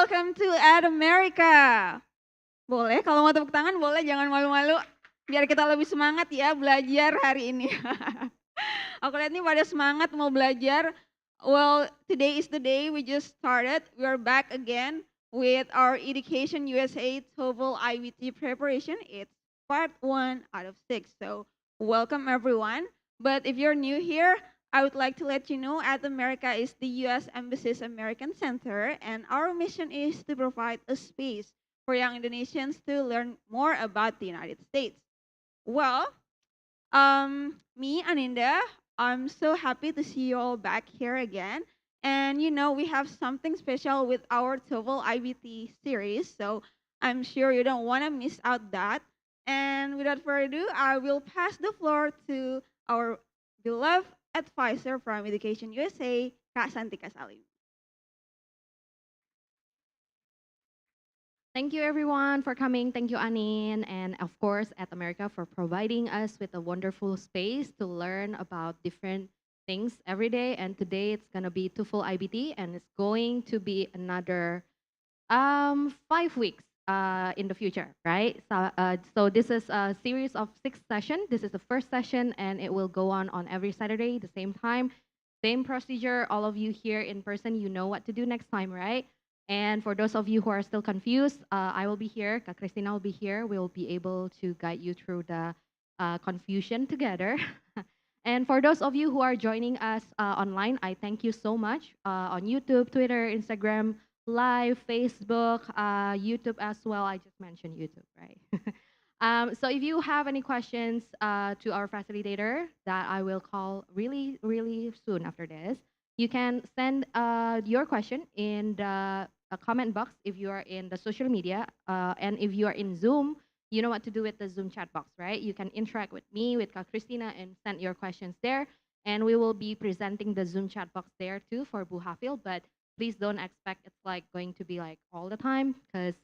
welcome to America. Boleh, kalau mau tepuk tangan boleh, jangan malu-malu. Biar kita lebih semangat ya belajar hari ini. Aku lihat nih pada semangat mau belajar. Well, today is the day we just started. We are back again with our EducationUSA TOEFL iBT preparation. It's part 1 out of 6. So welcome everyone. But if you're new here, I would like to let you know at America is the U.S. Embassy's American Center, and our mission is to provide a space for young Indonesians to learn more about the United States. Well, me, Aninda, I'm so happy to see you all back here again. And you know, we have something special with our TOEFL iBT series, so I'm sure you don't want to miss out that. And without further ado, I will pass the floor to our beloved advisor from Education USA, Kak Santika Salim. Thank you everyone for coming. Thank you Anin and of course at America for providing us with a wonderful space to learn about different things every day. And today it's gonna be TOEFL iBT and it's going to be another 5 weeks in the future, right? So this is a series of 6 sessions. This is the first session and it will go on every Saturday, the same time, same procedure. All of you here in person, you know what to do next time, right? And for those of you who are still confused, I will be here. Kak Christina will be here. We'll be able to guide you through the confusion together. And for those of you who are joining us online, I thank you so much on YouTube, Twitter, Instagram, Live, Facebook, YouTube as well. I just mentioned YouTube, right? So if you have any questions to our facilitator that I will call really, really soon after this, you can send your question in the comment box if you are in the social media. And if you are in Zoom, you know what to do with the Zoom chat box, right? You can interact with me, with Kak Christina, and send your questions there. And we will be presenting the Zoom chat box there too for Bu Hafil, but please don't expect it's like going to be like all the time because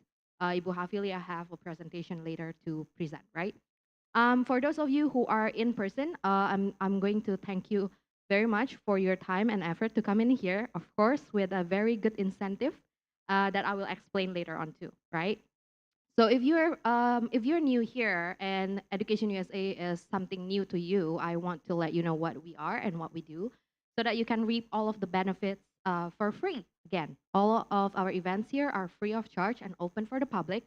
Ibu Hafilia have a presentation later to present, right? For those of you who are in person, I'm going to thank you very much for your time and effort to come in here, of course, with a very good incentive that I will explain later on too, right? So if you're new here and Education USA is something new to you, I want to let you know what we are and what we do, so that you can reap all of the benefits for free. Again, all of our events here are free of charge and open for the public,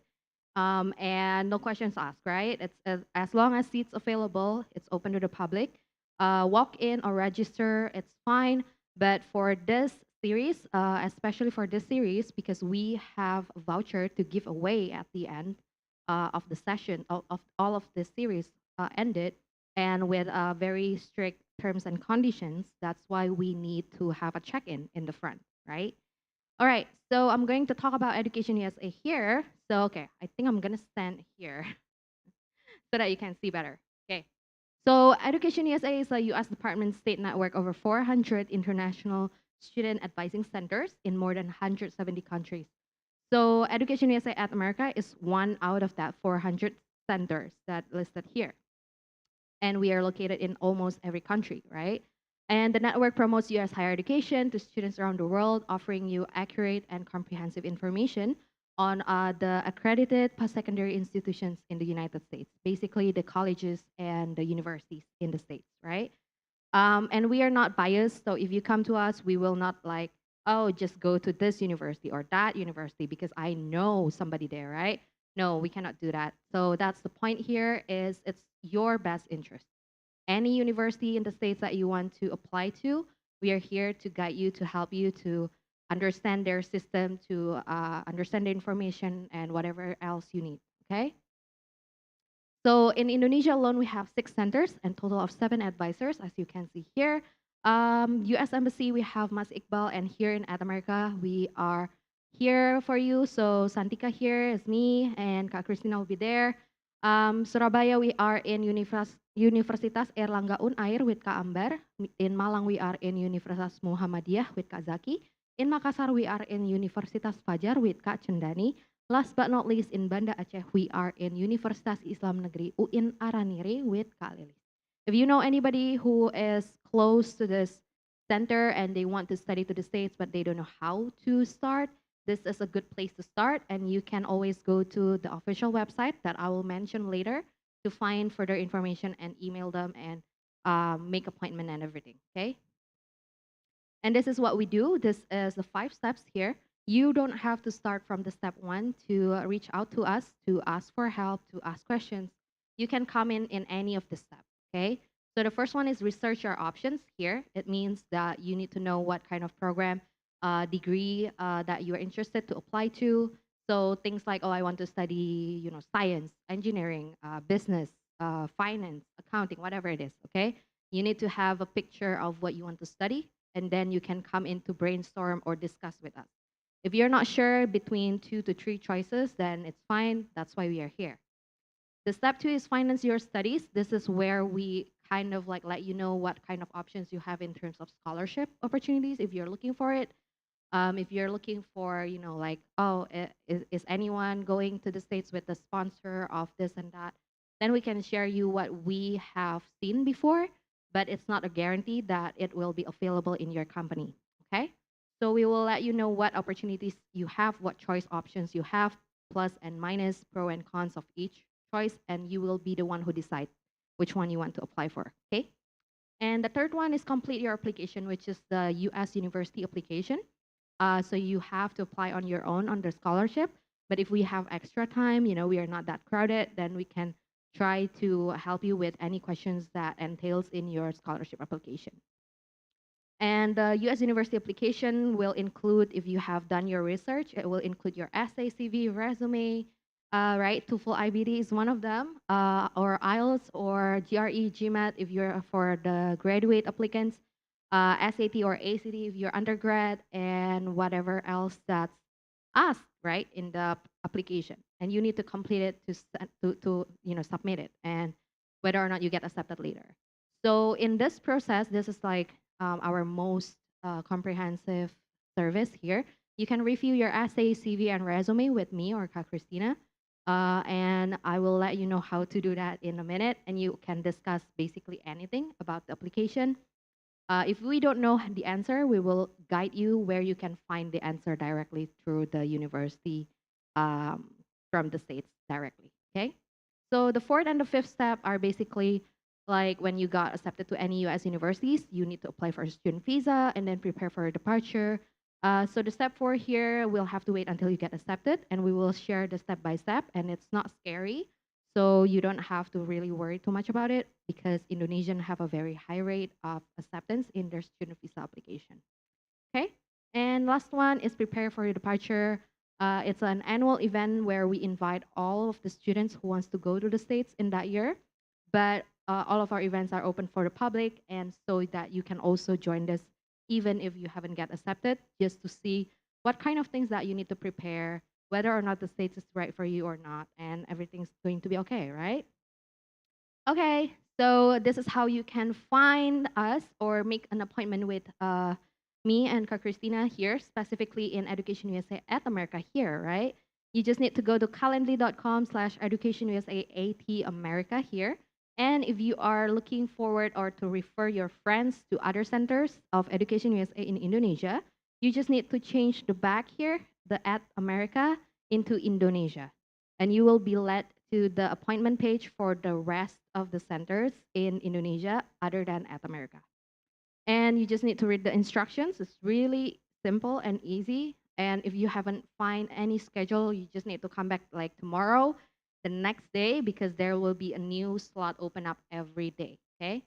and no questions asked. Right? It's as long as seats available, it's open to the public. Walk in or register, it's fine. But for this series, especially for this series, because we have a voucher to give away at the end of the session of all of this series ended, and with very strict terms and conditions. That's why we need to have a check-in in the front, right? All right, so I'm going to talk about Education USA here. So, okay, I think I'm gonna stand here so that you can see better. Okay, so Education USA is a U.S. Department of State network over 400 international student advising centers in more than 170 countries. So Education USA at America is one out of that 400 centers that listed here. And we are located in almost every country, right? And the network promotes US higher education to students around the world, offering you accurate and comprehensive information on the accredited post-secondary institutions in the United States, basically the colleges and the universities in the States, right? And we are not biased, so if you come to us, we will not like, oh, just go to this university or that university because I know somebody there, right? No, we cannot do that. So that's the point here is it's your best interest. Any university in the States that you want to apply to, we are here to guide you, to help you to understand their system, to understand the information and whatever else you need, okay? So in Indonesia alone, we have 6 centers and total of 7 advisors, as you can see here. US Embassy, we have Mas Iqbal, and here in At America, we are here for you. So Santika here is me, and Kak Christina will be there. Surabaya, we are in Universitas Erlangga Unair with Kak Ambar. In Malang, we are in Universitas Muhammadiyah with Kak Zaki. In Makassar, we are in Universitas Fajar with Kak Cendani. Last but not least, in Banda Aceh, we are in Universitas Islam Negeri UIN Araniri with Kak Lilis. If you know anybody who is close to this center and they want to study to the States but they don't know how to start, this is a good place to start, and you can always go to the official website that I will mention later to find further information and email them and make appointment and everything, okay? And this is what we do. This is the 5 steps here. You don't have to start from the step 1 to reach out to us, to ask for help, to ask questions. You can come in any of the steps, okay? So the first one is research your options here. It means that you need to know what kind of program, degree that you are interested to apply to. So things like, oh, I want to study, science, engineering, business, finance, accounting, whatever it is, okay? You need to have a picture of what you want to study, and then you can come in to brainstorm or discuss with us. If you're not sure between 2 to 3 choices, then it's fine. That's why we are here. The step 2 is finance your studies. This is where we kind of like let you know what kind of options you have in terms of scholarship opportunities if you're looking for it. If you're looking for, like, oh, is anyone going to the States with the sponsor of this and that, then we can share you what we have seen before, but it's not a guarantee that it will be available in your company, okay? So we will let you know what opportunities you have, what choice options you have, plus and minus, pro and cons of each choice, and you will be the one who decides which one you want to apply for, okay? And the third one is complete your application, which is the US University application. So you have to apply on your own under scholarship. But if we have extra time, we are not that crowded, then we can try to help you with any questions that entails in your scholarship application. And the US University application will include, if you have done your research, it will include your essay, CV, resume, right? TOEFL iBT is one of them, or IELTS or GRE, GMAT if you're for the graduate applicants, SAT or ACT if you're undergrad, and whatever else that's asked, right, in the application. And you need to complete it to submit it, and whether or not you get accepted later. So in this process, this is like our most comprehensive service here. You can review your essay, CV, and resume with me or Ka Christina. And I will let you know how to do that in a minute. And you can discuss basically anything about the application. If we don't know the answer, we will guide you where you can find the answer directly through the university from the States directly, okay? So the fourth and the fifth step are basically like when you got accepted to any US universities, you need to apply for a student visa and then prepare for a departure. So the step 4 here, we'll have to wait until you get accepted, and we will share the step by step, and it's not scary. So you don't have to really worry too much about it because Indonesians have a very high rate of acceptance in their student visa application. Okay, and last one is prepare for your departure. It's an annual event where we invite all of the students who wants to go to the States in that year, but all of our events are open for the public, and so that you can also join this even if you haven't get accepted, just to see what kind of things that you need to prepare, whether or not the States is right for you or not, and everything's going to be okay, right? Okay, so this is how you can find us or make an appointment with me and Ka Christina here, specifically in Education USA at America here, right? You just need to go to calendly.com/educationusa at America here. And if you are looking forward or to refer your friends to other centers of Education USA in Indonesia, you just need to change the back here, the at America, into Indonesia. And you will be led to the appointment page for the rest of the centers in Indonesia other than at America. And you just need to read the instructions. It's really simple and easy. And if you haven't find any schedule, you just need to come back like tomorrow, the next day, because there will be a new slot open up every day, okay?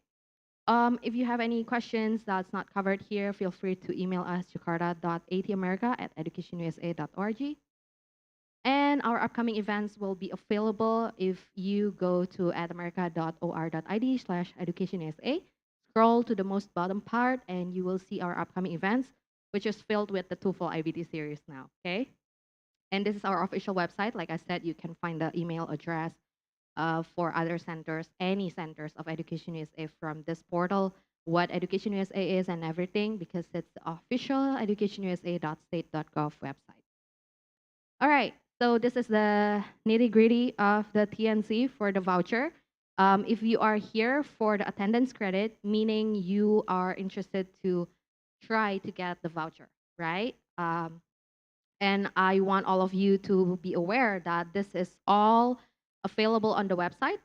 If you have any questions that's not covered here, feel free to email us jakarta.atamerica@educationusa.org. And our upcoming events will be available if you go to atamerica.or.id/educationusa. Scroll to the most bottom part and you will see our upcoming events, which is filled with the TOEFL iBT series now, okay? And this is our official website. Like I said, you can find the email address for other centers, any centers of Education USA from this portal, what Education USA is and everything, because it's the official educationusa.state.gov website. All right, so this is the nitty-gritty of the TNC for the voucher. If you are here for the attendance credit, meaning you are interested to try to get the voucher, right? And I want all of you to be aware that this is all available on the website.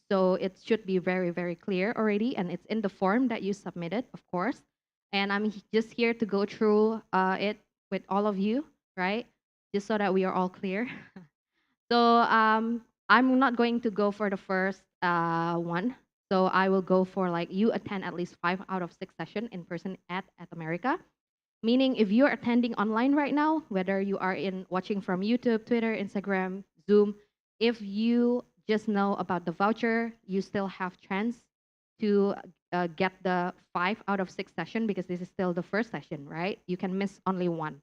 So it should be very, very clear already. And it's in the form that you submitted, of course. And I'm just here to go through it with all of you, right? Just so that we are all clear. So I'm not going to go for the first one. So I will go for like you attend at least 5 out of 6 session in person at America. Meaning if you're attending online right now, whether you are in watching from YouTube, Twitter, Instagram, Zoom, if you just know about the voucher, you still have chance to get the 5 out of 6 session because this is still the first session, right? You can miss only one.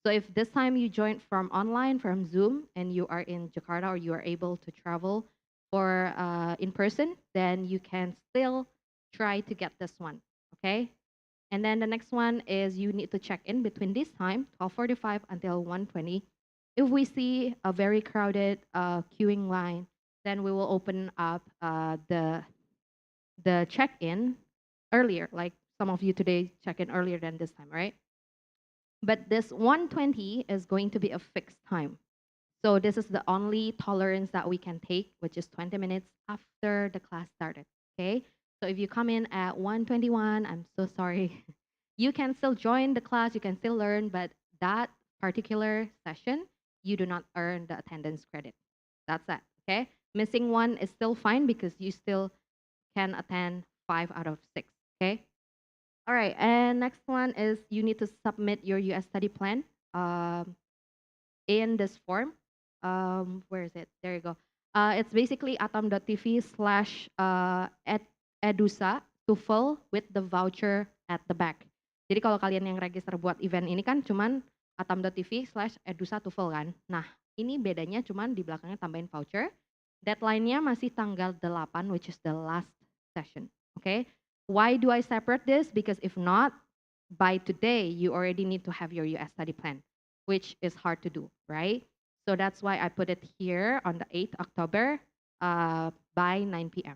So if this time you joined from online, from Zoom, and you are in Jakarta or you are able to travel or in person, then you can still try to get this one, okay? And then the next one is you need to check in between this time, 12:45 until 1:20. If we see a very crowded queuing line, then we will open up the check-in earlier, like some of you today check in earlier than this time, right? But this 1:20 is going to be a fixed time. So this is the only tolerance that we can take, which is 20 minutes after the class started, okay? So if you come in at 1:21, I'm so sorry. You can still join the class, you can still learn, but that particular session, you do not earn the attendance credit. That's that, okay? Missing one is still fine because you still can attend 5 out of 6, okay? All right, and next one is you need to submit your US study plan in this form. Where is it? There you go. It's basically atom.tv/edusa TOEFL with the voucher at the back. Jadi kalau kalian yang register buat event ini kan cuman atom.tv/edusa TOEFL kan. Nah, ini bedanya cuman di belakangnya tambahin voucher. Deadline-nya masih tanggal 8, which is the last session. Okay? Why do I separate this? Because if not, by today, you already need to have your US study plan, which is hard to do, right? So that's why I put it here on the 8th October by 9 p.m.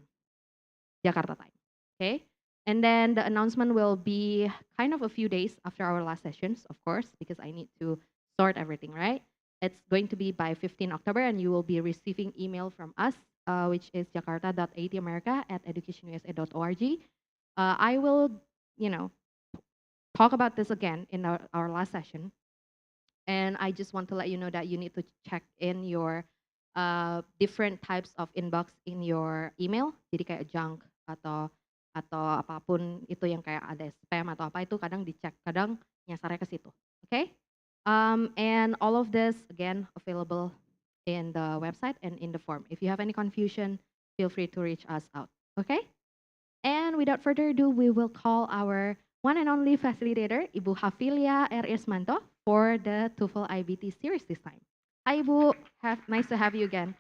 Jakarta time, okay? And then the announcement will be kind of a few days after our last sessions, of course, because I need to sort everything, right? It's going to be by 15 October, and you will be receiving email from us, which is jakarta.atamerica@educationusa.org. I will, talk about this again in our last session. And I just want to let you know that you need to check in your different types of inbox in your email. Jadi kayak junk atau apapun itu yang kayak ada spam atau apa itu kadang dicek, kadang nyasarnya ke situ. Okay? And all of this again available in the website and in the form. If you have any confusion, feel free to reach us out. Okay? And without further ado, we will call our one and only facilitator, Ibu Hafilia Ismanto, for the TOEFL iBT series this time. Hi, Ibu. Nice to have you again.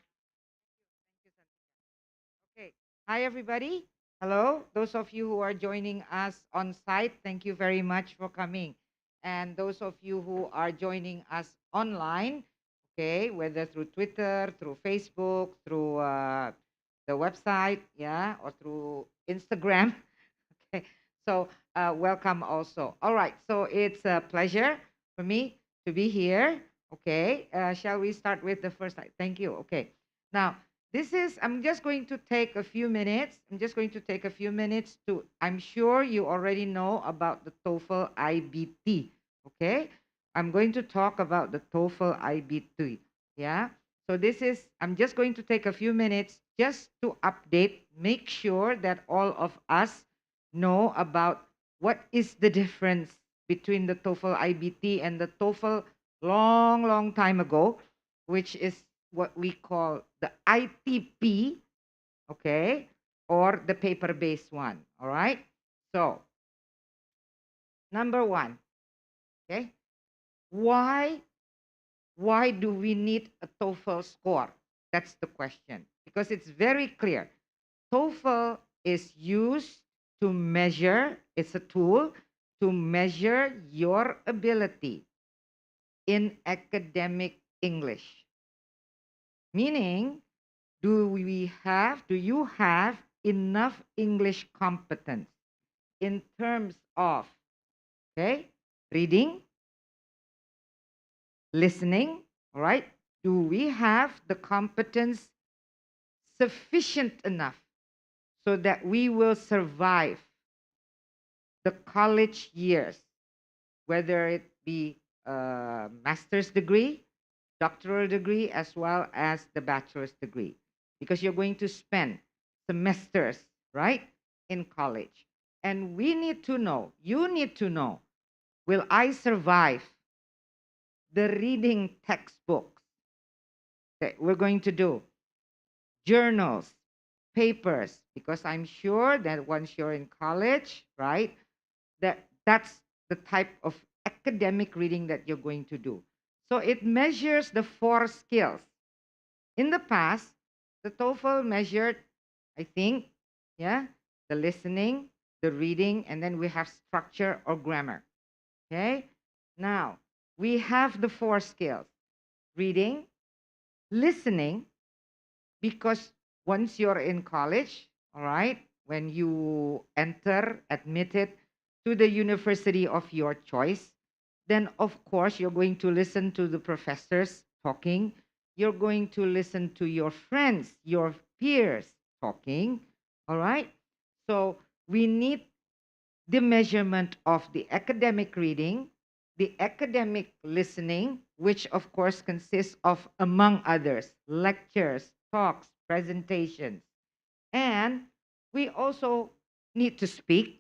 Okay. Hi, everybody. Hello. Those of you who are joining us on site, thank you very much for coming. And those of you who are joining us online, okay, whether through Twitter, through Facebook, through the website, yeah, or through Instagram. Okay. So welcome also. All right. So it's a pleasure for me to be here. Okay. Shall we start with the first slide? Thank you. Okay. Now, I'm just going to take a few minutes. I'm sure you already know about the TOEFL iBT. Okay. I'm going to talk about the TOEFL iBT. Yeah. So I'm just going to take a few minutes just to update, make sure that all of us know about what is the difference between the TOEFL iBT and the TOEFL long time ago, which is what we call the ITP, okay, or the paper-based one, all right? So, number one, okay, why do we need a TOEFL score? That's the question, because it's very clear. TOEFL is used to measure, it's a tool to measure your ability in academic English. Meaning, do you have enough English competence in terms of, okay, reading, Listening, all right? Do we have the competence sufficient enough so that we will survive the college years, whether it be a master's degree, doctoral degree, as well as the bachelor's degree? Because you're going to spend semesters, right, in college. And we need to know, you need to know, will I survive the reading textbooks that we're going to do? Journals, papers, because I'm sure that once you're in college, right, that's the type of academic reading that you're going to do. So it measures the 4 skills. In the past, the TOEFL measured, I think, yeah, the listening, the reading, and then we have structure or grammar. Okay? Now, we have the 4 skills: reading, listening, because once you're in college, all right, when you enter, admitted to the university of your choice, then of course you're going to listen to the professors talking. You're going to listen to your friends, your peers talking, all right? So we need the measurement of the academic reading, the academic listening, which of course consists of, among others, lectures, talks, presentations. And we also need to speak.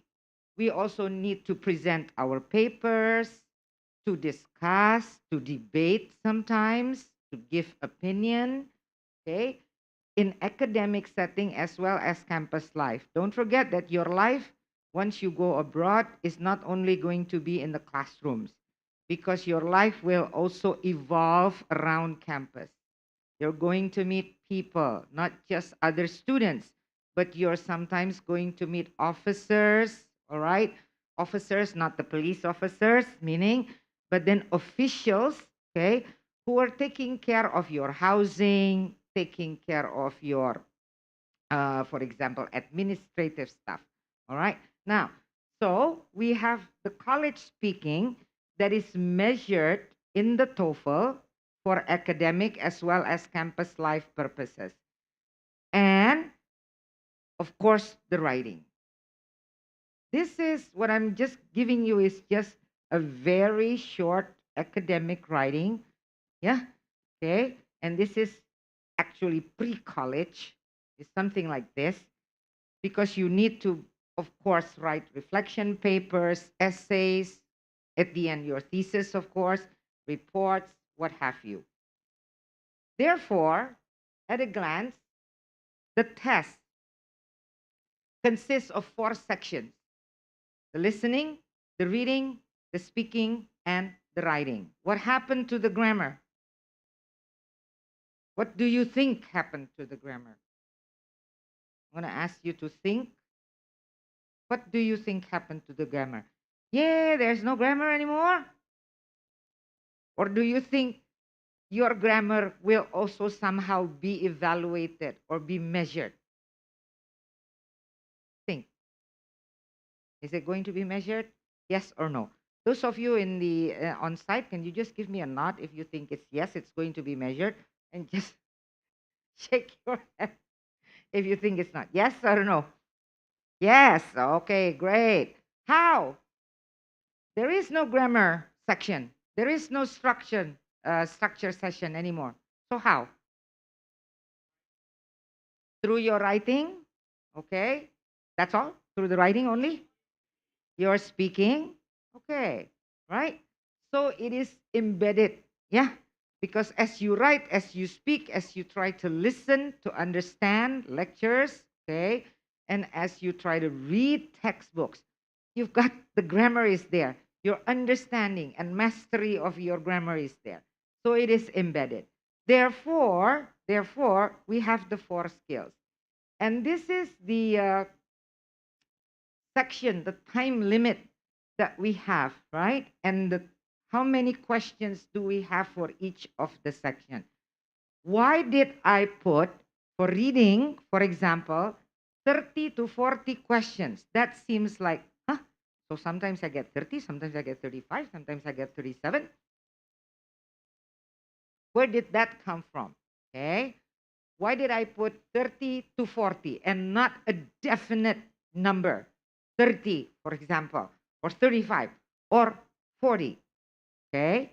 We also need to present our papers, to discuss, to debate sometimes, to give opinion, okay, in academic setting as well as campus life. Don't forget that your life, once you go abroad, is not only going to be in the classrooms, because your life will also evolve around campus. You're going to meet people, not just other students, but you're sometimes going to meet officers, all right? Officers, not the police officers, meaning, but then officials, okay, who are taking care of your housing, taking care of your, for example, administrative stuff, all right? Now, so we have the college speaking that is measured in the TOEFL for academic as well as campus life purposes. And of course, the writing. This is what I'm just giving you, is just a very short academic writing. Yeah. Okay. And this is actually pre-college. It's something like this, because you need to, of course, write reflection papers, essays, at the end, your thesis, of course, reports, what have you. Therefore, at a glance, the test consists of 4 sections: the listening, the reading, the speaking, and the writing. What happened to the grammar? What do you think happened to the grammar? I'm going to ask you to think. What do you think happened to the grammar? Yeah, there's no grammar anymore? Or do you think your grammar will also somehow be evaluated or be measured? Think. Is it going to be measured? Yes or no? Those of you in the on site, can you just give me a nod if you think it's yes, it's going to be measured, and just shake your head if you think it's not. Yes or no? Yes. Okay, great. How? There is no grammar section. There is no structure session anymore. So how? Through your writing? Okay. That's all? Through the writing only? You're speaking? Okay. Right? So it is embedded. Yeah. Because as you write, as you speak, as you try to listen, to understand lectures, okay, and as you try to read textbooks, you've got the grammar is there. Your understanding and mastery of your grammar is there. So it is embedded. Therefore, we have the 4 skills. And this is the section, the time limit that we have, right? And how many questions do we have for each of the section? Why did I put, for reading, for example, 30 to 40 questions? That seems like, huh? So sometimes I get 30, sometimes I get 35, sometimes I get 37. Where did that come from? Okay. Why did I put 30 to 40 and not a definite number? 30, for example, or 35, or 40. Okay.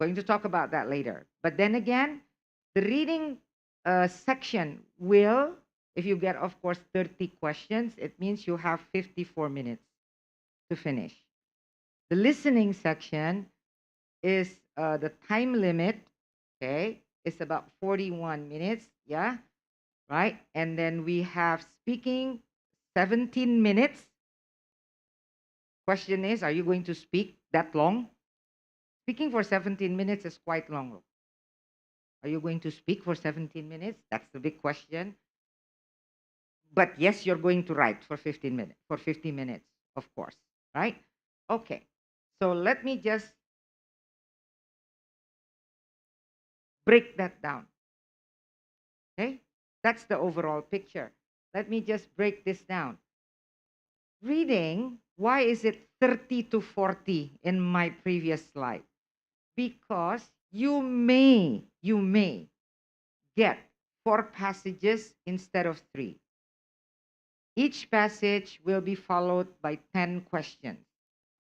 Going to talk about that later. But then again, the reading section will, if you get, of course, 30 questions, it means you have 54 minutes to finish. The listening section is the time limit, okay, it's about 41 minutes, yeah, right? And then we have speaking 17 minutes. Question is, are you going to speak that long? Speaking for 17 minutes is quite long. Are you going to speak for 17 minutes? That's the big question. But yes, you're going to write for 15 minutes, for 50 minutes, of course, right? Okay. So let me just break that down. Okay? That's the overall picture. Let me just break this down. Reading, why is it 30 to 40 in my previous slide? Because you may get 4 passages instead of 3. Each passage will be followed by 10 questions.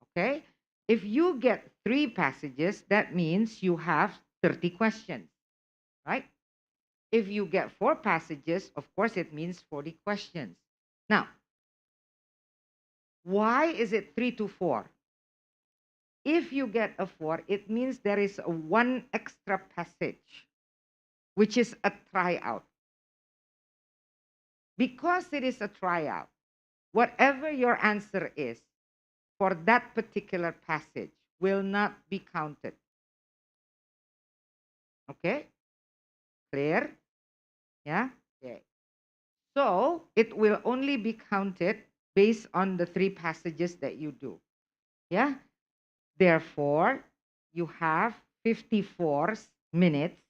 Okay? If you get 3 passages, that means you have 30 questions, right? If you get 4 passages, of course, it means 40 questions. Now, why is it 3 to 4? If you get a 4, it means there is a 1 extra passage, which is a tryout. Because it is a tryout, whatever your answer is for that particular passage will not be counted. Okay? Clear? Yeah? Okay. So it will only be counted based on the 3 passages that you do. Yeah? Therefore, you have 54 minutes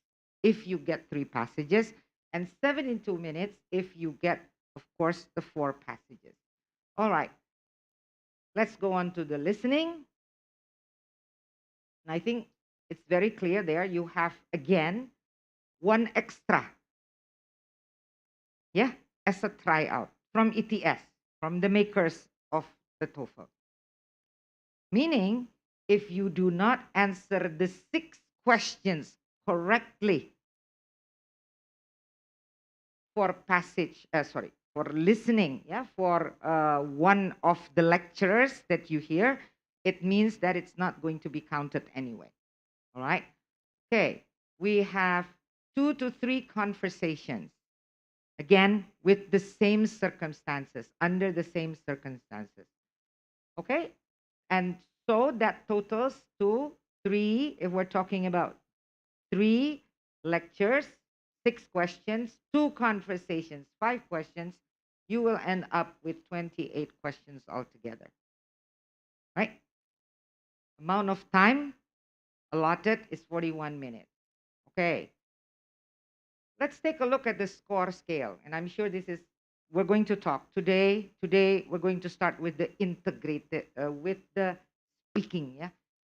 if you get 3 passages and 72 minutes if you get, of course, the 4 passages. All right. Let's go on to the listening. And I think it's very clear there. You have, again, 1 extra. Yeah, as a tryout from ETS, from the makers of the TOEFL. Meaning, if you do not answer the 6 questions correctly for for listening, yeah, for one of the lecturers that you hear, it means that it's not going to be counted anyway. All right. Okay. We have 2 to 3 conversations. Again, with the same circumstances, under the same circumstances. Okay? And so that totals to 3, if we're talking about 3 lectures, 6 questions, 2 conversations, 5 questions, you will end up with 28 questions altogether. Right? Amount of time allotted is 41 minutes. Okay. Let's take a look at the score scale. And I'm sure we're going to talk today. Today, we're going to start with the integrated, with the speaking, yeah?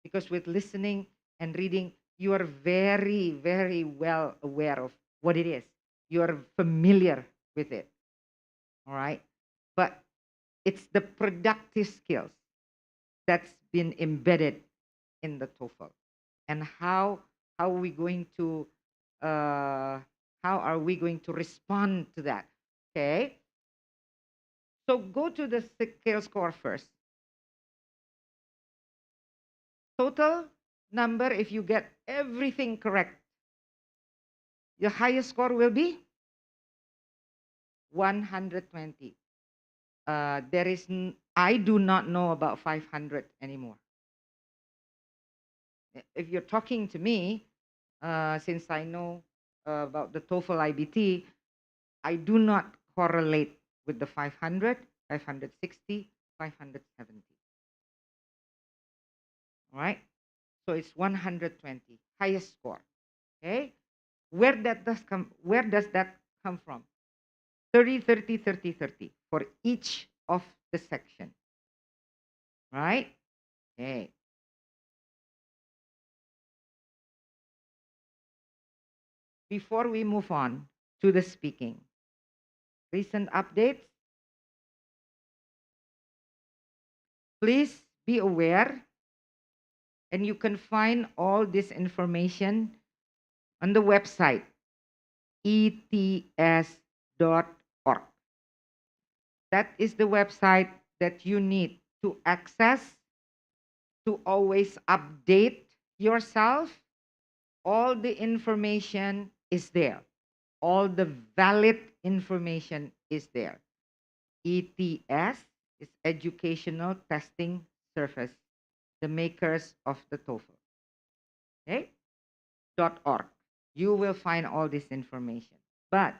Because with listening and reading, you are very, very well aware of what it is. You are familiar with it, all right? But it's the productive skills that's been embedded in the TOEFL. And how are we going to respond to that? Okay. So go to the scale score first. Total number, if you get everything correct, the highest score will be 120. I do not know about 500 anymore. If you're talking to me, since I know about the TOEFL iBT, I do not correlate with the 500, 560, 570. All right? So it's 120, highest score. Okay? Where does that come from? 30, 30, 30, 30 for each of the section. Right? Okay. before we move on to the speaking. Recent updates. Please be aware, and you can find all this information on the website ets.org. That is the website that you need to access, to always update yourself. All the information is there. All the valid information is there. ETS is Educational Testing Service, the makers of the TOEFL. Okay? .org. You will find all this information. But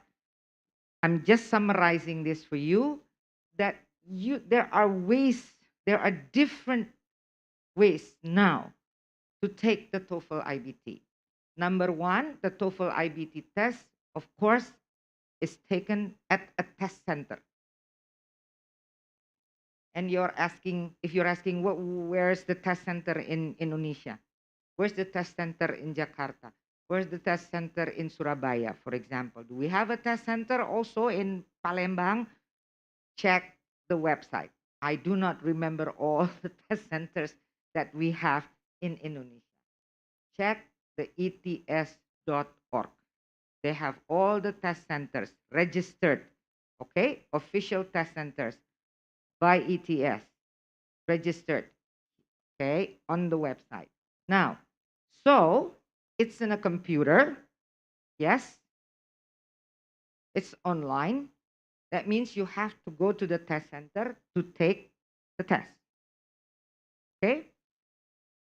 I'm just summarizing this for you, that there are different ways now to take the TOEFL iBT. Number one, the TOEFL iBT test, of course, is taken at a test center. And if you're asking, where's the test center in Indonesia? Where's the test center in Jakarta? Where's the test center in Surabaya, for example? Do we have a test center also in Palembang? Check the website. I do not remember all the test centers that we have in Indonesia. Check the ets.org. They have all the test centers registered, okay? Official test centers by ETS, registered, okay, on the website. Now, so it's in a computer, yes, it's online. That means you have to go to the test center to take the test, okay?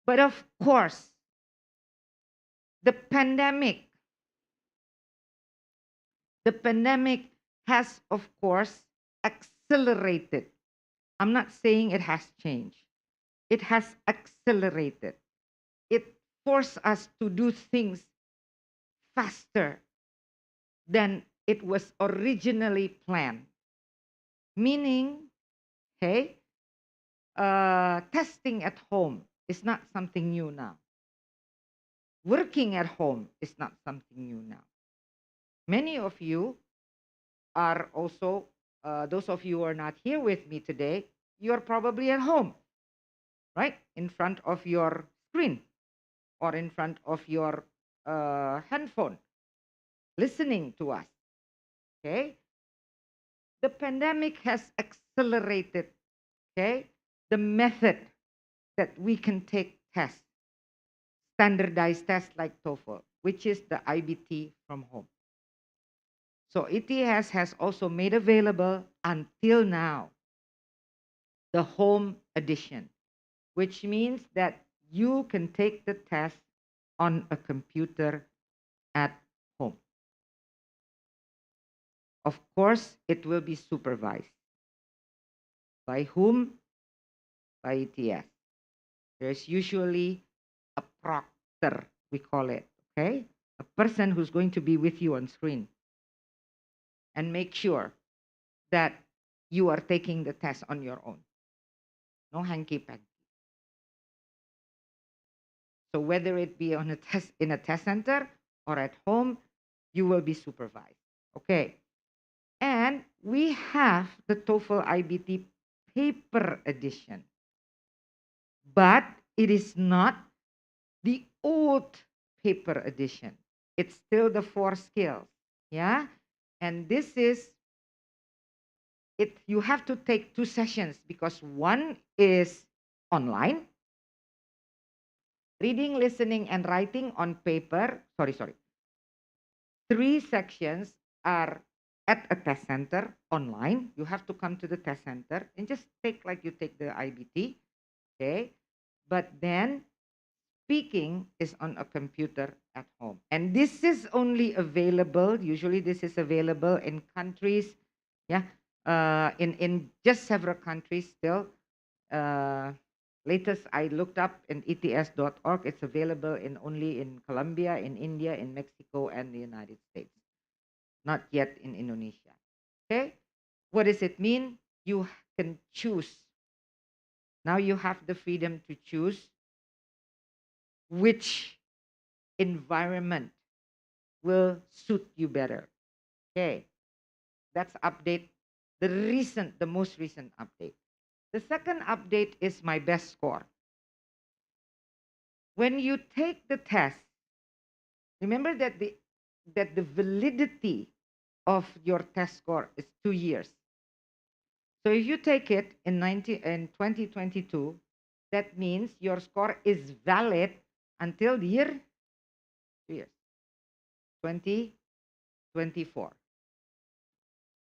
But of course, the pandemic has, of course, accelerated. I'm not saying it has changed. It has accelerated. It forced us to do things faster than it was originally planned. Meaning, hey, testing at home is not something new now. Working at home is not something new now. Many of you are also, those of you who are not here with me today, you're probably at home, right? In front of your screen or in front of your handphone, listening to us, okay? The pandemic has accelerated, okay, the method that we can take tests, standardized tests like TOEFL, which is the IBT from home. So ETS has also made available until now the home edition, which means that you can take the test on a computer at home. Of course, it will be supervised. By whom? By ETS. There's usually a proctor, we call it, okay? A person who's going to be with you on screen and make sure that you are taking the test on your own. No hanky-panky. So whether it be on a test in a test center or at home, you will be supervised. Okay. And we have the TOEFL iBT paper edition. But it is not the old paper edition. It's still the 4 skills. Yeah. And this is it. You have to take 2 sessions because one is online. Reading, listening, and writing on paper. Sorry. 3 sections are at a test center online. You have to come to the test center and just take like you take the IBT. Okay. But then speaking is on a computer at home. And this is only available, usually this is available in countries, yeah, in just several countries still. Latest I looked up in ets.org, it's available only in Colombia, in India, in Mexico, and the United States. Not yet in Indonesia. Okay? What does it mean? You can choose. Now you have the freedom to choose which environment will suit you better. Okay, that's update, the most recent update. The second update is my best score. When you take the test, remember that the validity of your test score is 2 years. So if you take it in 2022, that means your score is valid until the year 2024.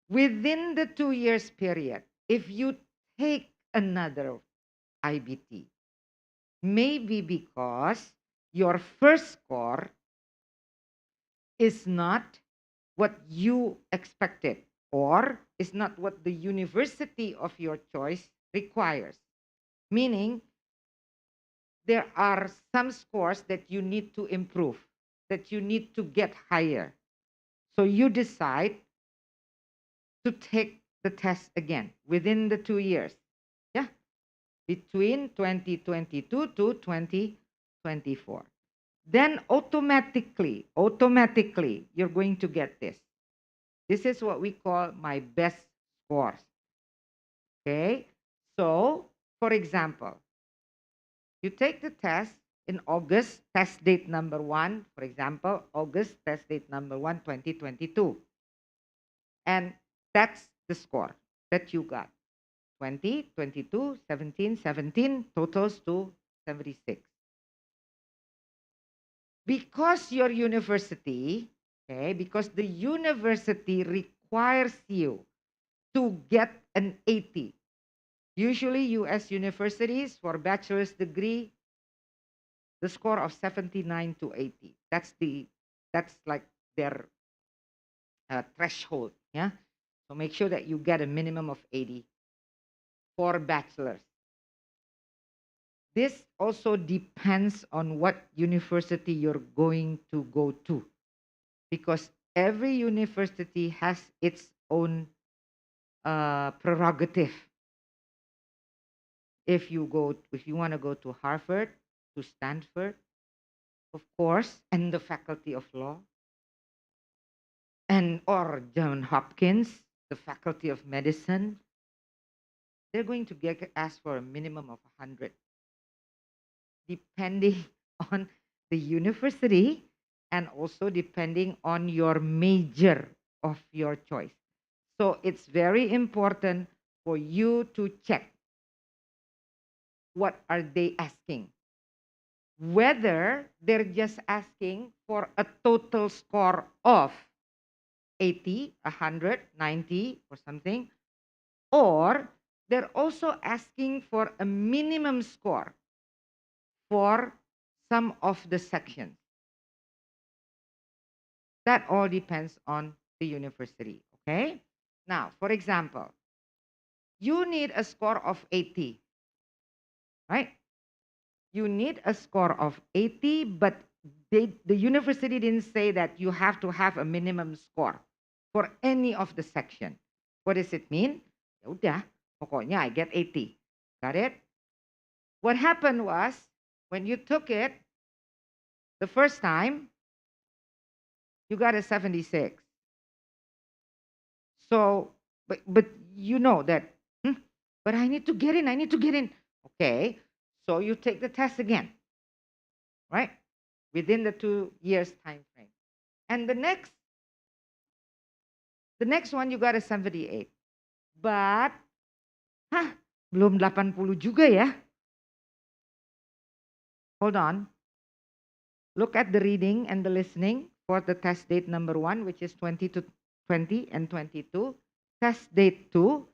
Within the 2 years period, if you take another IBT, maybe because your first score is not what you expected or is not what the university of your choice requires. Meaning, there are some scores that you need to improve, that you need to get higher. So you decide to take the test again within the 2 years. Yeah, between 2022 to 2024. Then automatically, you're going to get this. This is what we call my best scores. Okay, so for example, you take the test in August, test date number 1, for example, August, test date number 1, 2022. And that's the score that you got. 20, 22, 17, 17, totals to 76. Because your university, okay, because the university requires you to get an 80. Usually US universities for bachelor's degree, the score of 79 to 80. That's like their threshold, yeah? So make sure that you get a minimum of 80 for bachelor's. This also depends on what university you're going to go to, because every university has its own prerogative. If you want to go to Harvard, to Stanford, of course, and the Faculty of Law, or John Hopkins, the Faculty of Medicine, they're going to ask for a minimum of 100, depending on the university and also depending on your major of your choice. So it's very important for you to check what are they asking. Whether they're just asking for a total score of 80, 100, 90 or something, or they're also asking for a minimum score for some of the sections. That all depends on the university, okay? Now, for example, you need a score of 80, right? You need a score of 80, but the university didn't say that you have to have a minimum score for any of the section. What does it mean? Ya udah, pokoknya I get 80. Got it? What happened was, when you took it the first time, you got a 76. So, but you know that, but I need to get in. Okay, so you take the test again, right? Within the 2 years time frame. And the next one you got a 78. But, belum 80 juga ya. Hold on. Look at the reading and the listening for the test date number 1, which is 20 and 22. Test date 2,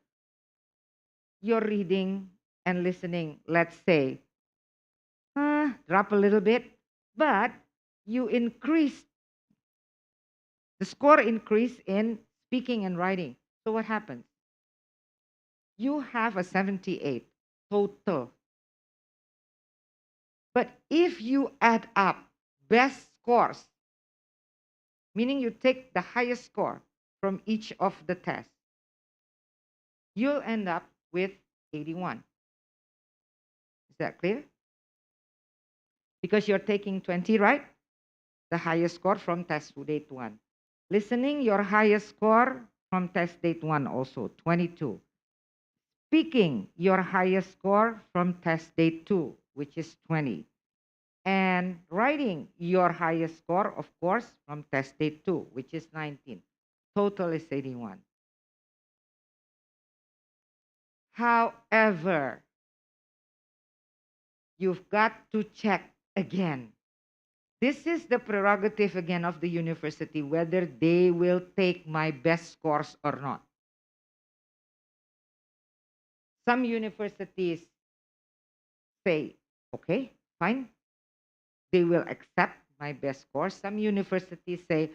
your reading and listening, let's say, drop a little bit, but you increase, the score increase in speaking and writing. So what happens? You have a 78 total. But if you add up best scores, meaning you take the highest score from each of the tests, you'll end up with 81. Is that clear? Because you're taking 20, right? the highest score from test date 1. Listening, your highest score from test date 1 also, 22. Speaking, your highest score from test date 2, which is 20. And writing, your highest score, of course, from test date 2, which is 19. Total is 81. However, you've got to check again. This is the prerogative again of the university, whether they will take my best scores or not. Some universities say, okay, fine, they will accept my best scores. Some universities say,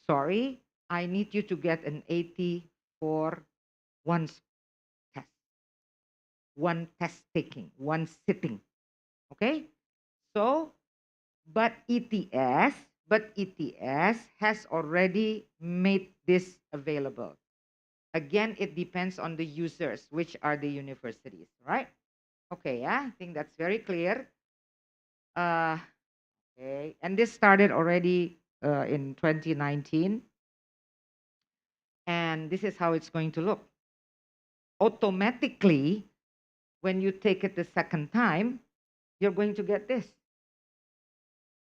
sorry, I need you to get an 80 for one test, one test taking, one sitting. Okay? So, but ETS has already made this available. Again, it depends on the users, which are the universities, right? Okay, yeah, I think that's very clear. Okay, and this started already in 2019. And this is how it's going to look. Automatically, when you take it the second time, you're going to get this.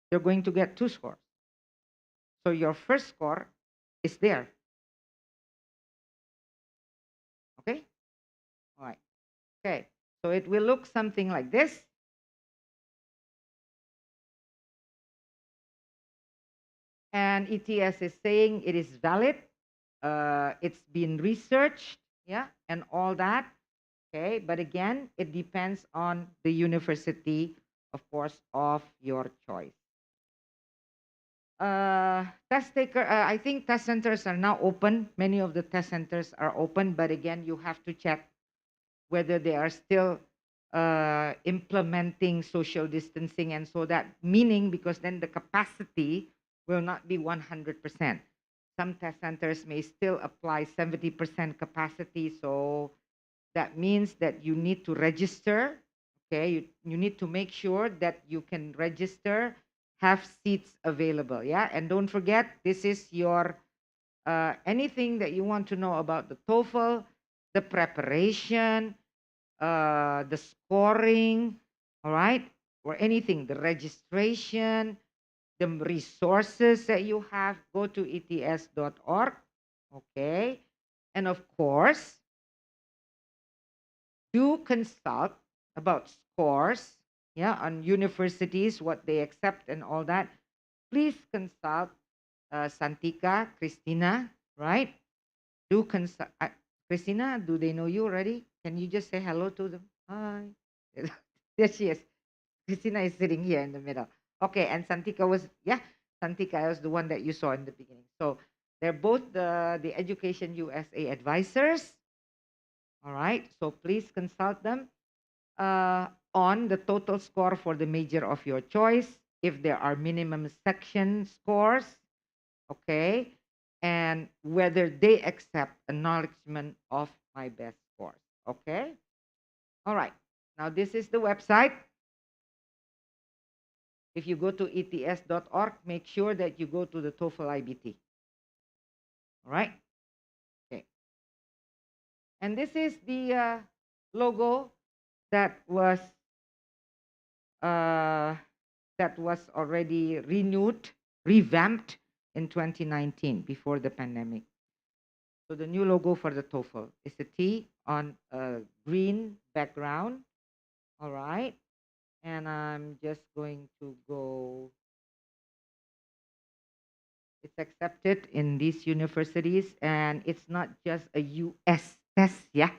You're going to get 2 scores. So your first score is there. Okay? All right. Okay. So it will look something like this. And ETS is saying it is valid. It's been researched, yeah, and all that. Okay, but again, it depends on the university, of course, of your choice. Test taker, I think test centers are now open. Many of the test centers are open, but again, you have to check whether they are still implementing social distancing, and so that meaning, because then the capacity will not be 100%. Some test centers may still apply 70% capacity, so that means that you need to register. Okay, you need to make sure that you can register, have seats available. Yeah, and don't forget, this is your anything that you want to know about the TOEFL, the preparation, the scoring, all right, or anything, the registration, the resources that you have, go to ets.org. Okay, and of course, do consult about scores, yeah, on universities, what they accept and all that. Please consult Santika, Christina, right? Do consult. Christina, do they know you already? Can you just say hello to them? Hi. There she is. Christina is sitting here in the middle. Okay, and Santika was, yeah, Santika was the one that you saw in the beginning. So they're both the Education USA advisors. All right, so please consult them on the total score for the major of your choice, if there are minimum section scores, okay, and whether they accept acknowledgement of my best scores, okay? All right, now this is the website. If you go to ets.org, make sure that you go to the TOEFL iBT. All right, okay. And this is the logo that was already renewed, revamped in 2019 before the pandemic. So the new logo for the TOEFL is a T on a green background. All right. And I'm just going to go. It's accepted in these universities, and it's not just a US test, yeah.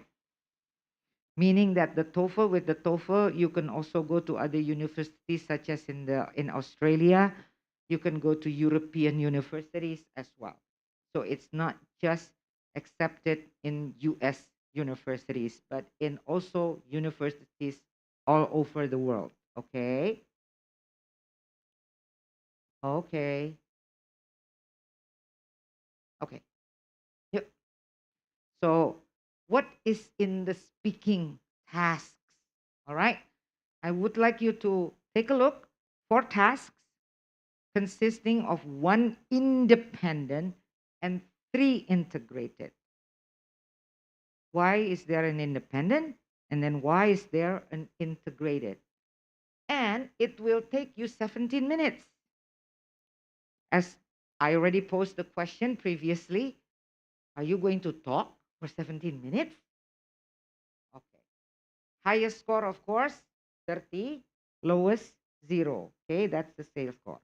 Meaning that the TOEFL, with the TOEFL, you can also go to other universities, such as in Australia. You can go to European universities as well. So it's not just accepted in US universities, but in also universities all over the world. Okay. Okay. Okay. Yep. So what is in the speaking tasks? All right. I would like you to take a look for tasks. consisting of 1 independent and 3 integrated. Why is there an independent? And then why is there an integrated? And it will take you 17 minutes. As I already posed the question previously, are you going to talk for 17 minutes? Okay. Highest score, of course, 30. Lowest, 0. Okay, that's the sales score.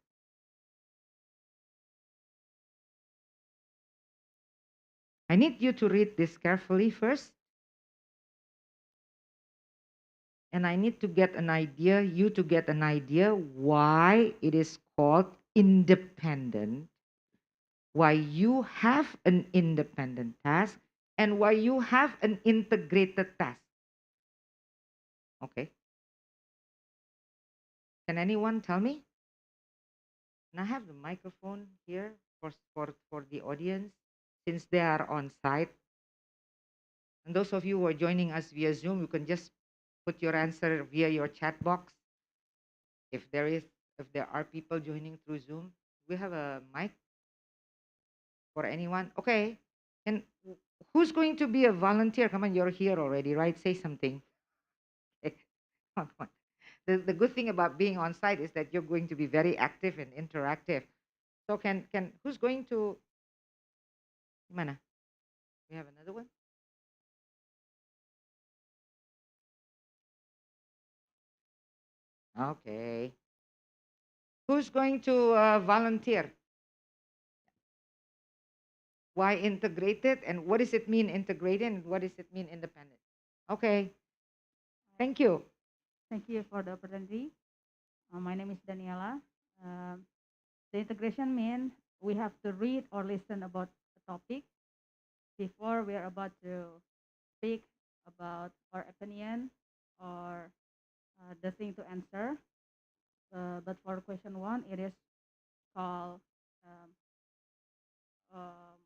I need you to read this carefully first. And I need to get an idea, you to get an idea why it is called independent, why you have an independent task, and why you have an integrated task. Okay. Can anyone tell me? And I have the microphone here for the audience since they are on site. And those of you who are joining us via Zoom, you can just put your answer via your chat box. If there are people joining through Zoom, we have a mic for anyone. Okay. And who's going to be a volunteer? Come on, you're here already, right? Say something. Come on. The good thing about being on site is that you're going to be very active and interactive. So who's going to Mana? We have another one? Okay. Who's going to volunteer? Why integrated? And what does it mean integrated? And what does it mean independent? Okay. Thank you. Thank you for the opportunity. My name is Daniela. The integration means we have to read or listen about a topic before we are about to speak about our opinion or the thing to answer. But for question 1, it is called um, um,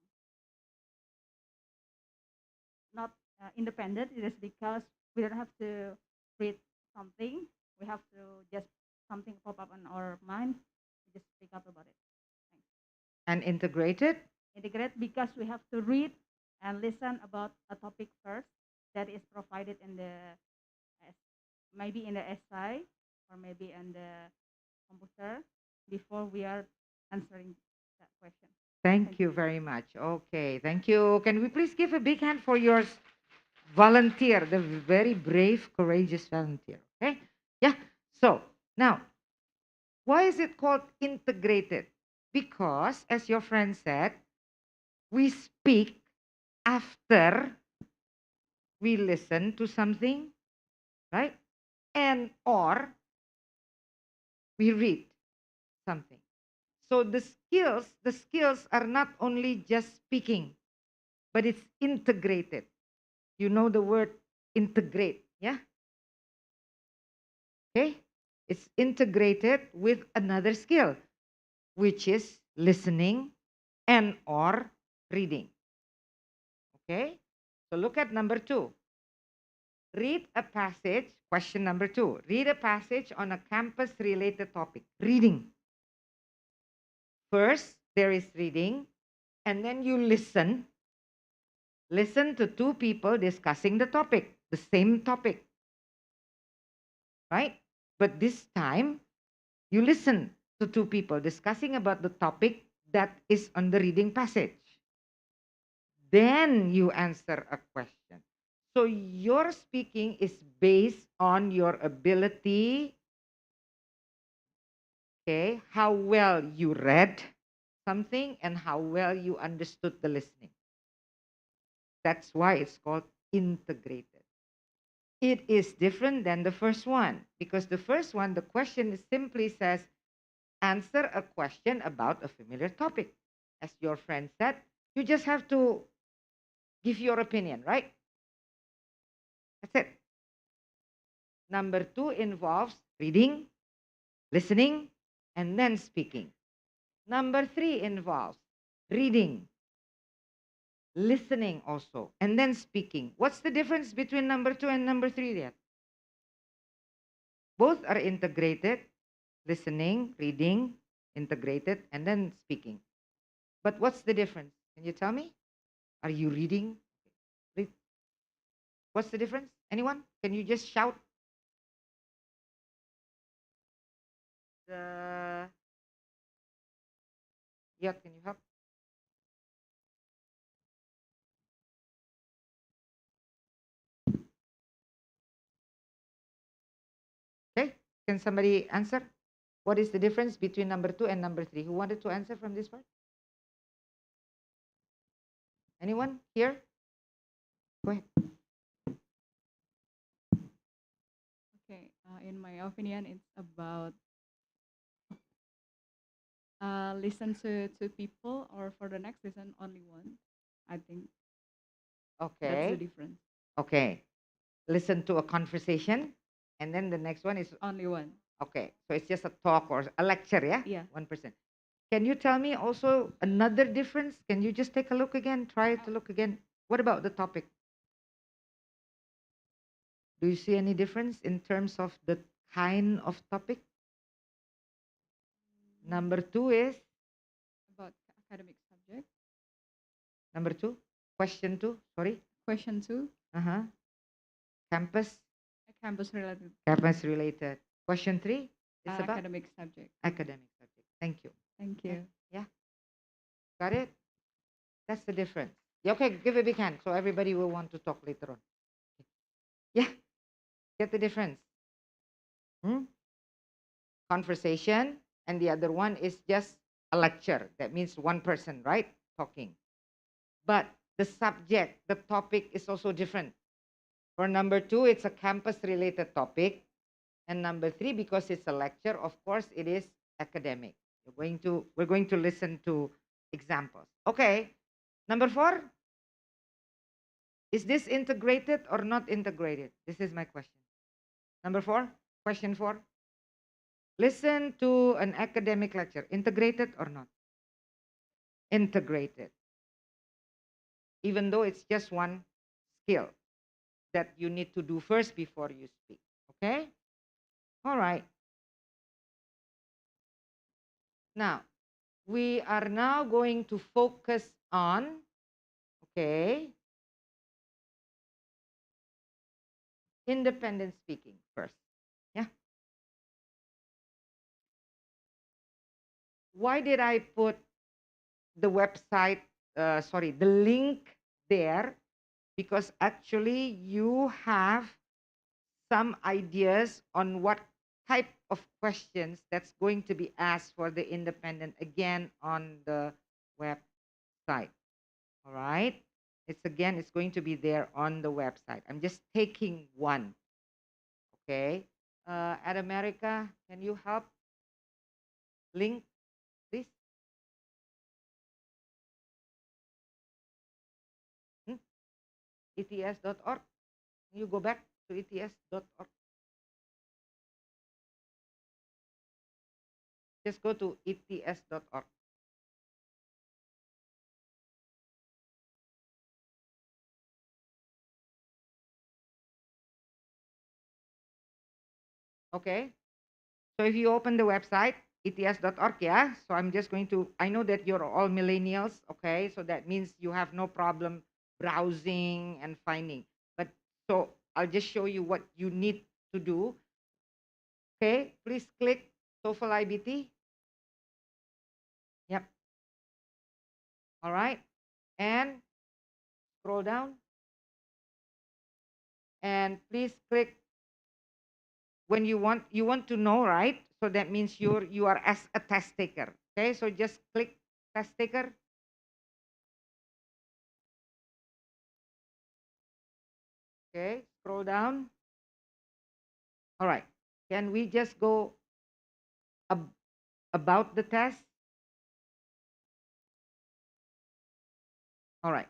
not independent. It is because we don't have to read something. We have to just something pop up in our mind. We just speak up about it. Thanks. And integrated? Integrate because we have to read and listen about a topic first that is provided in the maybe in the essay or maybe in the computer before we are answering that question. Thank you very much. Okay, thank you. Can we please give a big hand for your volunteer, the very brave, courageous volunteer? Okay, yeah. So now, why is it called integrated? Because, as your friend said, we speak after we listen to something, right? And or we read something. So the skills are not only just speaking, but it's integrated. You know the word integrate, yeah? Okay? It's integrated with another skill, which is listening and or reading. Okay? So look at number 2. Read a passage, question number 2. Read a passage on a campus-related topic. Reading. First, there is reading, and then you listen. Listen to 2 people discussing the topic, the same topic. Right? But this time, you listen to 2 people discussing about the topic that is on the reading passage. Then you answer a question. So your speaking is based on your ability, okay, how well you read something and how well you understood the listening. That's why it's called integrated. It is different than the first one because the first one, the question simply says, answer a question about a familiar topic. As your friend said, you just have to give your opinion, right? That's it. Number 2 involves reading, listening, and then speaking. Number 3 involves reading, listening also, and then speaking. What's the difference between number 2 and number 3 yet? Both are integrated, listening, reading, integrated, and then speaking. But what's the difference? Can you tell me? Are you reading? Read. What's the difference? Anyone? Can you just shout? The Yeah, can you help? Okay, can somebody answer? What is the difference between number 2 and number 3? Who wanted to answer from this part? Anyone here? Go ahead. Okay, in my opinion, it's about listen to people, or for the next listen only one. I think that's the Okay. difference. Okay. Listen to a conversation, and then the next one is Only one. okay. So it's just a talk or a lecture, yeah? Yeah. 1%. Can you tell me also another difference? Can you just take a look again? Try to look again. What about the topic? Do you see any difference in terms of the kind of topic? Number 2 is About academic subject. number 2. Question 2. Sorry. Question 2, Uh-huh. Campus. campus related Campus related. Question 3 is about academic subject. academic subject. Thank you. Thank Okay. you. Yeah. Got it? That's the difference. Yeah, okay, give a big hand so everybody will want to talk later on. Yeah. Get the difference. Conversation, and the other one is just a lecture. That means one person, right? Talking. But the subject, the topic is also different. For number 2, it's a campus related topic. And number 3, because it's a lecture, of course, it is academic. We're going to listen to examples. Okay. Number 4, is this integrated or not integrated? This is my question. Number 4, question 4. Listen to an academic lecture. Integrated or not? Integrated. Even though it's just one skill that you need to do first before you speak. Okay? All right. Now, we are now going to focus on, okay, independent speaking first. Yeah. Why did I put the website, the link there? Because actually you have some ideas on what type of questions that's going to be asked for the independent again on the website. All right. It's going to be there on the website. I'm just taking one. Okay. At America, can you help link, please? ETS.org. You go back to ETS.org. Just go to ETS.org. Okay. So if you open the website, ets.org, yeah. So I'm just going to, I know that you're all millennials, okay. So that means you have no problem browsing and finding. But so I'll just show you what you need to do. Okay, please click TOEFL iBT. Yep. All right. And scroll down. And please click when you want to know, right? So that means you are as a test taker. Okay, so just click test taker. Okay, scroll down. All right. Can we just go about the test? All right.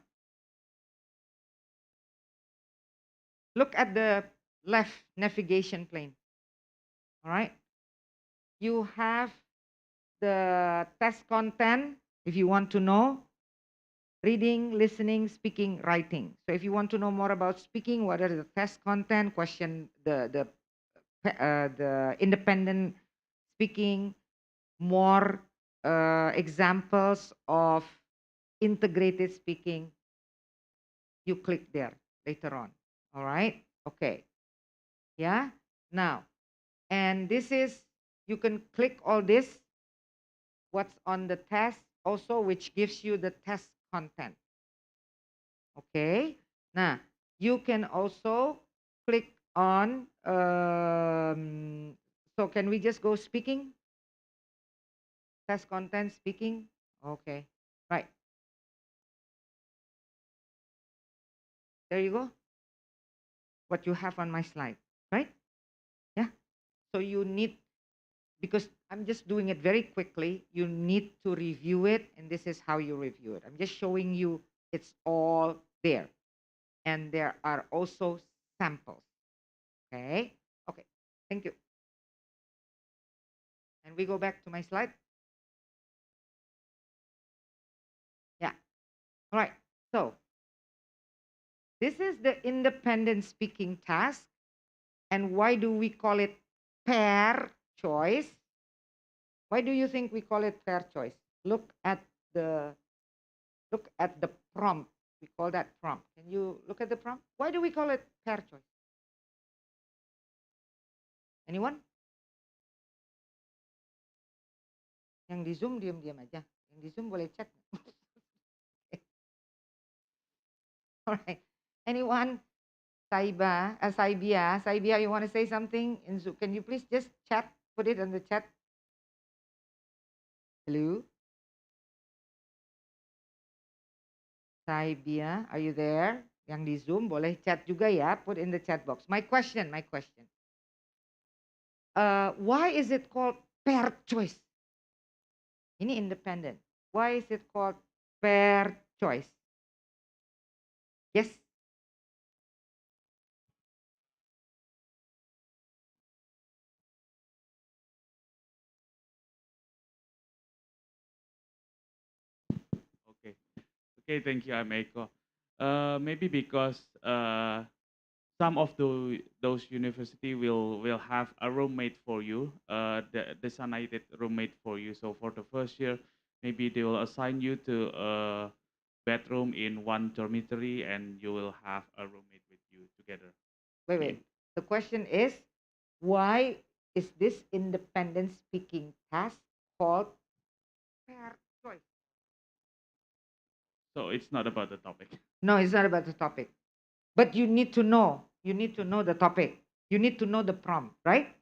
Look at the left navigation plane. All right. You have the test content if you want to know. Reading, listening, speaking, writing. So if you want to know more about speaking, what are the test content, question, the independent speaking, more examples of integrated speaking, you click there later on. All right? Okay. Yeah. Now, and this is, you can click all this, what's on the test also, which gives you the test content. Okay. Now, you can also click on, so can we just go speaking? Test content, speaking. Okay. Right. There you go. What you have on my slide, right? Yeah. So you need, because I'm just doing it very quickly, you need to review it, and this is how you review it. I'm just showing you it's all there. And there are also samples. Okay? Okay. Thank you. And we go back to my slide. Yeah. All right. So this is the independent speaking task. And why do we call it pair choice? Why do you think we call it pair choice? Look at the prompt. We call that prompt. Can you look at the prompt? Why do we call it pair choice? Anyone? Yang di Zoom diam-diam aja. Yang di Zoom boleh chat. All right. Anyone? Saibia, you want to say something in Zoom? Can you please just chat? Put it in the chat. Hello? Saibia, are you there? Yang di Zoom boleh chat juga ya. Put in the chat box. My question. Why is it called pair choice? Ini independent. Why is it called pair choice? Yes. Okay. Okay, thank you, Ameko. Maybe because some of those university will have a roommate for you, the designated roommate for you. So for the first year, maybe they will assign you to a bedroom in one dormitory, and you will have a roommate with you together. Wait. The question is, why is this independent speaking task called pair choice? So it's not about the topic. No, it's not about the topic. But you need to know. You need to know the topic. You need to know the prompt, right?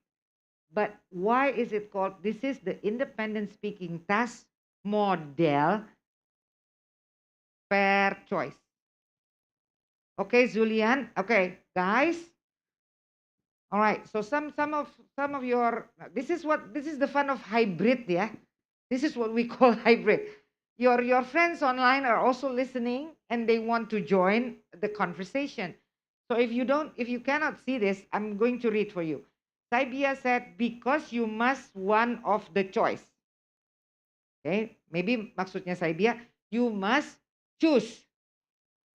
But why is it called? This is the independent speaking task model pair choice. Okay, Julian. Okay, guys. All right. So some of your, this is the fun of hybrid, yeah. This is what we call hybrid. Your friends online are also listening, and they want to join the conversation. So if you cannot see this, I'm going to read for you. Saibia said, because you must one of the choice. Okay, maybe maksudnya Saibia, you must choose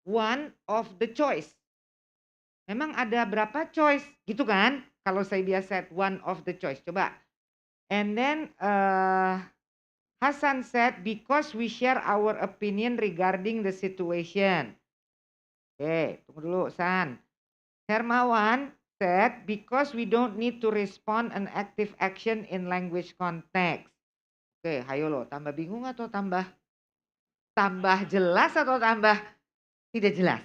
one of the choice. Memang ada berapa choice, gitu kan? Kalau Saibia said one of the choice. Coba. And then Hasan said, because we share our opinion regarding the situation. Oke, tunggu dulu, San. Hermawan said, because we don't need to respond an active action in language context. Oke, hayo lo, tambah bingung atau tambah jelas atau tambah tidak jelas?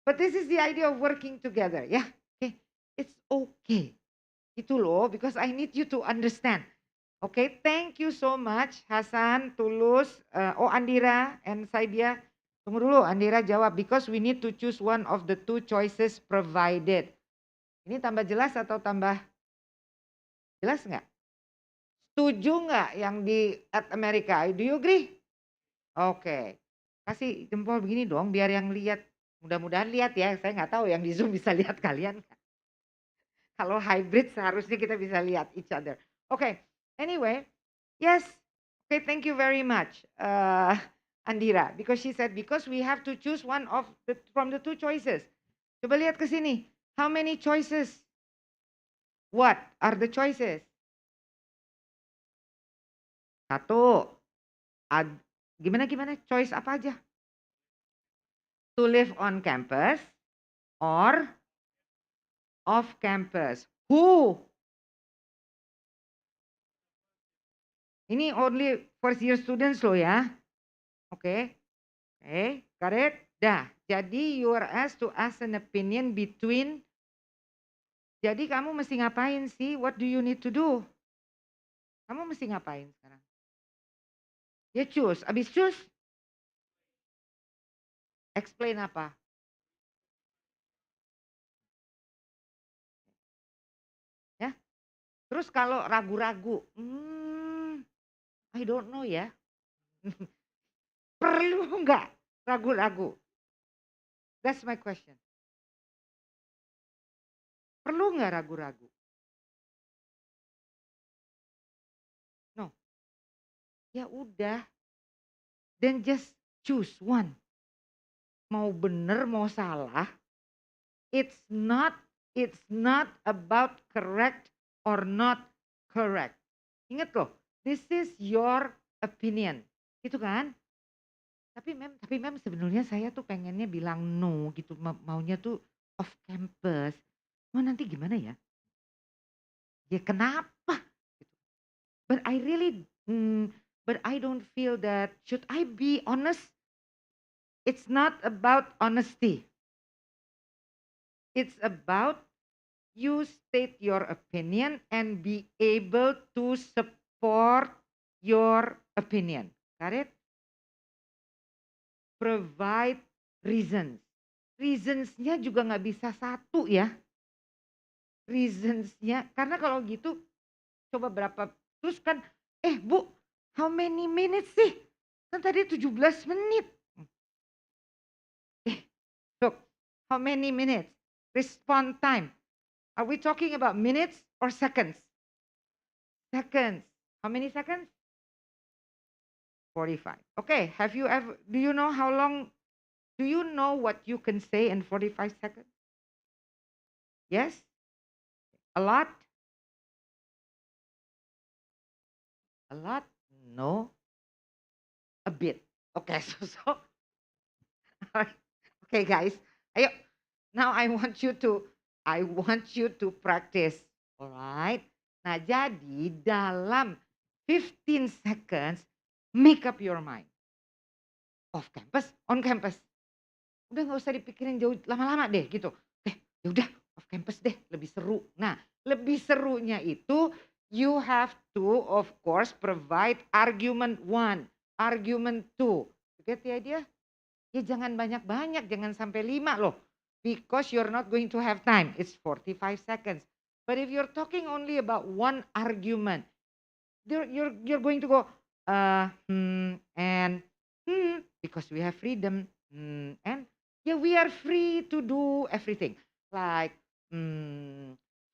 But this is the idea of working together, ya. Okay, it's okay. Itu loh, because I need you to understand. Okay, thank you so much, Hasan, Tulus, Andira, and Saibia. Tunggu dulu, Andira jawab, because we need to choose one of the two choices provided. Ini tambah jelas atau tambah jelas nggak? Setuju nggak yang di at America? Do you agree? Oke. Kasih jempol begini dong, biar yang lihat, mudah-mudahan lihat ya. Saya nggak tahu yang di Zoom bisa lihat kalian. Kalau hybrid seharusnya kita bisa lihat each other. Oke, anyway, yes. Okay, thank you very much, Andira. Because she said, because we have to choose one of from the two choices. Coba lihat ke sini. How many choices? What are the choices? Satu, gimana? Choice apa aja? To live on campus or off campus. Who? Ini only first year students loh ya. Oke. Got it? Dah, jadi you are asked to ask an opinion between. Jadi kamu mesti ngapain sih? What do you need to do? Kamu mesti ngapain sekarang? Ya choose. Abis choose, explain apa? Ya. Terus kalau ragu-ragu, I don't know ya. Perlu nggak ragu-ragu? That's my question. Perlu nggak ragu-ragu? No. Ya udah. Then just choose one. Mau bener mau salah. It's not about correct or not correct. Ingat loh, this is your opinion. Gitu kan? Tapi mem sebenarnya saya tuh pengennya bilang no gitu, maunya tuh off campus. Mau nanti gimana ya? Ya kenapa? But I really, but I don't feel that. Should I be honest? It's not about honesty. It's about you state your opinion and be able to support your opinion. Got it? Provide reasons. Reasons-nya juga nggak bisa satu ya. Reasons-nya, karena kalau gitu coba berapa, terus kan, Bu, how many minutes sih? Kan tadi 17 menit. Look, how many minutes? Respond time. Are we talking about minutes or seconds? Seconds. How many seconds? 45. Okay, do you know how long, do you know what you can say in 45 seconds? Yes? A lot? A lot? No. A bit. Okay, so okay guys, ayo. Now I want you to practice. Alright. Nah, jadi dalam 15 seconds make up your mind. Off campus, on campus. Udah nggak usah dipikirin jauh lama-lama deh gitu. Yaudah off campus deh, lebih seru. Nah, lebih serunya itu you have to of course provide argument 1, argument 2. You get the idea? Ya jangan banyak-banyak, jangan sampai 5 loh. Because you're not going to have time. It's 45 seconds. But if you're talking only about one argument, you're going to go and because we have freedom, and yeah, we are free to do everything, like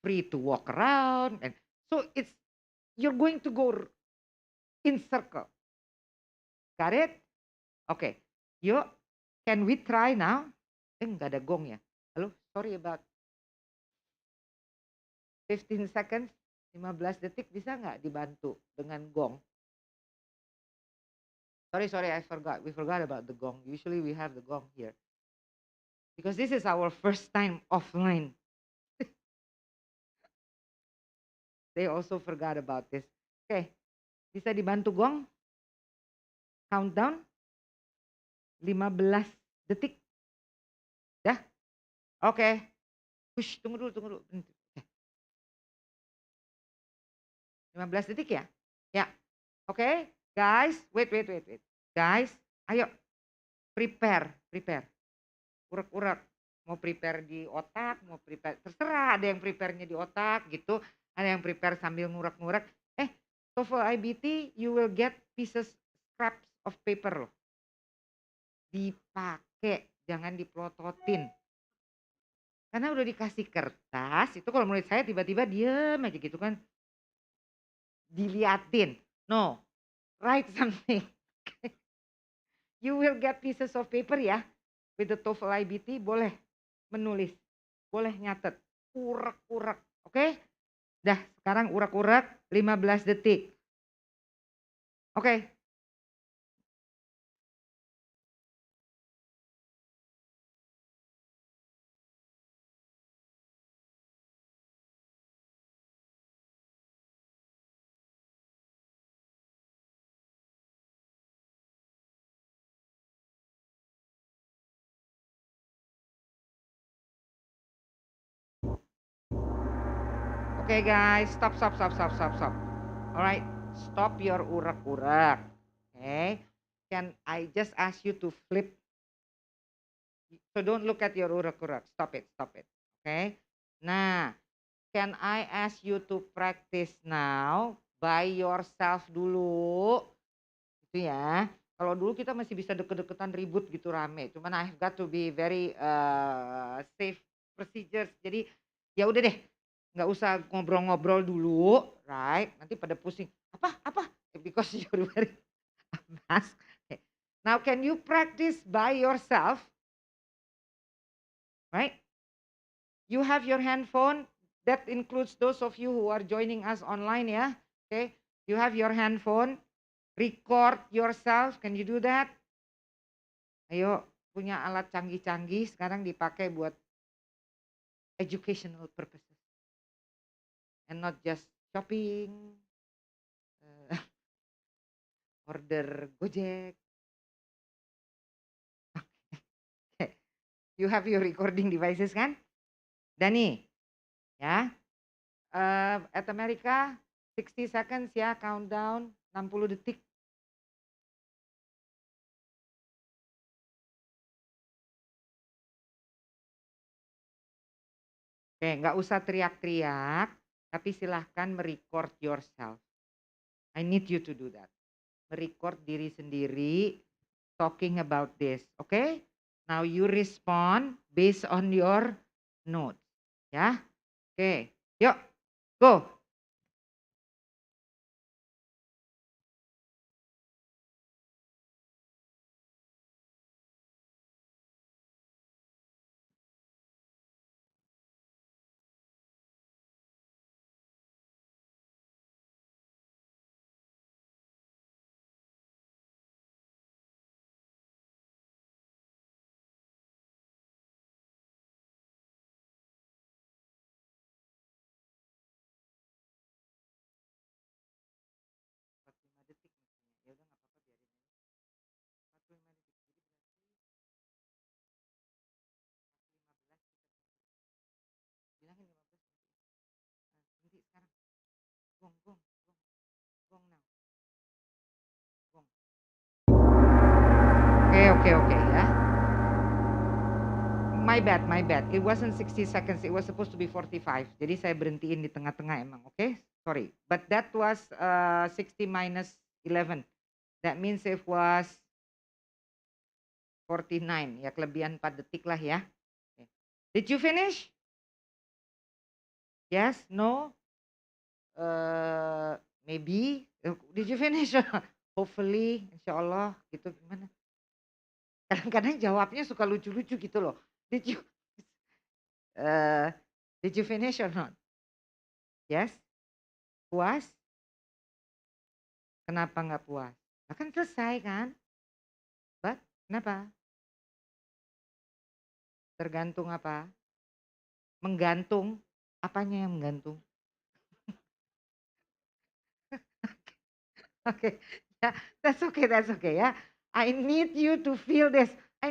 free to walk around, and so you're going to go in circle. Got it? Okay, yuk, can we try now? Nggak ada gong ya. Halo, sorry about 15 seconds, 15 detik bisa nggak dibantu dengan gong? Sorry, I forgot. We forgot about the gong. Usually we have the gong here. Because this is our first time offline. They also forgot about this. Okay, bisa dibantu gong? Countdown. 15 detik. Dah? Oke. Push, tunggu dulu. 15 detik ya? Ya. Oke, guys, wait. Guys, ayo prepare. Urak-urak. Mau prepare di otak, mau prepare, terserah, ada yang prepare-nya di otak gitu, ada yang prepare sambil ngurak-ngurak. TOEFL iBT you will get pieces, scraps of paper loh. Dipakai, jangan diplototin. Karena udah dikasih kertas, itu kalau menurut saya tiba-tiba diem aja gitu kan. Diliatin. No, write something. You will get pieces of paper ya. With the TOEFL iBT boleh menulis, boleh nyatet, urak-urak. Oke? Dah, sekarang urak-urak 15 detik. Okay. Okay, guys, stop. All right, stop your urak-urak. Okay, can I just ask you to flip? So don't look at your urak-urak. Stop it. Okay. Nah, can I ask you to practice now by yourself dulu? Itu ya. Kalau dulu kita masih bisa deket-deketan ribut gitu rame. Cuman I've got to be very safe procedures. Jadi ya udah deh, nggak usah ngobrol-ngobrol dulu, right? Nanti pada pusing. Apa? Because you're very advanced. Okay. Now can you practice by yourself? Right? You have your handphone. That includes those of you who are joining us online ya. Okay. You have your handphone. Record yourself. Can you do that? Ayo, punya alat canggih-canggih sekarang dipakai buat educational purposes. And not just shopping, order Gojek. Okay. You have your recording devices kan? Dani, ya. At America, 60 seconds ya, countdown, 60 detik. Oke, nggak usah teriak-teriak, tapi silahkan merecord yourself. I need you to do that. Merecord diri sendiri, talking about this, okay? Now you respond based on your notes, ya. Oke, yuk, go. Oke ya. My bad. It wasn't 60 seconds. It was supposed to be 45. Jadi saya berhentiin di tengah-tengah emang. Oke, sorry. But that was 60 minus 11. That means it was 49. Ya kelebihan 4 detik lah ya. Did you finish? Yes? No? Maybe? Did you finish? Hopefully, insya Allah gitu gimana? Kadang-kadang jawabnya suka lucu-lucu gitu loh. Did you finish or not? Yes? Puas? Kenapa nggak puas? Nah, kan selesai kan? But, kenapa? Tergantung apa? Menggantung. Apanya yang menggantung? Oke, ya, that's okay ya. I need you to feel this. I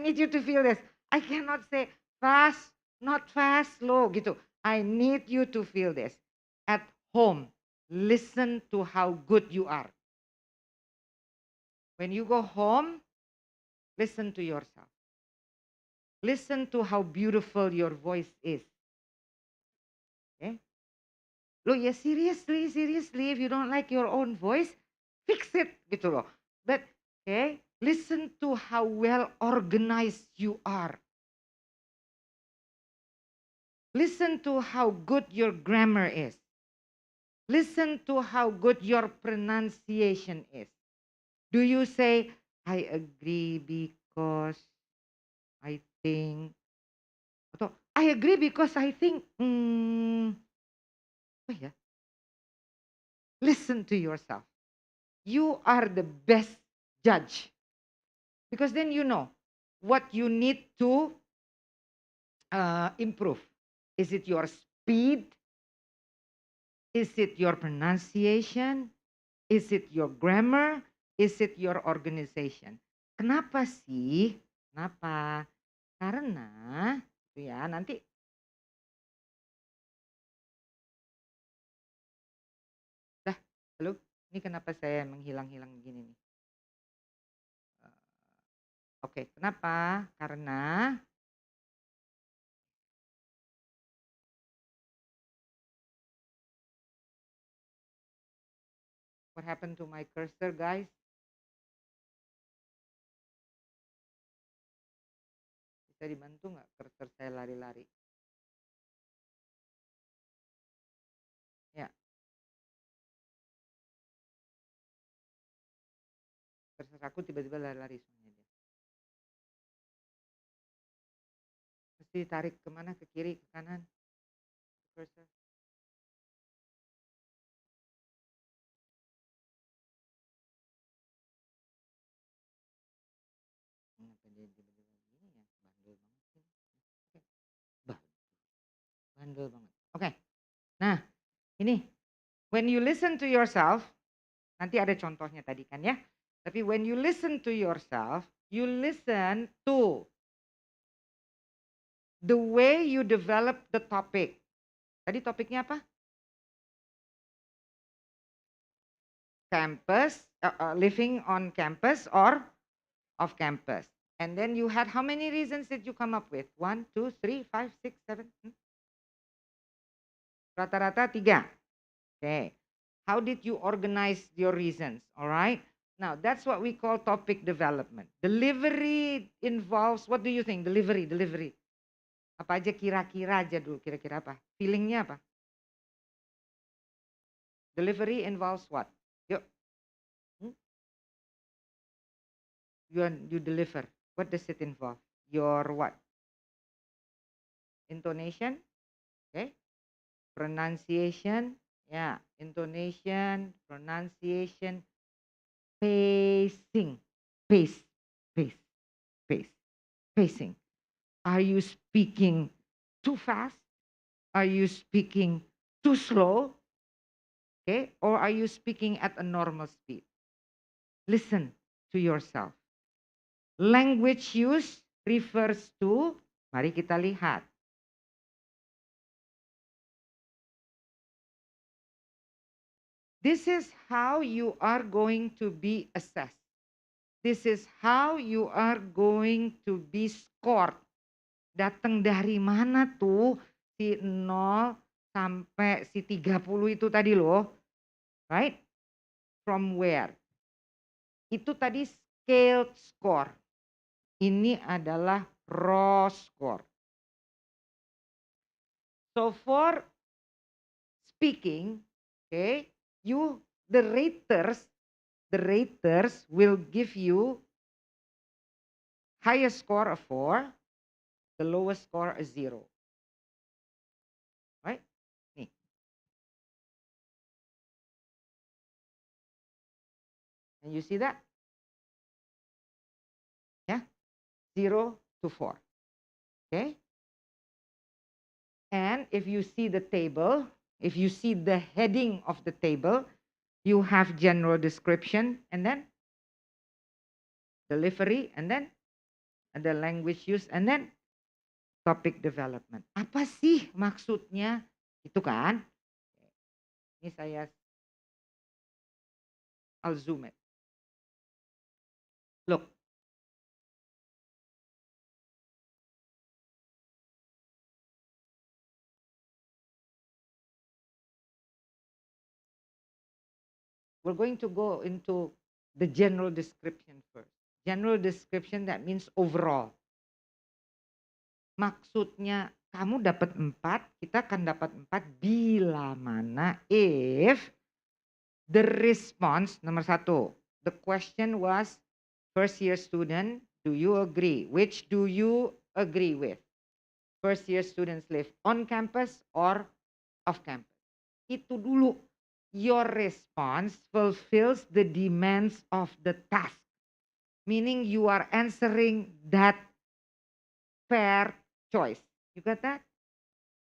cannot say fast, not fast, slow gitu. I need you to feel this. At home, listen to how good you are. When you go home, listen to yourself. Listen to how beautiful your voice is. Okay? Loh ya seriously, if you don't like your own voice, fix it gitu loh. But okay, listen to how well organized you are. Listen to how good your grammar is. Listen to how good your pronunciation is. Do you say, I agree because I think, atau I agree because I think, oh ya, listen to yourself. you are the best judge. Because then you know what you need to improve. Is it your speed? Is it your pronunciation? Is it your grammar? Is it your organization? Kenapa sih? Kenapa? Karena ya nanti halo, ini kenapa saya menghilang-hilang begini nih? Oke, kenapa? Karena what happened to my cursor, guys? Bisa dibantu nggak cursor saya lari-lari? Ya. Cursor aku tiba-tiba lari-lari semuanya dia. Mesti tarik kemana? Ke kiri, ke kanan? Cursor. Kenapa dia tiba-tiba begini ya? Bandel banget sih. Oke. Bandel banget. Oke. Nah, ini when you listen to yourself, nanti ada contohnya tadi kan ya. Tapi when you listen to yourself, you listen to the way you develop the topic. Tadi topiknya apa? Campus, living on campus or off campus. And then you had how many reasons did you come up with? 1, 2, 3, 5, 6, 7? Rata-rata 3. Okay. How did you organize your reasons? All right. Now, that's what we call topic development. Delivery involves, what do you think? Delivery. Apa aja kira-kira aja dulu, kira-kira apa? Feelingnya apa? Delivery involves what? Yuk. You deliver. What does it involve? Your what? Intonation. Okay. Pronunciation. Yeah. Intonation, pronunciation, pacing. Pacing. Are you speaking too fast? Are you speaking too slow? Okay. Or are you speaking at a normal speed? Listen to yourself. Language use refers to, mari kita lihat. This is how you are going to be assessed. This is how you are going to be scored. Datang dari mana tuh si 0 sampai si 30 itu tadi loh. Right? From where? Itu tadi scaled score. Ini adalah raw score. So for speaking, okay, the raters will give you highest score of 4, the lowest score is 0. Right? Nih. And you see that? Yeah? 0 to 4. Okay? And if you see the table, if you see the heading of the table, you have general description and then delivery and then the language use and then topic development. Apa sih maksudnya? Itu kan? Ini I'll zoom it. Look. We're going to go into the general description first. General description, that means overall. Maksudnya kamu dapat 4, kita akan dapat 4 bila mana if the response, nomor 1, the question was first year student, do you agree? Which do you agree with? First year students live on campus or off campus. Itu dulu your response fulfills the demands of the task. Meaning you are answering that fair choice. You got that?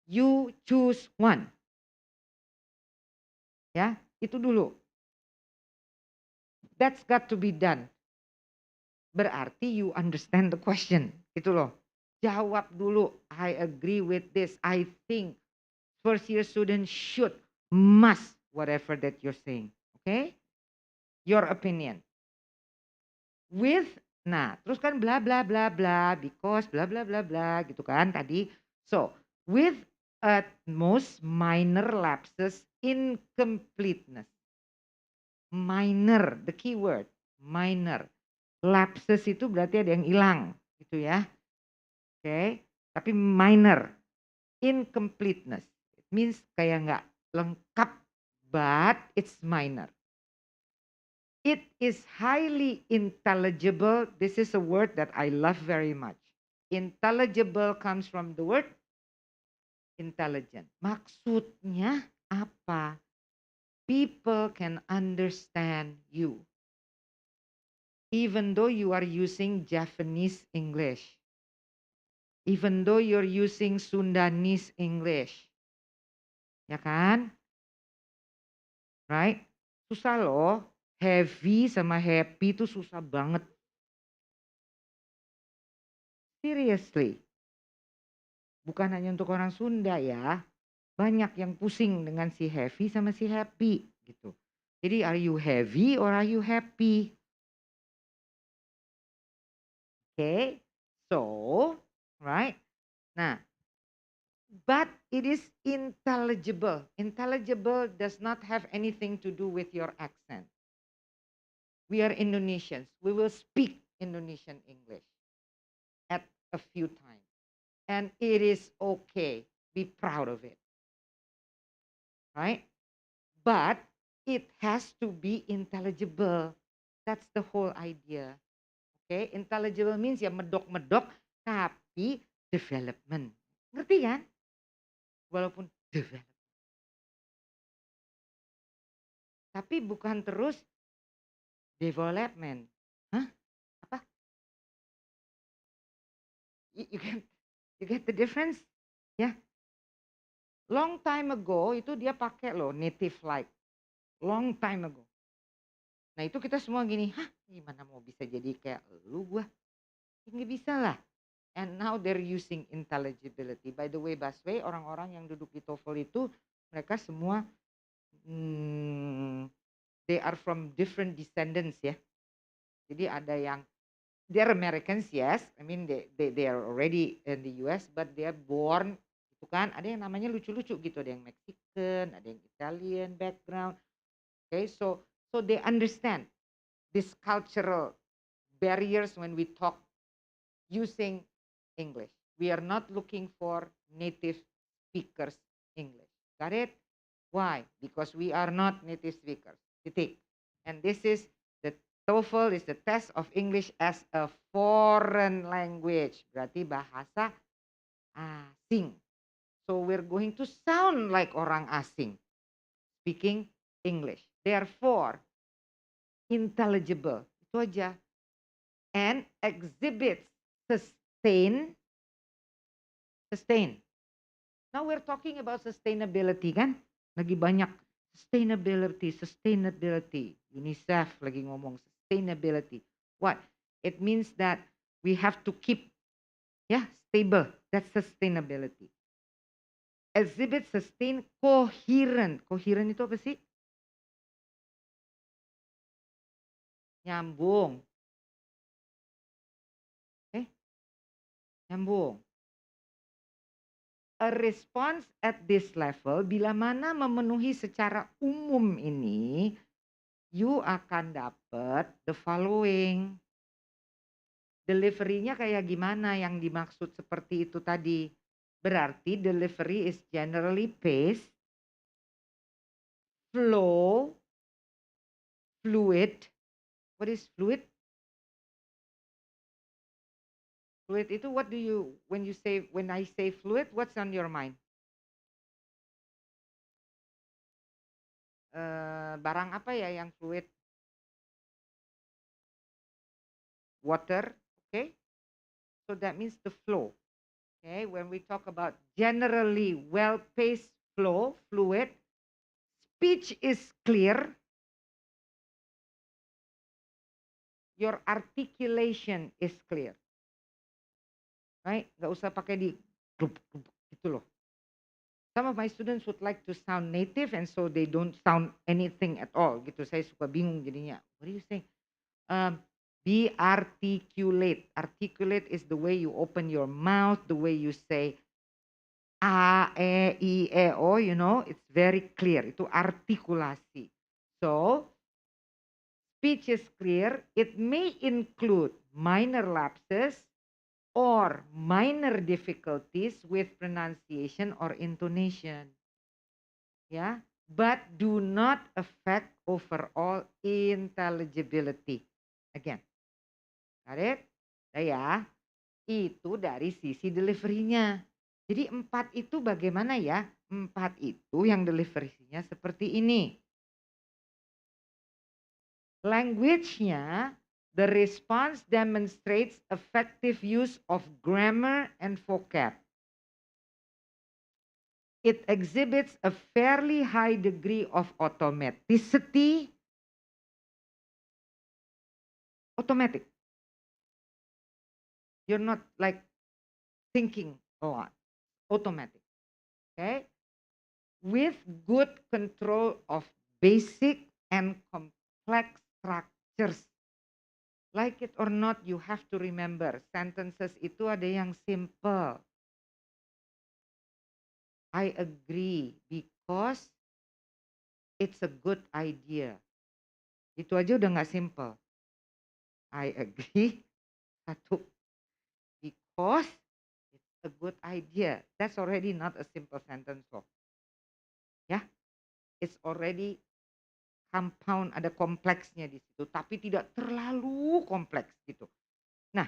You choose one. Ya, itu dulu. That's got to be done. Berarti you understand the question. Itu loh. Jawab dulu. I agree with this. I think first year students should, must, whatever that you're saying. Okay? Your opinion. With, nah, terus kan bla bla bla bla, because bla bla bla bla gitu kan tadi. So, with at most minor lapses, incompleteness. Minor, the keyword, minor. Lapses itu berarti ada yang hilang gitu ya. Oke, tapi minor. Incompleteness. It means kayak nggak lengkap, but it's minor. It is highly intelligible. This is a word that I love very much. Intelligible comes from the word intelligent. Maksudnya apa? People can understand you. Even though you are using Japanese English. Even though you're using Sundanese English. Ya kan? Right? Susah loh. Heavy sama happy itu susah banget. Seriously. Bukan hanya untuk orang Sunda ya. Banyak yang pusing dengan si heavy sama si happy gitu. Jadi are you heavy or are you happy? Okay. So, right? Nah, but it is intelligible. Intelligible does not have anything to do with your accent. We are Indonesians. We will speak Indonesian English at a few times. And it is okay. Be proud of it. Right? But it has to be intelligible. That's the whole idea. Okay? Intelligible means ya medok-medok tapi development. Ngerti kan? Walaupun development. Tapi bukan terus development. Hah? Apa? You get the difference? Ya. Long time ago itu dia pakai loh native like. Long time ago. Nah itu kita semua gini, hah gimana mau bisa jadi kayak lu gua? Nggak bisa lah. And now they're using intelligibility. By the way, Baswe, orang-orang yang duduk di TOEFL itu mereka semua they are from different descendants ya. Jadi ada yang they're Americans, yes. I mean they are already in the US, but they are born itu kan. Ada yang namanya lucu-lucu gitu, ada yang Mexican, ada yang Italian background. Okay, so they understand this cultural barriers when we talk using English. We are not looking for native speakers English. Got it? Why? Because we are not native speakers. Titik. And this is the TOEFL is the test of English as a foreign language. Berarti bahasa asing. So we're going to sound like orang asing speaking English. Therefore, intelligible. Itu aja. And exhibits sustain. Now we're talking about sustainability kan? Lagi banyak sustainability. UNICEF lagi ngomong sustainability. What? It means that we have to keep stable. That's sustainability. Exhibit sustain coherent. Coherent itu apa sih? Nyambung. Nyambung. A response at this level, bila mana memenuhi secara umum ini, you akan dapat the following. Delivery-nya kayak gimana yang dimaksud seperti itu tadi. Berarti delivery is generally paced, flow, fluid. What is fluid? Fluid itu what do you when I say fluid, what's on your mind? barang apa ya yang fluid? Water, okay? So that means the flow. Okay, when we talk about generally well-paced flow, fluid, speech is clear, your articulation is clear. Right? Nggak usah pakai di gitu loh. Some of my students would like to sound native and so they don't sound anything at all gitu. Saya suka bingung jadinya. What are you saying? Be articulate. Articulate is the way you open your mouth, the way you say A, E, I, E, O, you know, it's very clear. Itu artikulasi. So, speech is clear. It may include minor lapses or minor difficulties with pronunciation or intonation. Yeah, but do not affect overall intelligibility. Again, got it? Ya, itu dari sisi delivery-nya. Jadi 4 itu bagaimana ya? 4 itu yang delivery-nya seperti ini. Language-nya, the response demonstrates effective use of grammar and vocab. It exhibits a fairly high degree of automaticity. Automatic. You're not like thinking a lot. Automatic. Okay? With good control of basic and complex structures. Like it or not, you have to remember, sentences itu ada yang simple. I agree because it's a good idea. Itu aja udah nggak simple. I agree. Satu. Because it's a good idea. That's already not a simple sentence. So. Ya. It's already compound, ada kompleksnya di situ. Tapi tidak terlalu kompleks gitu. Nah,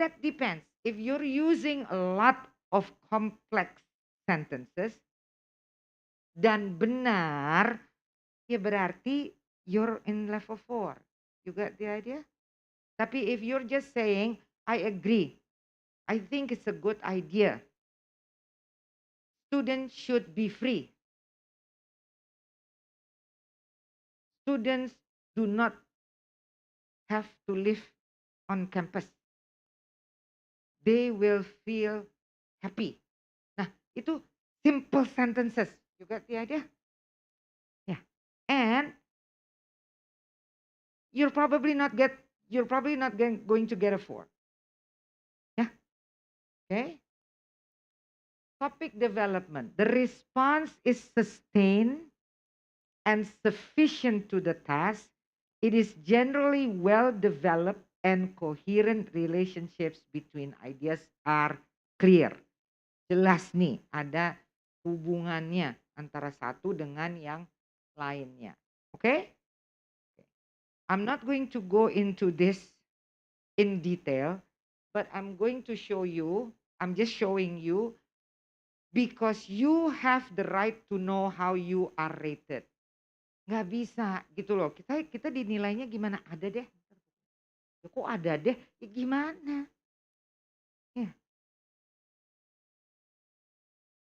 that depends. If you're using a lot of complex sentences dan benar, ya berarti you're in level 4. You got the idea? Tapi if you're just saying, I agree, I think it's a good idea. Students should be free. Students do not have to live on campus. They will feel happy. Nah, itu simple sentences. You got the idea? Yeah. And you're probably not going to get a 4. Yeah. Okay. Topic development. The response is sustained and sufficient to the task. It is generally well developed and coherent relationships between ideas are clear. Jelas nih, ada hubungannya antara satu dengan yang lainnya. Okay? I'm not going to go into this in detail, but I'm going to show you, I'm just showing you because you have the right to know how you are rated. Nggak bisa gitu loh, kita dinilainya gimana, ada deh. Ya, kok ada deh, ya gimana? Ya.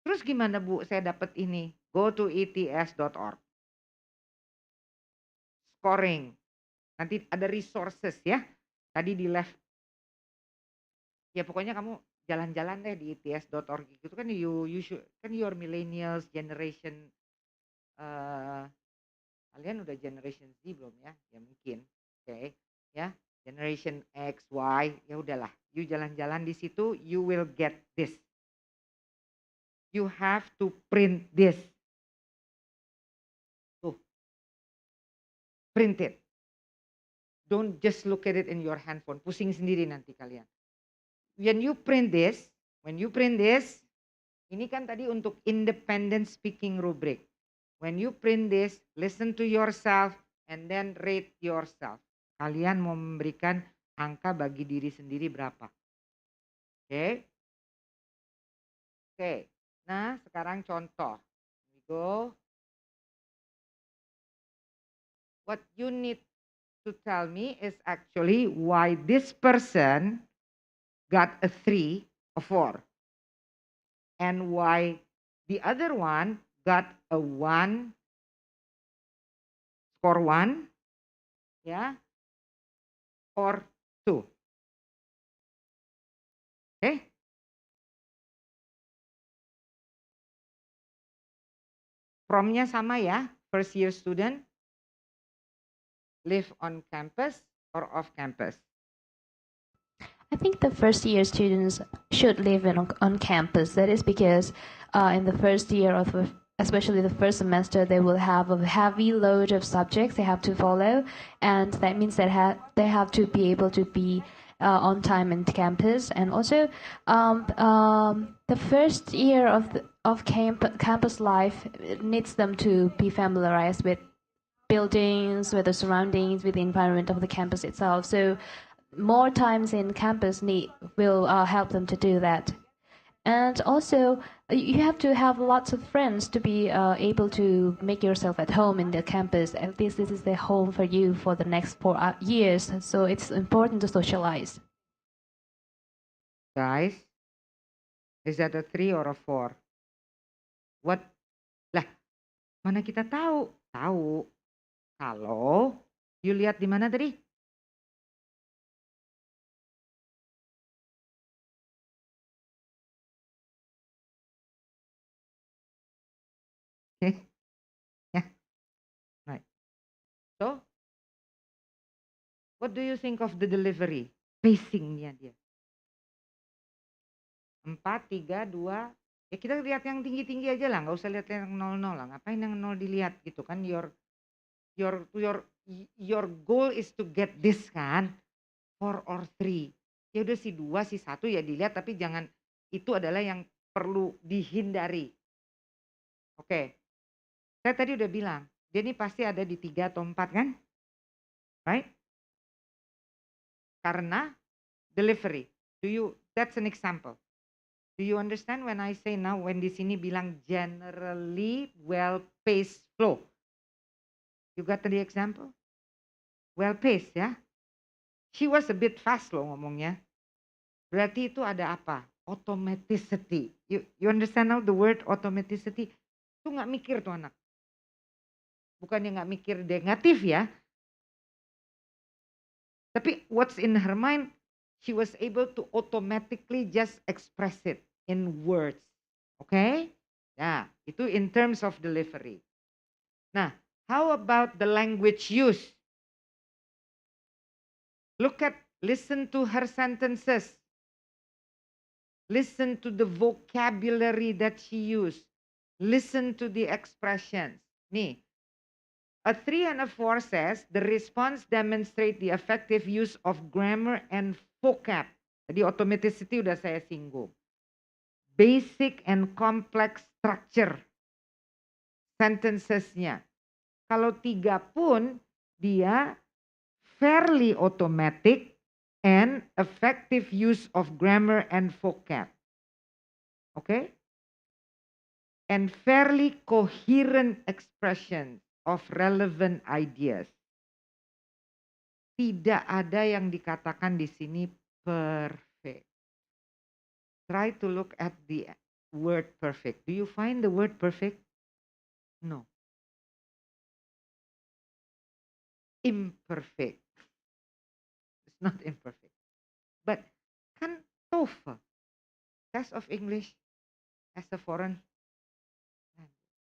Terus gimana Bu saya dapat ini? Go to ets.org. Scoring. Nanti ada resources ya. Tadi di left. Ya pokoknya kamu jalan-jalan deh di ets.org gitu kan, you should, kan your millennials generation, kalian udah generation Z belum ya? Ya mungkin. Oke, ya. Generation X, Y, ya udahlah. You jalan-jalan di situ, you will get this. You have to print this. Tuh. Print it. Don't just look at it in your handphone. Pusing sendiri nanti kalian. When you print this, ini kan tadi untuk independent speaking rubric. When you print this, listen to yourself and then rate yourself. Kalian mau memberikan angka bagi diri sendiri berapa? Oke. Oke. Nah, sekarang contoh. We go. What you need to tell me is actually why this person got a 3 or 4 and why the other one got a 1, score 1, yeah, or 2. Okay? From-nya sama ya, first year student, live on campus or off campus. I think the first year students should live on campus. That is because in the first year of especially the first semester, they will have a heavy load of subjects they have to follow, and that means that they have to be able to be on time in campus. And also, the first year of campus life needs them to be familiarized with buildings, with the surroundings, with the environment of the campus itself. So more times in campus will help them to do that. And also, you have to have lots of friends to be able to make yourself at home in the campus. At least this is the home for you for the next 4 years. So it's important to socialize. Guys, is that a 3 or a 4? What? Lah, mana kita tahu? Tahu. Kalau you lihat di mana tadi? Yeah, right. So, what do you think of the delivery? Pacingnya dia. 4, 3, 2. Ya kita lihat yang tinggi-tinggi aja lah, nggak usah lihat yang 0, 0 lah. Ngapain yang 0 dilihat gitu kan? Your goal is to get this kan, 4 or 3. Ya udah si 2, si 1 ya dilihat, tapi jangan itu adalah yang perlu dihindari. Oke. Saya tadi udah bilang, dia ini pasti ada di 3 atau 4 kan? Right? Karena delivery. That's an example. Do you understand when I say now, when di sini bilang generally well-paced flow? You got the example? Well-paced ya. She was a bit fast loh ngomongnya. Berarti itu ada apa? Automaticity. You understand now the word automaticity? Itu nggak mikir tuh anak. Bukannya nggak mikir negatif ya. Tapi what's in her mind, she was able to automatically just express it in words. Okay? Nah, itu in terms of delivery. Nah, how about the language use? Listen to her sentences. Listen to the vocabulary that she used. Listen to the expressions. Nih, a 3 and a 4 says the response demonstrate the effective use of grammar and vocab. Jadi automaticity udah saya singgung. Basic and complex structure sentencesnya. Kalau 3 pun dia fairly automatic and effective use of grammar and vocab. Okay? And fairly coherent expression of relevant ideas. Tidak ada yang dikatakan di sini perfect. Try to look at the word perfect. Do you find the word perfect? No. Imperfect. It's not imperfect. But kan TOEFL, test of English as a foreign language.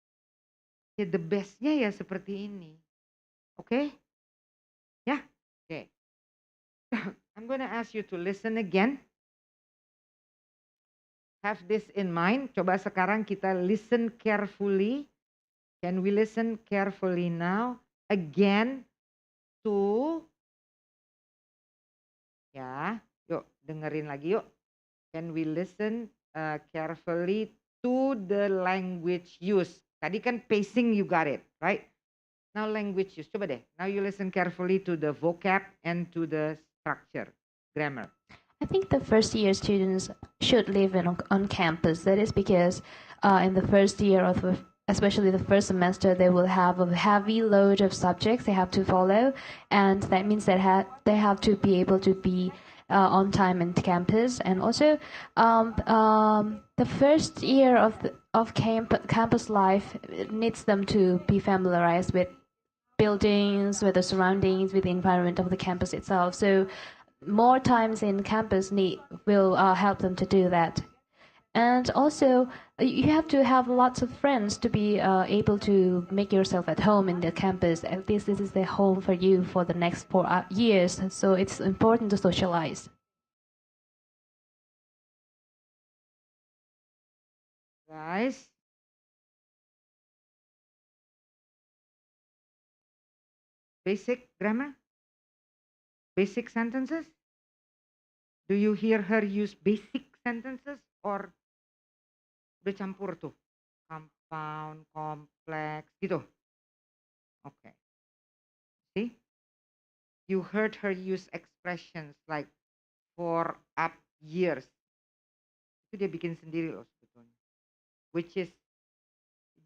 Ya the bestnya ya seperti ini. Oke? Ya? Oke. I'm going to ask you to listen again. Have this in mind. Coba sekarang kita listen carefully. Can we listen carefully now? Again to, ya, yuk dengerin lagi yuk. Can we listen carefully to the language use? Tadi kan pacing you got it, right? Now language use, coba deh. Now you listen carefully to the vocab and to the structure, grammar. I think the first year students should live on campus. That is because in the first year especially the first semester, they will have a heavy load of subjects they have to follow, and that means that they have to be able to be on time in campus. And also, the first year of campus life needs them to be familiarized with buildings, with the surroundings, with the environment of the campus itself. So more times in campus will help them to do that. And also, you have to have lots of friends to be able to make yourself at home in the campus. At least this is the home for you for the next 4 years. So it's important to socialize. Guys, basic grammar, basic sentences. Do you hear her use basic sentences or udah campur tuh? Compound, complex, gitu. Okay. See? You heard her use expressions like for up years. Itu dia bikin sendiri loh sebetulnya. Which is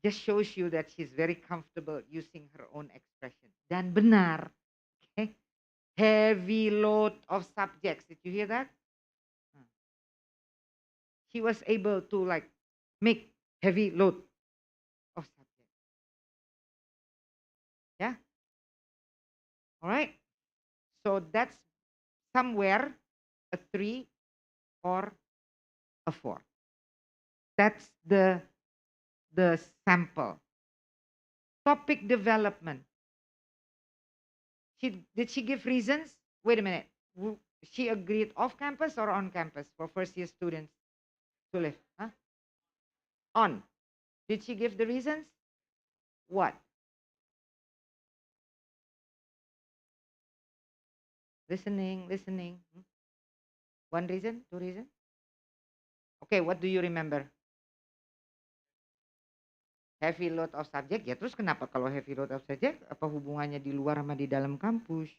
just shows you that she's very comfortable using her own expression. Dan benar. Okay? Heavy load of subjects. Did you hear that? She was able to like make heavy load of subjects. Yeah? All right? So that's somewhere a 3 or a 4. That's the sample. Topic development. Did she give reasons? Wait a minute. She agreed off campus or on campus for first year students to live? Huh? On. Did she give the reasons? What? Listening. One reason? Two reasons? Okay, what do you remember? Heavy load of subject. Ya terus kenapa kalau heavy load of subject? Apa hubungannya di luar sama di dalam kampus?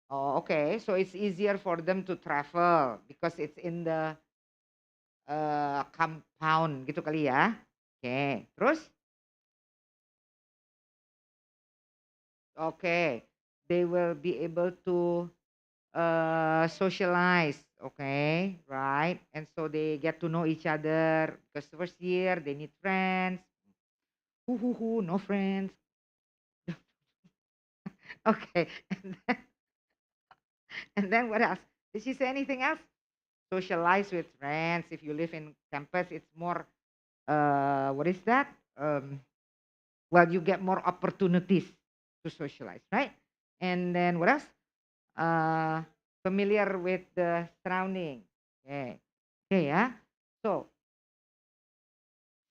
Oh, okay. So it's easier for them to travel because it's in the compound gitu kali ya. Okay. Terus? Okay. They will be able to socialize. Okay. Right. And so they get to know each other because first year they need friends. No friends. Okay. And then what else? Did she say anything else? Socialize with friends. If you live in campus, it's more, what is that? Well, you get more opportunities to socialize, right? And then what else? Familiar with the surrounding. Okay. Okay, yeah. So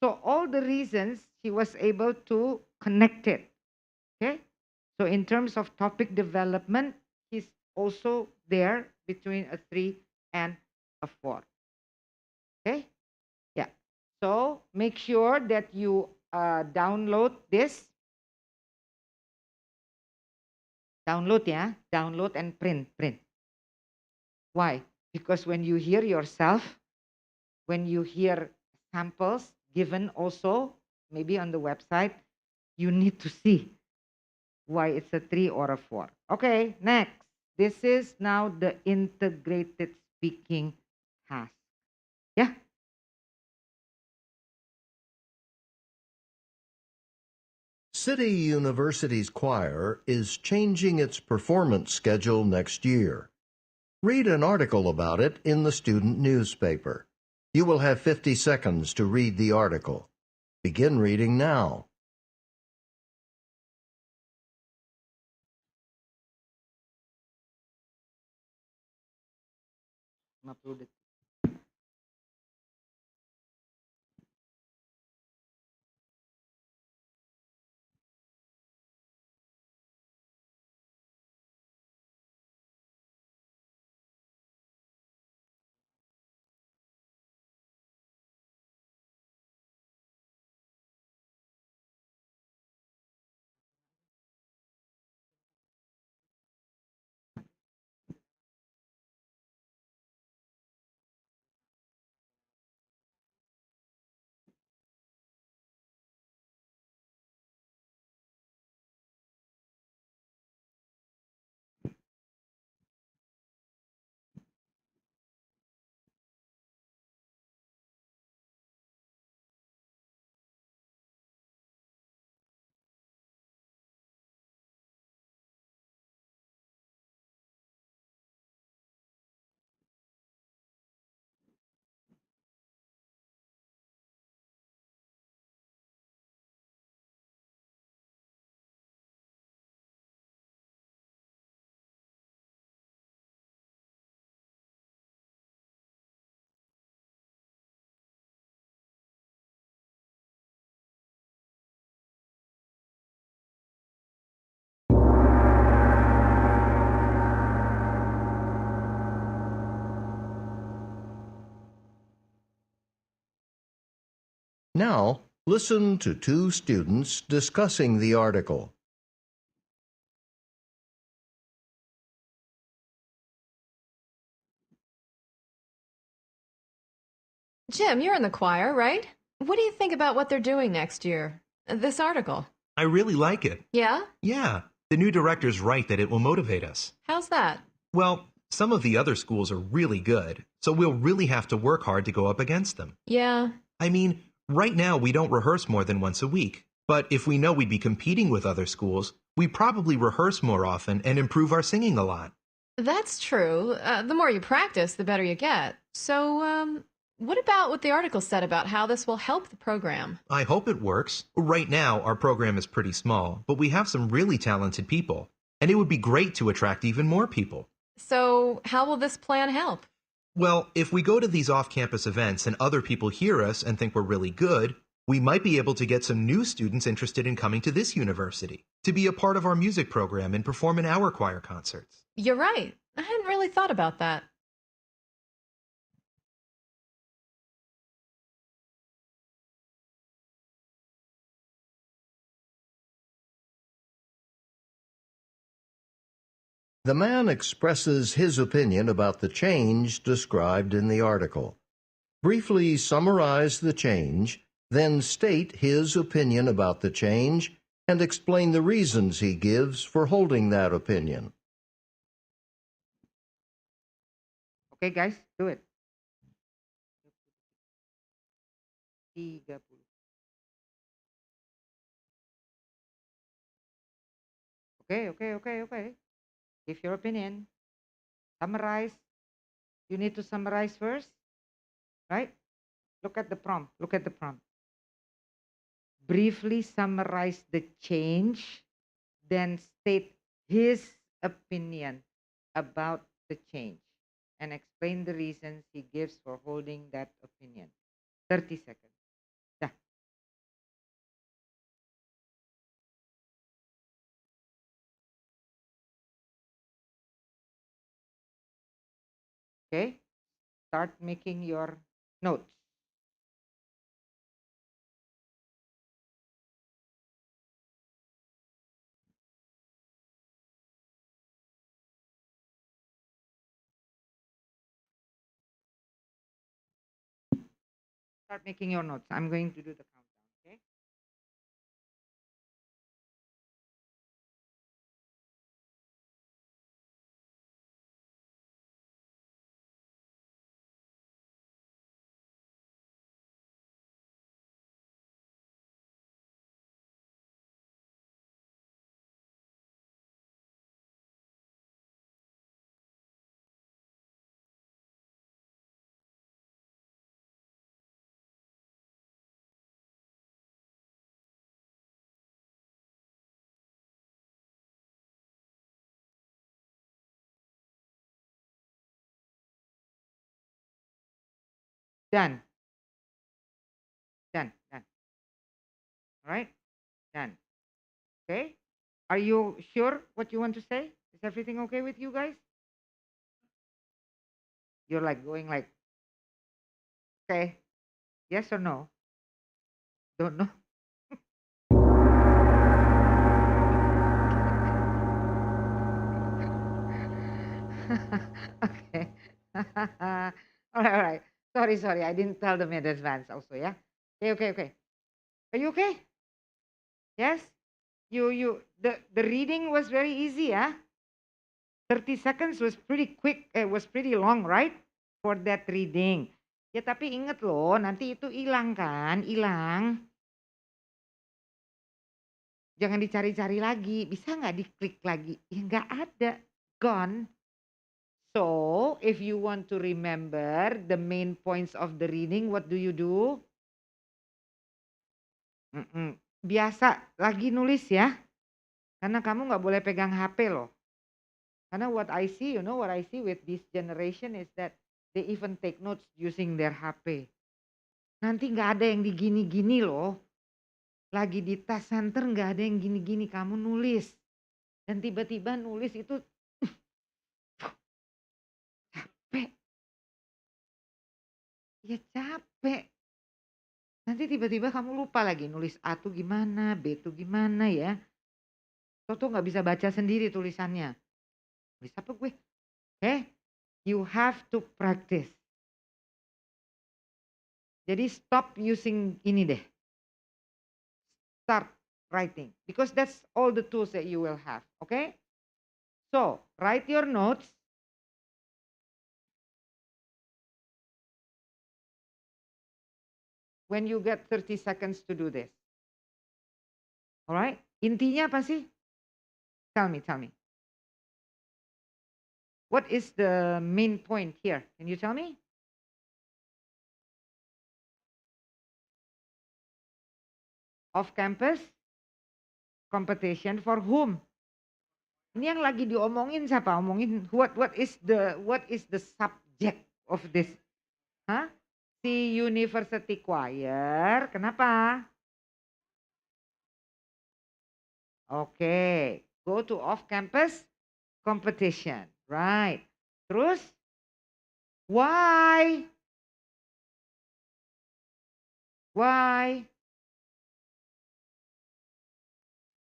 all the reasons she was able to connect it. Okay. So in terms of topic development, he's also there between a 3 and a 4. Okay. Yeah. So make sure that you download this. Download, yeah. Download and print. Why? Because when you hear yourself, when you hear samples given also, maybe on the website, you need to see why it's a 3 or a 4. Okay, next. This is now the integrated speaking task. Yeah. City University's choir is changing its performance schedule next year. Read an article about it in the student newspaper. You will have 50 seconds to read the article. Begin reading now. Now, listen to two students discussing the article. Jim, you're in the choir, right? What do you think about what they're doing next year? This article. I really like it. Yeah? Yeah, the new director's right that it will motivate us. How's that? Well, some of the other schools are really good, so we'll really have to work hard to go up against them. Yeah. I mean, right now we don't rehearse more than once a week, but if we know we'd be competing with other schools, we probably rehearse more often and improve our singing a lot. That's true. The more you practice, the better you get. So, what about what the article said about how this will help the program? I hope it works. Right now, our program is pretty small, but we have some really talented people, and it would be great to attract even more people. So, how will this plan help? Well, if we go to these off-campus events and other people hear us and think we're really good, we might be able to get some new students interested in coming to this university, to be a part of our music program and perform in our choir concerts. You're right. I hadn't really thought about that. The man expresses his opinion about the change described in the article. Briefly summarize the change, then state his opinion about the change and explain the reasons he gives for holding that opinion. Okay, guys, do it. 30. Okay. Give your opinion. Summarize. You need to summarize first, right? Look at the prompt. Briefly summarize the change, then state his opinion about the change and explain the reasons he gives for holding that opinion. 30 seconds. Dah. Okay, start making your notes. Start making your notes. I'm going to do the countdown, okay? Done. All right, done. Okay, are you sure what you want to say? Is everything okay with you guys? You're like going like, okay, yes or no? Don't know. Okay. All right. Sorry. I didn't tell them in advance also, yeah? Okay. Are you okay? Yes? The reading was very easy, yeah? 30 seconds was pretty quick, was pretty long, right? For that reading. Ya tapi ingat loh, nanti itu hilang kan? Hilang. Jangan dicari-cari lagi. Bisa nggak diklik lagi? Ya nggak ada. Gone. So, if you want to remember the main points of the reading, what do you do? Biasa, lagi nulis ya. Karena kamu nggak boleh pegang HP loh. Karena what I see, what I see with this generation is that they even take notes using their HP. Nanti nggak ada yang digini-gini loh. Lagi di task center nggak ada yang gini-gini, kamu nulis. Dan tiba-tiba nulis itu capek. Ya capek. Nanti tiba-tiba kamu lupa lagi nulis A tuh gimana, B tuh gimana ya. Tuh nggak bisa baca sendiri tulisannya. Tulis apa gue? Oke, you have to practice. Jadi stop using ini deh. Start writing. Because that's all the tools that you will have. Okay? So, write your notes. When you get 30 seconds to do this. Alright? Intinya apa sih? Tell me. What is the main point here? Can you tell me? Off-campus competition for whom? Ini yang lagi diomongin siapa? Omongin what is the subject of this? Hah? Si university choir. Kenapa? Oke, go to off-campus competition. Right. Terus? Why? Why?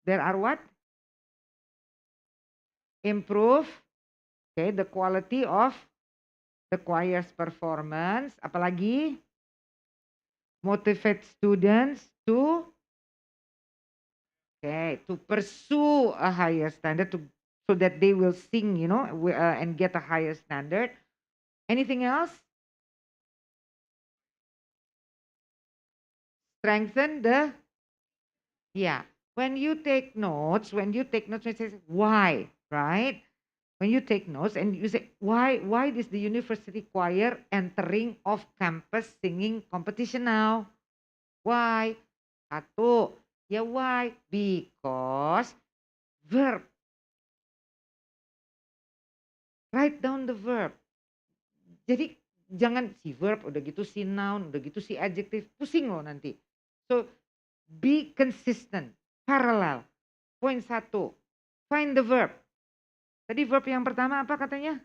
There are what? Improve, okay, the quality of the choir's performance. Apalagi? Motivate students to, okay, to pursue a higher standard, so that they will sing, and get a higher standard. Anything else? Strengthen the, yeah. When you take notes, you say why, right? When you take notes and you say why is the university choir entering off-campus singing competition now? Why? Satu, ya why? Because verb. Write down the verb. Jadi jangan si verb, udah gitu si noun, udah gitu si adjective, pusing loh nanti. So be consistent, parallel. Poin satu, find the verb. Tadi verb yang pertama apa katanya?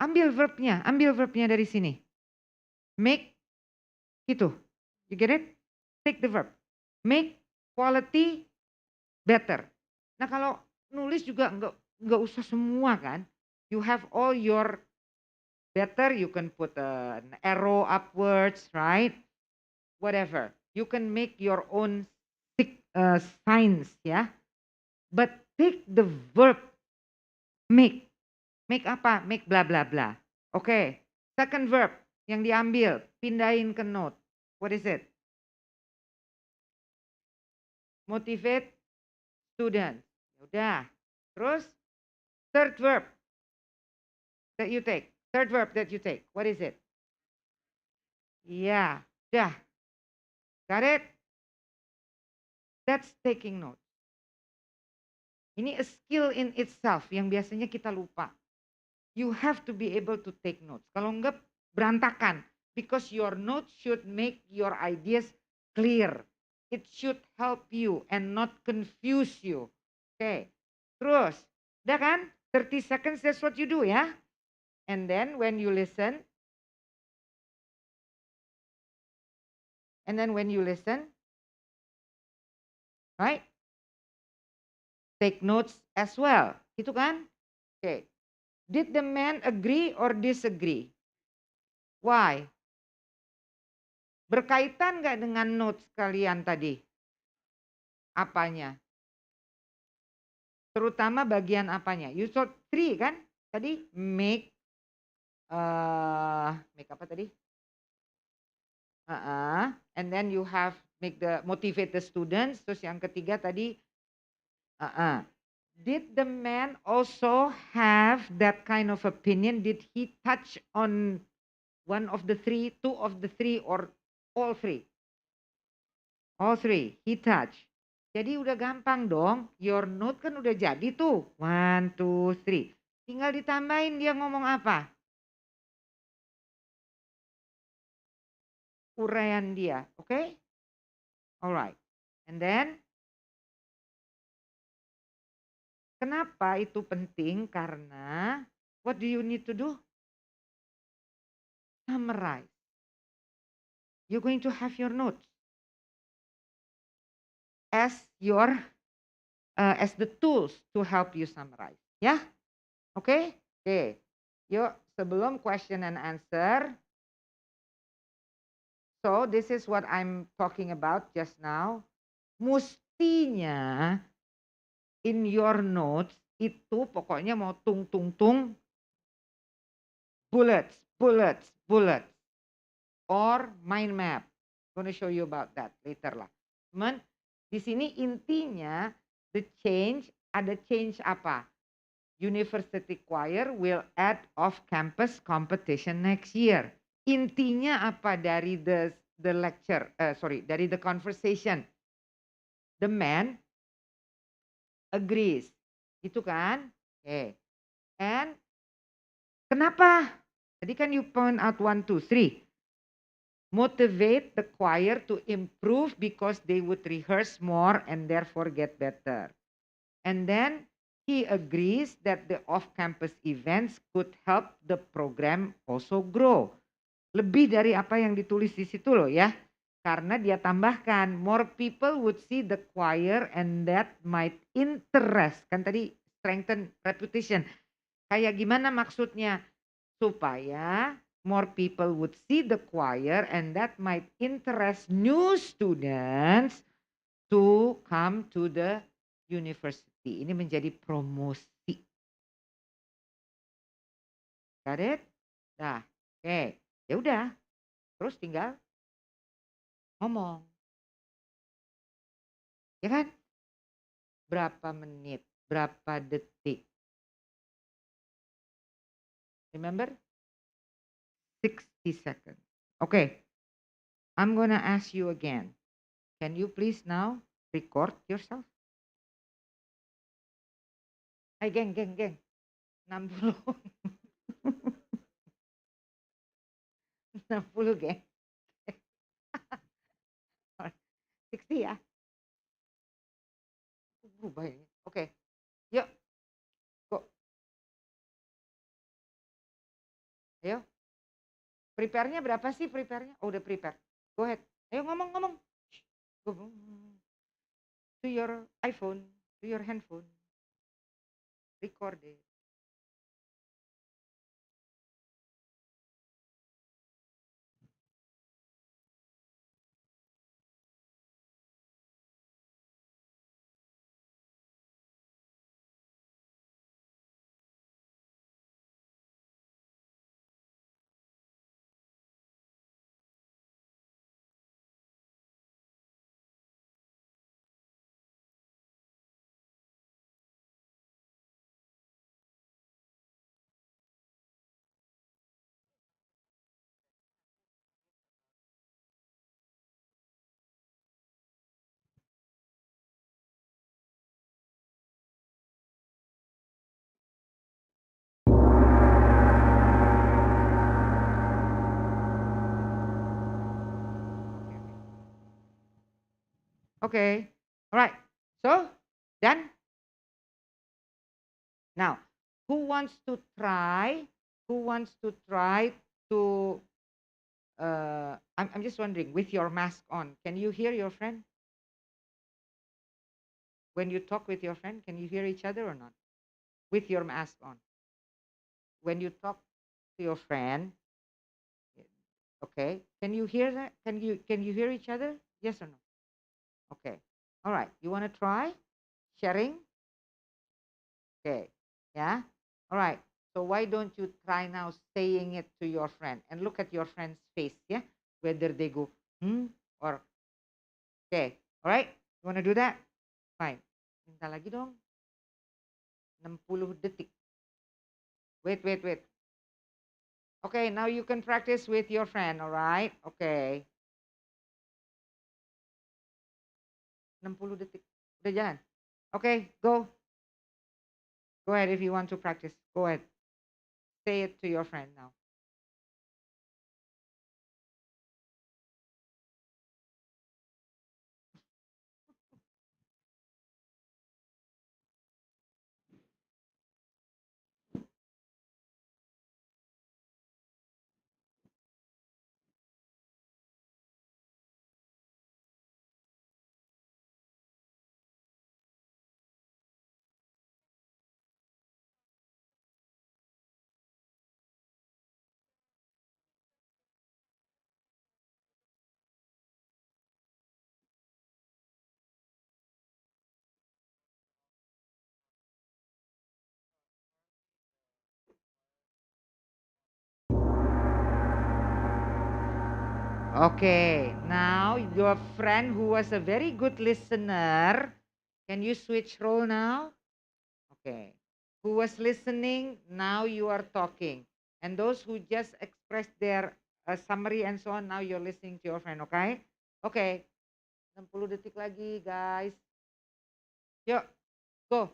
Ambil verbnya dari sini. Make, itu. You get it? Take the verb. Make quality better. Nah kalau nulis juga nggak usah semua kan. You have all your better, you can put an arrow upwards, right? Whatever. You can make your own signs, ya. But take the verb make. Make apa? Make bla bla bla. Oke. Second verb yang diambil, pindahin ke note. What is it? Motivate student. Udah. Terus third verb that you take. What is it? Iya, dah. Got it? That's taking notes. Ini a skill in itself yang biasanya kita lupa. You have to be able to take notes. Kalau enggak berantakan. Because your notes should make your ideas clear. It should help you and not confuse you. Oke. Terus, udah kan? 30 seconds, that's what you do ya. And then when you listen, right? Take notes as well. Gitu kan? Oke. Did the man agree or disagree? Why? Berkaitan nggak dengan notes kalian tadi? Apanya? Terutama bagian apanya? You saw 3 kan? Tadi make apa tadi? And then you have make the motivate the students. Terus yang ketiga tadi did the man also have that kind of opinion? Did he touch on one of the 3, 2 of the 3, or all 3? All 3, he touched. Jadi udah gampang dong. Your note kan udah jadi tuh. 1, 2, 3. Tinggal ditambahin dia ngomong apa. Uraian dia. Oke? Okay? Alright. And then, kenapa itu penting? Karena, what do you need to do? summarize. You're going to have your notes as the tools to help you summarize. Ya, oke? Oke. Yuk, sebelum question and answer. So, this is what I'm talking about just now. Mestinya in your notes itu pokoknya mau tung bullets, or mind map. I'm going to show you about that later lah. Cuman di sini intinya ada change apa? University choir will add off-campus competition next year. Intinya apa dari the lecture? Dari the conversation. The man agrees, gitu kan? Okay. And kenapa? Tadi kan you point out 1, 2, 3. Motivate the choir to improve because they would rehearse more and therefore get better. And then he agrees that the off-campus events could help the program also grow. Lebih dari apa yang ditulis di situ loh ya. Karena dia tambahkan, more people would see the choir and that might interest. Kan tadi strengthen reputation. Kayak gimana maksudnya? Supaya more people would see the choir and that might interest new students to come to the university. Ini menjadi promosi. Got it? Nah, oke. Ya udah. Terus tinggal ngomong. Ya kan? Berapa menit, berapa detik. Remember? 60 seconds. Okay. I'm gonna ask you again. Can you please now record yourself? Hai geng. 60. 60 geng. 60 ya. Berubah ini. Oke. Yuk. Go. Ayo. Prepare-nya berapa sih prepare-nya? Oh, udah prepare. Go ahead. Ayo ngomong. Go. To your iPhone, to your handphone. Record it. Okay. All right. So, done? Now, who wants to try? To I'm just wondering, with your mask on, can you hear your friend? When you talk with your friend, can you hear each other or not? With your mask on. When you talk to your friend, okay, can you hear that? Can you hear each other? Yes or no? Okay. All right. You want to try sharing? Okay. Yeah. All right. So why don't you try now saying it to your friend and look at your friend's face, yeah? Whether they go, or, okay. All right. You want to do that? Fine. Minta lagi dong. 60 detik. Wait. Okay, now you can practice with your friend, all right? Okay. 60 detik. Udah jalan? Okay, go. Go ahead if you want to practice. Go ahead. Say it to your friend now. Okay, now your friend who was a very good listener, can you switch role now? Okay. Who was listening, now you are talking. And those who just expressed their summary and so on, now you're listening to your friend, okay? Okay. 60 detik lagi, guys. Yuk, go.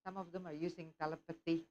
Some of them are using telepathy.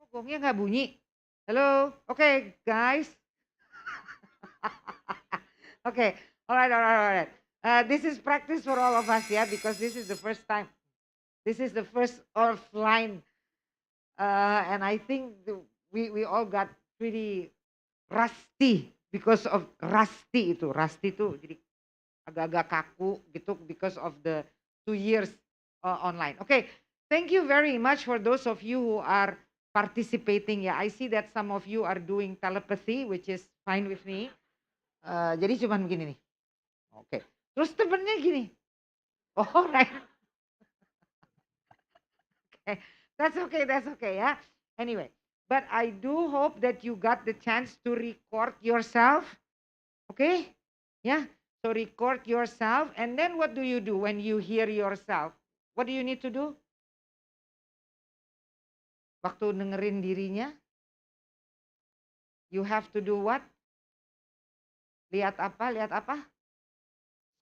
Kok gongnya nggak bunyi? Hello? Okay, guys. Okay, all right, all right, all right. This is practice for all of us, yeah, because this is the first time. This is the first offline, and I think we all got pretty rusty because of rusty itu jadi agak-agak kaku gitu because of the 2 years online. Okay, thank you very much for those of you who are participating. Yeah, I see that some of you are doing telepathy, which is fine with me. Jadi cuman begini nih. Oke, terus temennya gini. Oh, right. Okay, that's okay ya. Anyway, but I do hope that you got the chance to record yourself. Okay? Yeah. So record yourself, and then what do you do when you hear yourself? What do you need to do? Waktu dengerin dirinya, you have to do what? Lihat apa? Lihat apa?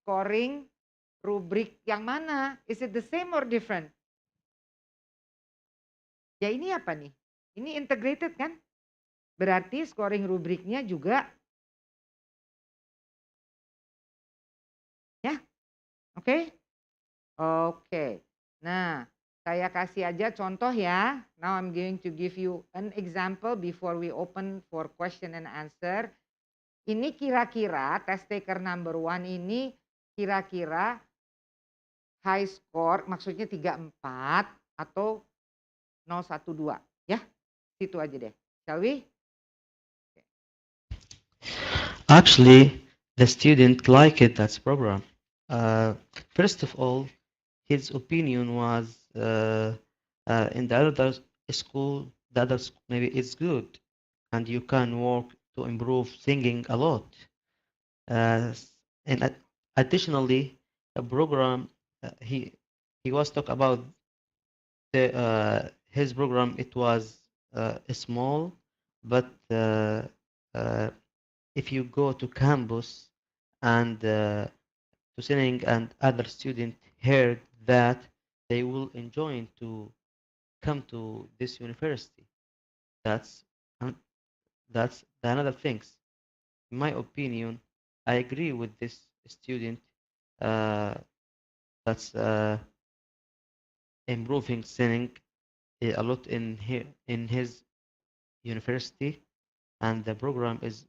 Scoring, rubric yang mana? Is it the same or different? Ya ini apa nih? Ini integrated kan? Berarti scoring rubriknya juga. Ya? Oke? Oke. Nah, saya kasih aja contoh ya. Now I'm going to give you an example before we open for question and answer. Ini kira-kira test taker number 1 ini kira-kira high score, maksudnya 34 atau 012 ya. Situ aja deh. Shall we? Actually, the student liked that program. First of all, his opinion was in the other school, maybe it's good, and you can work to improve singing a lot. And additionally, a program he was talk about his program. It was small, but if you go to campus and to singing and other students heard that, they will enjoy to come to this university. That's that's the another things. In my opinion, I agree with this student. That's improving singing a lot in his university, and the program is.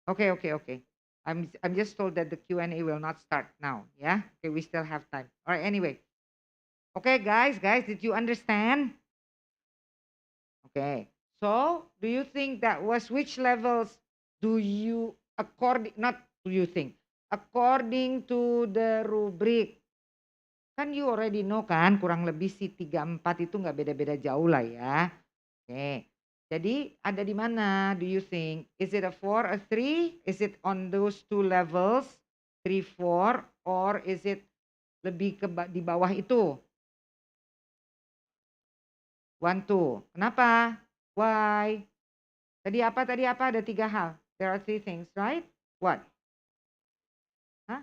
Okay. I'm just told that the Q&A will not start now. Yeah. Okay, we still have time. All right. Anyway. Okay, guys, did you understand? Okay. So, do you think that was which levels do you according to the rubric? Kan you already know kan, kurang lebih si 3, 4 itu nggak beda-beda jauh lah ya. Oke. Jadi ada di mana do you think? Is it a 4, a 3? Is it on those two levels? 3, 4 or is it lebih ke di bawah itu? 1, 2. Kenapa? Why? Tadi apa? Ada 3 hal. There are 3 things, right? What? Huh?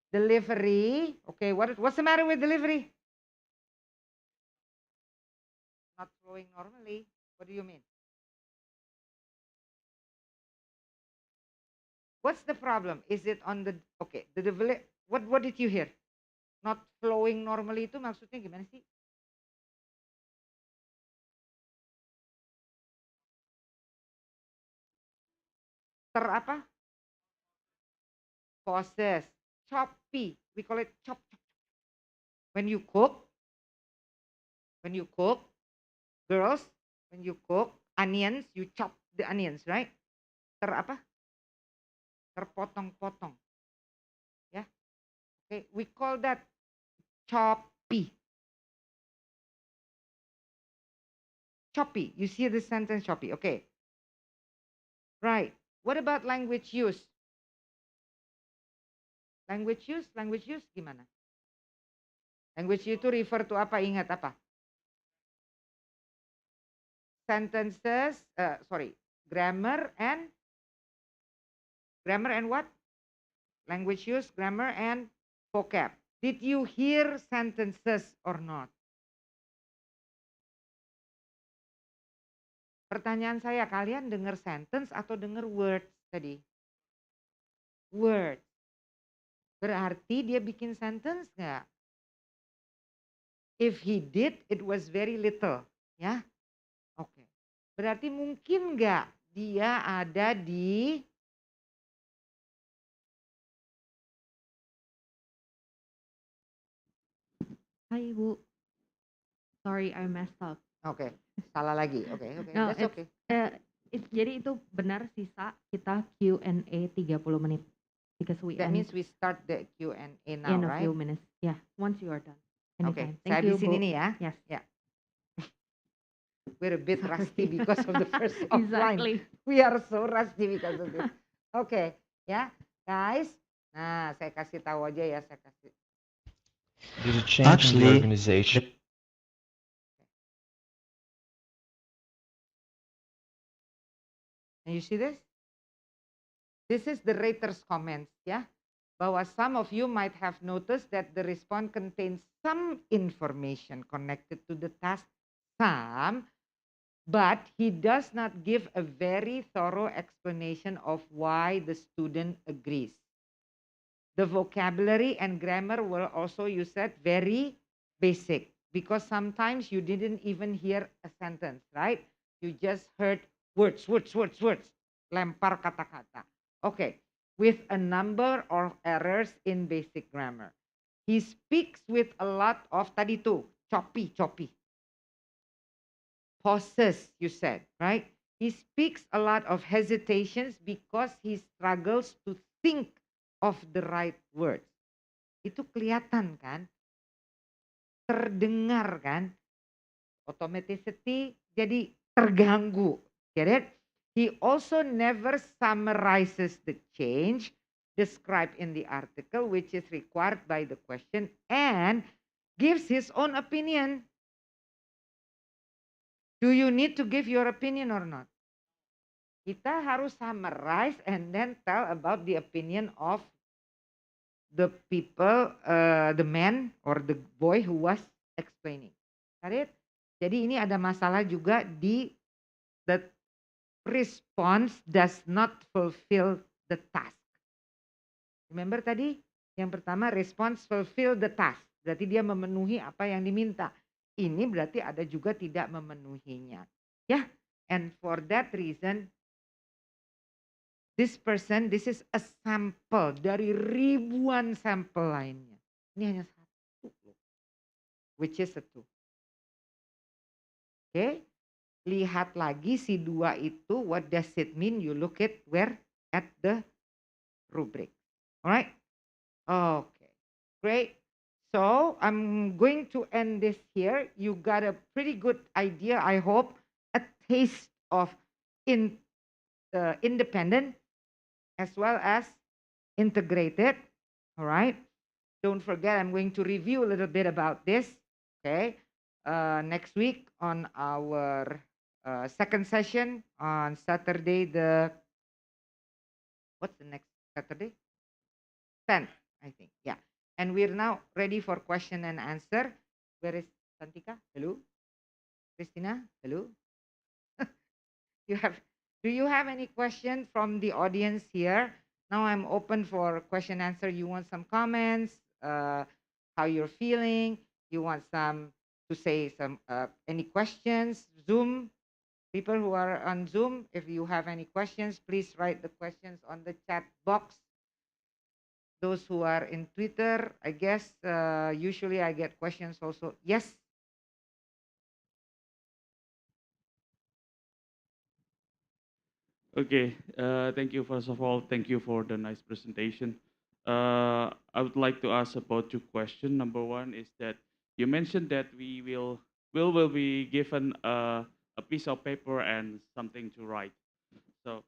Delivery. Okay, what's the matter with delivery? Not flowing normally. What do you mean? What's the problem? Is it on the okay, the what did you hear? Not flowing normally itu maksudnya gimana sih? Apa? Pauses. Choppy. We call it chop. When you cook, girls, when you cook onions, you chop the onions, right? Apa? Terpotong-potong. Ya. Okay, we call that choppy. Choppy. You see the sentence choppy. Okay. Right. What about language use? Language use gimana? Language use itu refer to apa? Ingat apa? Sentences, grammar and what? Language use, grammar and vocab. Did you hear sentences or not? Pertanyaan saya, kalian dengar sentence atau dengar words tadi? Words. Berarti dia bikin sentence nggak? If he did, it was very little. Ya, oke. Berarti mungkin nggak dia ada di Hai Ibu. Sorry, I messed up. Oke, salah lagi. Oke, No, that's okay. Jadi itu benar sisa kita Q&A 30 menit. Because we That end means we start the Q&A now, in a right? few minutes. Yeah, once you are done. Oke, Anytime. saya Thank you, habisin Bu. ini ya. Yes. Ya. We're a bit Sorry. rusty because of the first offline. Exactly. We are so rusty because of this. Oke, ya, guys. Nah, saya kasih tahu aja ya, saya kasih. Due to change in the organization. And you see this? This is the rater's comments, ya. Bahwa some of you might have noticed that the response contains some information connected to the task, some, but he does not give a very thorough explanation of why the student agrees. The vocabulary and grammar were also, you said, very basic, because sometimes you didn't even hear a sentence, right? You just heard words, lempar kata-kata. Okay, with a number of errors in basic grammar. He speaks with a lot of, tadi tuh, choppy. Pauses, you said, right? He speaks a lot of hesitations because he struggles to think of the right words. Itu kelihatan kan? Terdengar kan? Automaticity jadi terganggu. Get it? He also never summarizes the change described in the article, which is required by the question, and gives his own opinion. Do you need to give your opinion or not? Kita harus summarize and then tell about the opinion of the people, the man or the boy who was explaining. Got it? Jadi ini ada masalah juga di the response does not fulfill the task. Remember tadi yang pertama response fulfill the task. Berarti dia memenuhi apa yang diminta. Ini berarti ada juga tidak memenuhinya. Ya, and for that reason this is a sample dari ribuan sampel lainnya. Ini hanya satu, which is a 2. Oke, lihat lagi si 2 itu, what does it mean? You look at the rubric. Alright? Okay, great. So I'm going to end this here. You got a pretty good idea, I hope, a taste of independent as well as integrated. All right. Don't forget, I'm going to review a little bit about this. Okay. Next week on our second session on Saturday, what's the next Saturday? 10th, I think. Yeah. And we're now ready for question and answer. Where is Santika? Hello. Christina? Hello. you have Do you have any question from the audience here? Now I'm open for question answer. You want some comments, how you're feeling? You want to say some any questions? Zoom people who are on Zoom, if you have any questions, please write the questions on the chat box. Those who are in Twitter, I guess usually I get questions also. Yes. Okay, thank you. First of all, thank you for the nice presentation. I would like to ask about two questions. Number one is that you mentioned that we will be given a piece of paper and something to write. So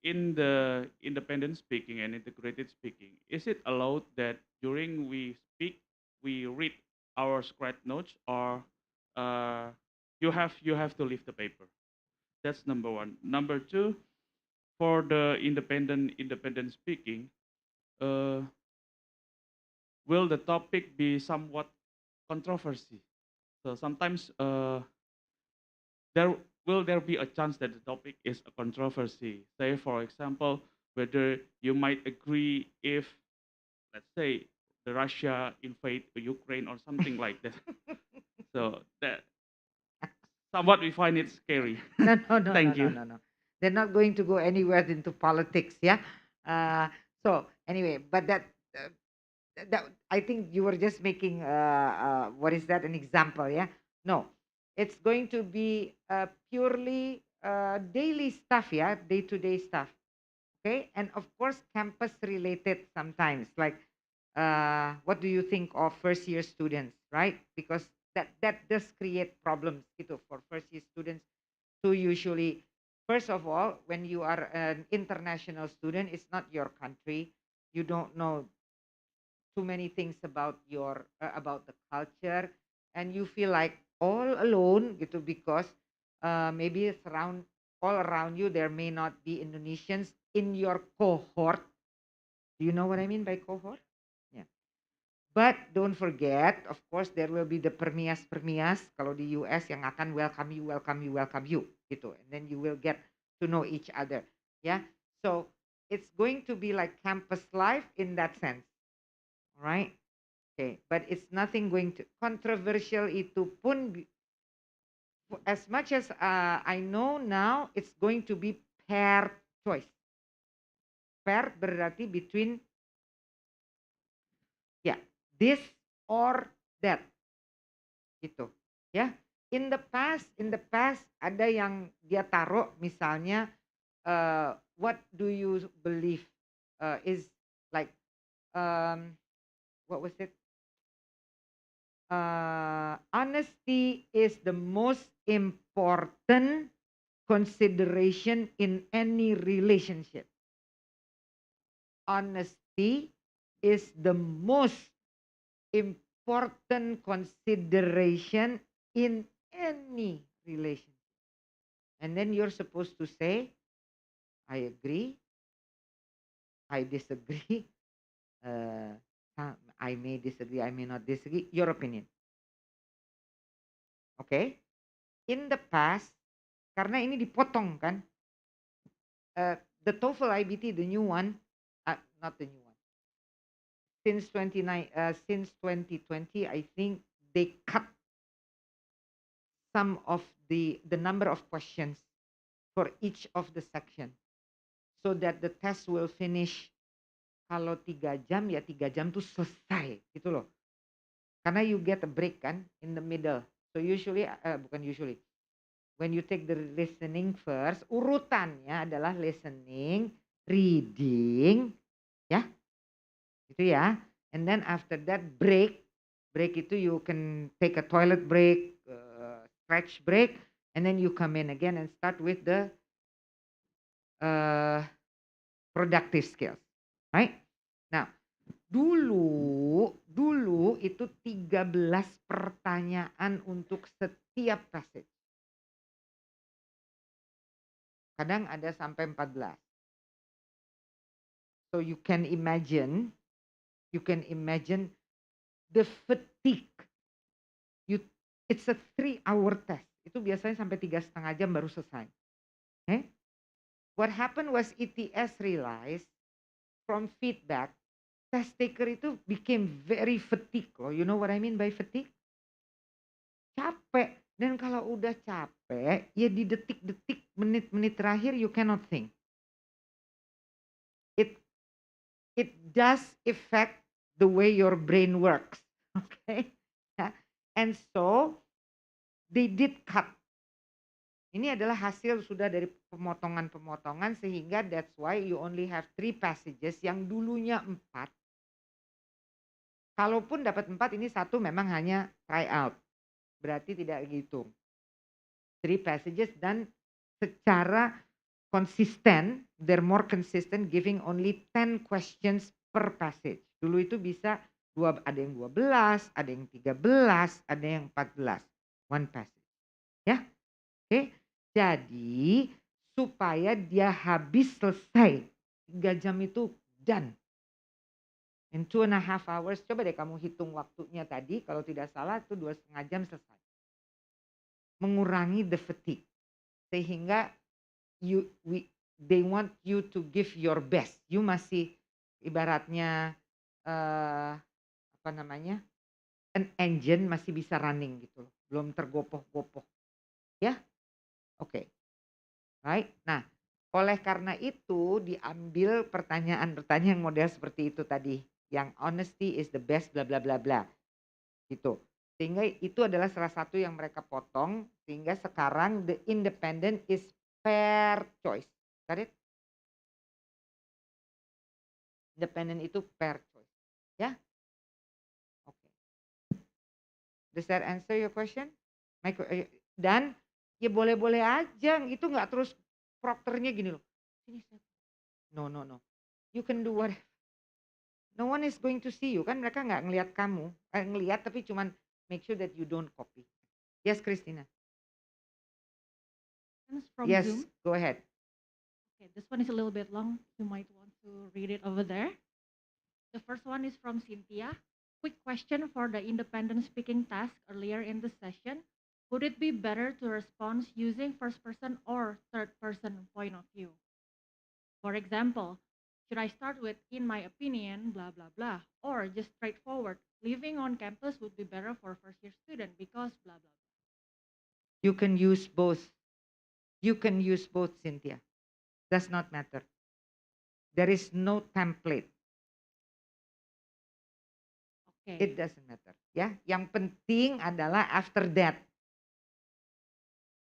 in the independent speaking and integrated speaking, is it allowed that during we speak, we read our script notes, or you have to leave the paper? That's number one. Number two, for the independent speaking, uh, will the topic be somewhat controversy? So sometimes there be a chance that the topic is a controversy. Say for example, whether you might agree if, let's say, the Russia invade Ukraine or something like that. So that somewhat we find it scary. No. Thank you. No. They're not going to go anywhere into politics. Yeah. So anyway, but that I think you were just making what is that, an example? Yeah. No, it's going to be purely daily stuff. Yeah, day-to-day stuff. Okay, and of course campus related sometimes, like what do you think of first year students, right? Because that does create problems gitu for first year students to usually, first of all, when you are an international student, it's not your country, you don't know too many things about about the culture, and you feel like all alone gitu, because maybe all around you there may not be Indonesians in your cohort. Do you know what I mean by cohort? Yeah. But don't forget, of course, there will be the permias kalau di US yang akan welcome you gitu, and then you will get to know each other. Yeah. So it's going to be like campus life in that sense. Right? Okay, but it's nothing going to controversial itu pun, as much as I know now, it's going to be pair choice. Pair berarti between this or that, gitu ya. In the past ada yang dia taruh misalnya what do you believe is like what was it? Honesty is the most important consideration in any relationship. Honesty is the most important consideration in any relationship. And then you're supposed to say, I agree, I disagree, I may disagree, I may not disagree, your opinion. Okay? In the past, karena ini dipotong kan, the TOEFL iBT, the new one, not the new one, since 2020, I think they cut some of the number of questions for each of the section, so that the test will finish, kalau 3 jam ya 3 jam tuh selesai gitu loh. Karena you get a break kan in the middle. So usually bukan usually, when you take the listening first, urutannya adalah listening, reading, ya. Gitu ya. And then after that break itu you can take a toilet break, stretch break, and then you come in again and start with the productive skills, right? Now, dulu itu 13 pertanyaan untuk setiap passage. Kadang ada sampai 14. So you can imagine the fatigue. It's a 3-hour test. Itu biasanya sampai 3,5 jam baru selesai. Okay? What happened was ETS realized from feedback, test taker itu became very fatigue loh. You know what I mean by fatigue? Capek. Dan kalau udah capek, ya di detik-detik, menit-menit terakhir you cannot think. It does affect the way your brain works. Okay? And so they did cut. Ini adalah hasil sudah dari pemotongan-pemotongan sehingga that's why you only have 3 passages yang dulunya 4. Kalaupun dapat 4 ini 1 memang hanya try out. Berarti tidak gitu. 3 passages dan secara konsisten, they're more consistent giving only 10 questions per passage. Dulu itu bisa ada yang 12, ada yang 13, ada yang 14. One passage. Ya. Oke. Jadi supaya dia habis selesai 3 jam itu done. In 2.5 hours, coba deh kamu hitung waktunya tadi, kalau tidak salah itu 2,5 jam selesai. Mengurangi the fatigue. Sehingga they want you to give your best. You masih ibaratnya an engine masih bisa running gitu loh. Belum tergopoh-gopoh. Ya? Oke. Right? Nah, oleh karena itu diambil pertanyaan-pertanyaan yang model seperti itu tadi. Yang honesty is the best bla bla bla bla. Gitu. Sehingga itu adalah salah satu yang mereka potong. Sehingga sekarang the independent is fair choice. Got it? Independent itu fair choice. Ya? Oke. Does that answer your question? Dan ya boleh-boleh aja. Itu nggak terus proctornya gini loh. No. You can do what. No one is going to see you. Kan mereka nggak ngelihat kamu. Ngelihat tapi cuman make sure that you don't copy. Yes, Christina. From yes, Zoom. Go ahead. Okay, this one is a little bit long. You might want to read it over there. The first one is from Cynthia. Quick question for the independent speaking task earlier in the session. Would it be better to respond using first person or third person point of view? For example, should I start with, in my opinion, blah, blah, blah, or just straightforward, living on campus would be better for first year student because blah, blah, blah. You can use both. Cynthia. Does not matter. There is no template. Okay. It doesn't matter. Ya, yang penting adalah after that.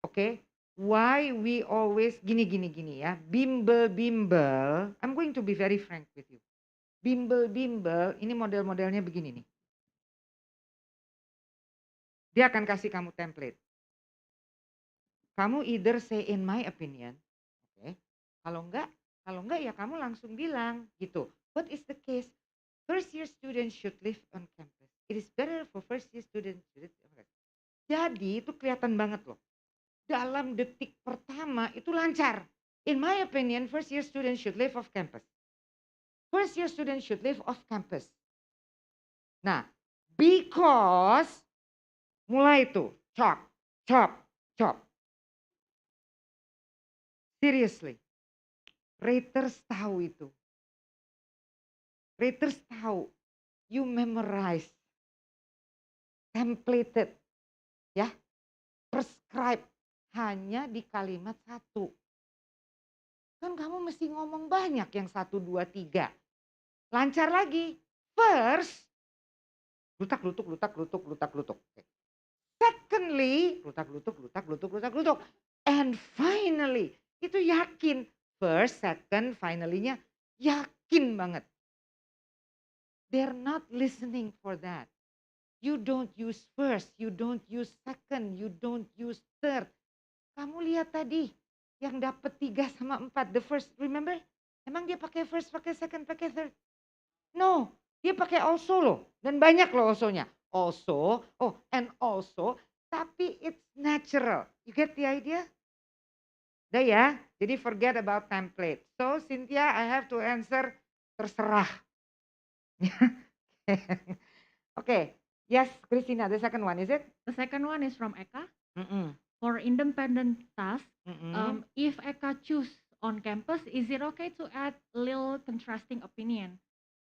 Okay? Why we always gini ya. Bimbel. I'm going to be very frank with you. Bimbel, ini model-modelnya begini nih. Dia akan kasih kamu template. Kamu either say in my opinion, okay? Kalau enggak ya kamu langsung bilang gitu. What is the case? First year students should live on campus. It is better for first year students. Jadi itu kelihatan banget loh. Dalam detik pertama itu lancar. In my opinion, first year students should live off campus. First year students should live off campus. Nah, because mulai itu chop. Seriously, raters tahu itu. Raters tahu. You memorize, templated, ya, prescribe hanya di kalimat 1. Kan kamu mesti ngomong banyak yang 1, 2, 3. Lancar lagi. First, lutak-lutuk. Secondly, lutak-lutuk. And finally, itu yakin. First, second, finally-nya yakin banget. they're not listening for that. You don't use first, you don't use second, you don't use third. Kamu lihat tadi yang dapat 3 sama 4, the first, remember? Emang dia pakai first, pakai second, pakai third? No, dia pakai also loh. Dan banyak loh also-nya. Also, and also, tapi it's natural. You get the idea? Udah ya, jadi forget about template. So Cynthia, I have to answer terserah. Okay, yes, Christina, the second one, is it? The second one is from Eka. Mm-mm. For independent tasks, Mm-mm. if Eka choose on campus, is it okay to add little contrasting opinion?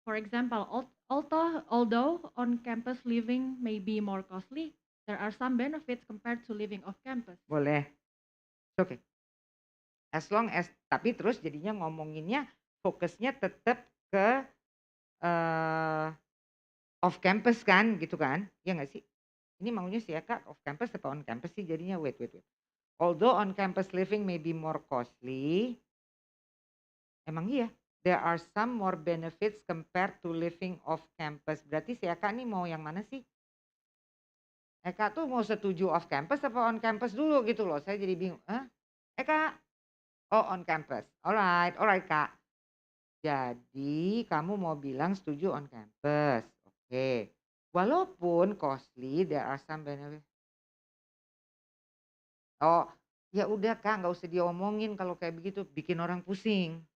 For example, although on campus living may be more costly, there are some benefits compared to living off campus. Boleh. Oke. As long as, tapi terus jadinya ngomonginnya fokusnya tetap ke off campus kan, gitu kan? Ya nggak sih? Ini maunya sih ya Kak, off campus atau on campus sih jadinya wait. Although on campus living may be more costly, emang iya, there are some more benefits compared to living off campus. Berarti si Eka nih mau yang mana sih? Eka tuh mau setuju off campus apa on campus dulu gitu loh. Saya jadi bingung. Eka, on campus. Alright Kak. Jadi kamu mau bilang setuju on campus. Oke. Walaupun costly, there are some benefits. Oh, ya udah Kak, nggak usah diomongin kalau kayak begitu, bikin orang pusing.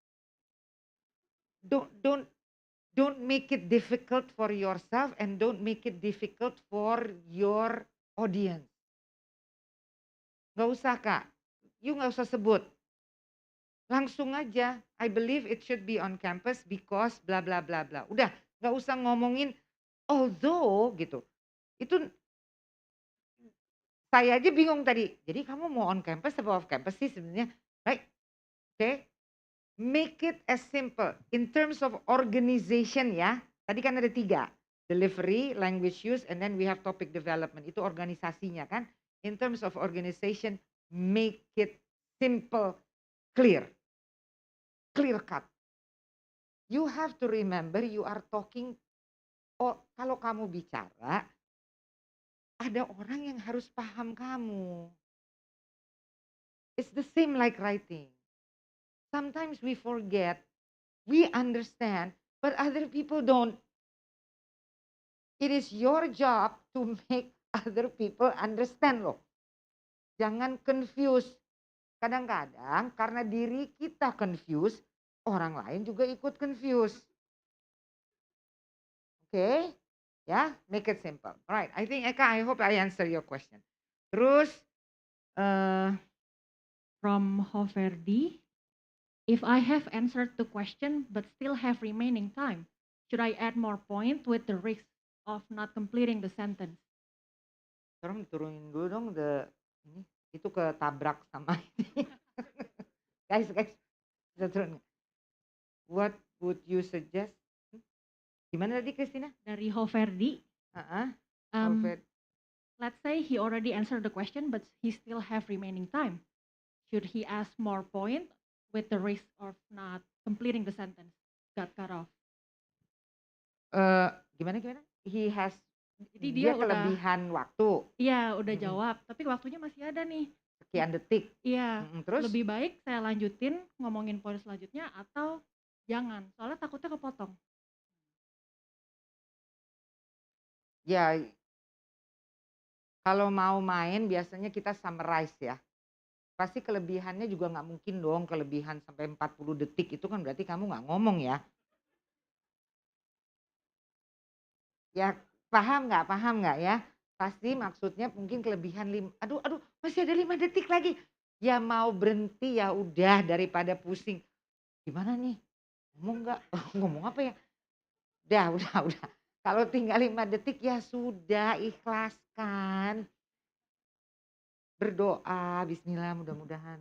Don't make it difficult for yourself and don't make it difficult for your audience. Nggak usah Kak, you nggak usah sebut. Langsung aja, I believe it should be on campus because bla bla bla bla. Udah, nggak usah ngomongin although gitu. Itu saya aja bingung tadi. Jadi kamu mau on campus atau off campus sih sebenarnya? Right? Okay. Make it as simple. In terms of organization ya. Tadi kan ada 3. Delivery, language use, and then we have topic development. Itu organisasinya kan. In terms of organization, make it simple, clear. Clear cut. You have to remember you are talking. Kalau kamu bicara, ada orang yang harus paham kamu. It's the same like writing. Sometimes we forget, we understand, but other people don't. It is your job to make other people understand loh. Jangan confuse. Kadang-kadang karena diri kita confuse, orang lain juga ikut confuse. Okay? Ya, make it simple. Alright, I think Eka, I hope I answer your question. Terus, from Hoverdi, if I have answered the question but still have remaining time, should I add more point with the risk of not completing the sentence? Sekarang turunin dulu dong ini itu ketabrak sama ini. guys, bisa turun. What would you suggest? Gimana tadi Christina? Dari Hoverdi. Let's say he already answered the question but he still have remaining time. Should he ask more point with the risk of not completing the sentence? Got cut off. Gimana? He has. Jadi dia kelebihan waktu. Iya, udah jawab. Tapi waktunya masih ada nih. Sekian detik. Iya. Terus? Lebih baik saya lanjutin ngomongin poin selanjutnya atau jangan. Soalnya takutnya kepotong. Ya, kalau mau main biasanya kita summarize ya. Pasti kelebihannya juga nggak mungkin dong kelebihan sampai 40 detik itu kan berarti kamu nggak ngomong ya. Ya, paham nggak ya? Pasti maksudnya mungkin kelebihan aduh masih ada 5 detik lagi. Ya mau berhenti ya udah daripada pusing. Gimana nih? Ngomong nggak? Ngomong apa ya? Udah. Kalau tinggal 5 detik ya sudah ikhlaskan. Berdoa, bismillah mudah-mudahan.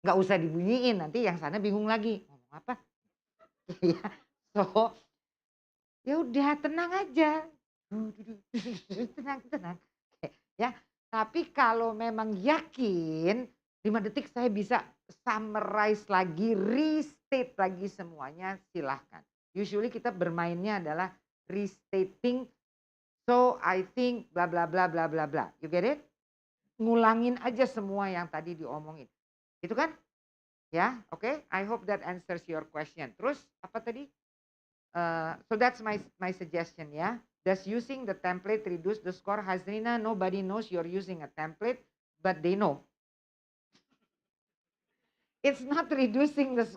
Nggak usah dibunyiin nanti yang sana bingung lagi. Ngomong apa? Ya, so ya udah tenang aja. Tenang. Ya, tapi kalau memang yakin 5 detik saya bisa summarize lagi, restate lagi semuanya, silahkan. Usually kita bermainnya adalah restating, so I think bla bla bla bla bla bla. You get it? Ngulangin aja semua yang tadi diomongin. Itu kan? Ya, oke. I hope that answers your question. Terus apa tadi? So that's my suggestion ya. Does using the template reduce the score? Hasrina, nobody knows you're using a template, but they know. It's not reducing the,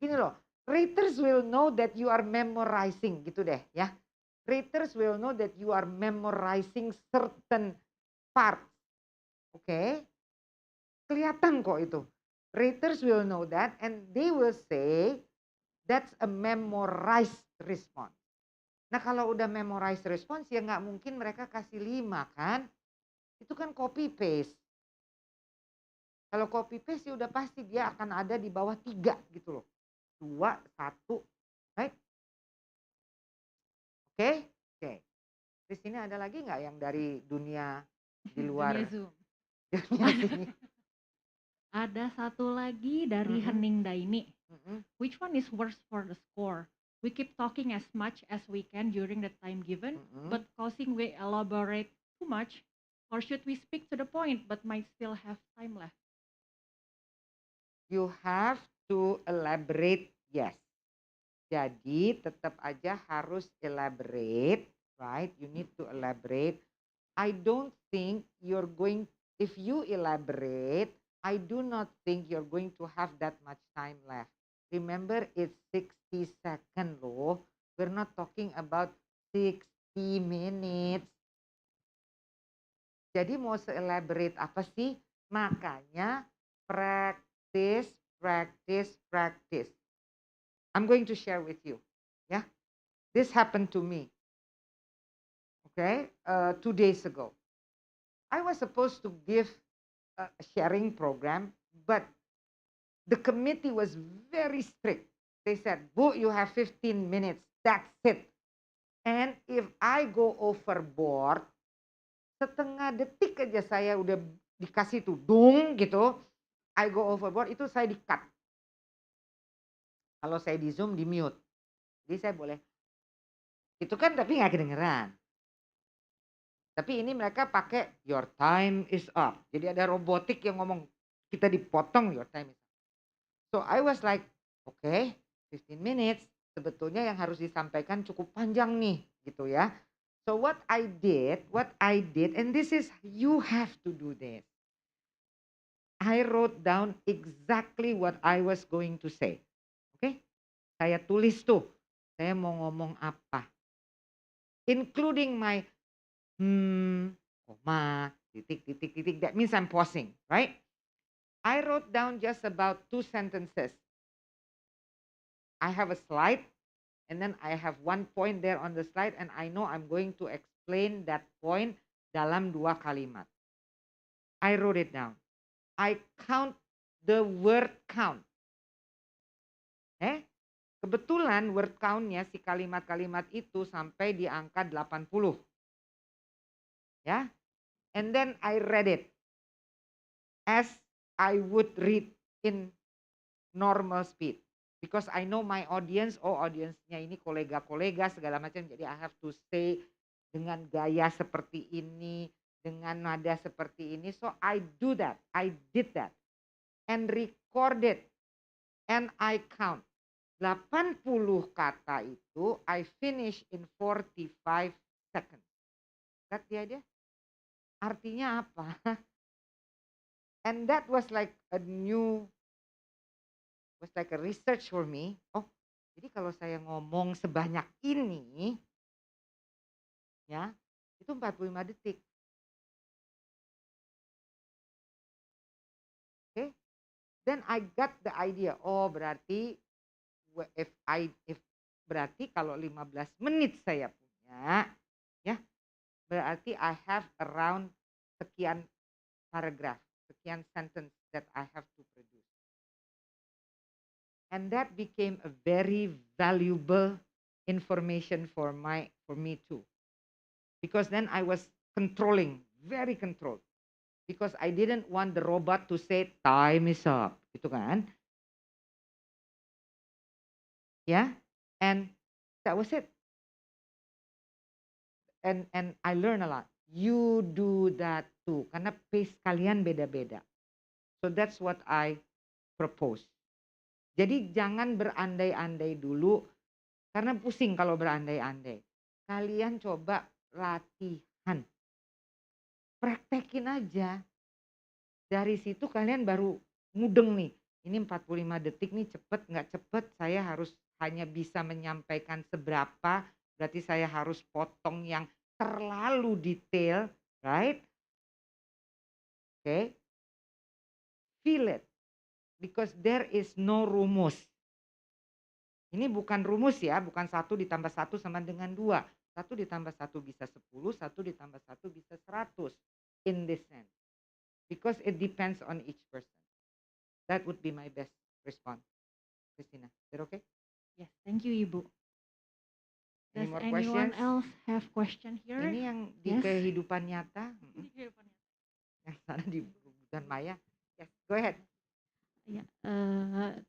gini loh. Raters will know that you are memorizing gitu deh ya. Raters will know that you are memorizing certain parts. Oke. Kelihatan kok itu. Raters will know that and they will say that's a memorized response. Nah kalau udah memorized response ya nggak mungkin mereka kasih 5 kan. Itu kan copy paste. Kalau copy paste ya udah pasti dia akan ada di bawah 3 gitu loh. 2, 1, right? Oke? Oke. Di sini ada lagi nggak yang dari dunia di luar? Dunia Zoom. Dunia sini. Ada satu lagi dari Hening Daini. Which one is worse for the score? We keep talking as much as we can during the time given, but causing we elaborate too much, or should we speak to the point but might still have time left? You have to elaborate, yes. Jadi tetap aja harus elaborate, right? You need to elaborate. I don't think you're going, if you elaborate, I do not think you're going to have that much time left. Remember, it's 60 seconds loh. We're not talking about 60 minutes. Jadi mau se-elaborate apa sih? Makanya practice, practice, practice. I'm going to share with you. Yeah, this happened to me. Okay, 2 days ago. I was supposed to give a sharing program, but the committee was very strict. They said, Bu, you have 15 minutes. That's it. And if I go overboard, setengah detik aja saya udah dikasih tuh dung gitu. I go overboard, itu saya di-cut. Kalau saya di Zoom, di mute. Jadi saya boleh. Itu kan tapi nggak kedengeran. Tapi ini mereka pakai your time is up. Jadi ada robotik yang ngomong kita dipotong your time is up. So I was like, okay, 15 minutes. Sebetulnya yang harus disampaikan cukup panjang nih, gitu ya. So what I did, and this is, you have to do this. I wrote down exactly what I was going to say. Oke, saya tulis tuh, saya mau ngomong apa. Including my koma, titik, titik, titik. That means I'm pausing, right? I wrote down just about 2 sentences. I have a slide, and then I have 1 point there on the slide, and I know I'm going to explain that point dalam 2 kalimat. I wrote it down. I count the word count. Kebetulan word count-nya si kalimat-kalimat itu sampai di angka 80. Ya. And then I read it as I would read in normal speed. Because I know my audience, audiensnya ini kolega-kolega segala macam. Jadi I have to say dengan gaya seperti ini, dengan nada seperti ini. So I do that, I did that. And recorded. And I count. 80 kata itu I finish in 45 seconds. That the idea? Artinya apa? And that was like a research for me. Oh, jadi kalau saya ngomong sebanyak ini, ya, itu 45 detik. Okay? Then I got the idea. Oh, berarti berarti kalau 15 menit saya punya, ya, berarti I have around sekian paragraph, sekian sentence that I have to produce. And that became a very valuable information for me too. Because then I was controlling, very controlled. Because I didn't want the robot to say time is up, gitu kan? Ya. And that was it. And I learn a lot. You do that too, karena pace kalian beda-beda. So that's what I propose. Jadi jangan berandai-andai dulu, karena pusing kalau berandai-andai. Kalian coba latihan. Praktekin aja. Dari situ kalian baru mudeng nih. Ini 45 detik nih cepet nggak cepet. Saya harus hanya bisa menyampaikan seberapa. Berarti saya harus potong yang terlalu detail. Right? Okay. Feel it. Because there is no rumus. Ini bukan rumus ya, bukan 1 ditambah 1 sama dengan 2. 1 ditambah 1 bisa 10, 1 ditambah 1 bisa 100. In this sense. Because it depends on each person. That would be my best response. Christina, is that okay? Yes, thank you, Ibu. Any Does more anyone questions? else have question here? Ini yang di Yes. kehidupan nyata. Yang sana di bukan maya. Yes, go ahead. Yeah,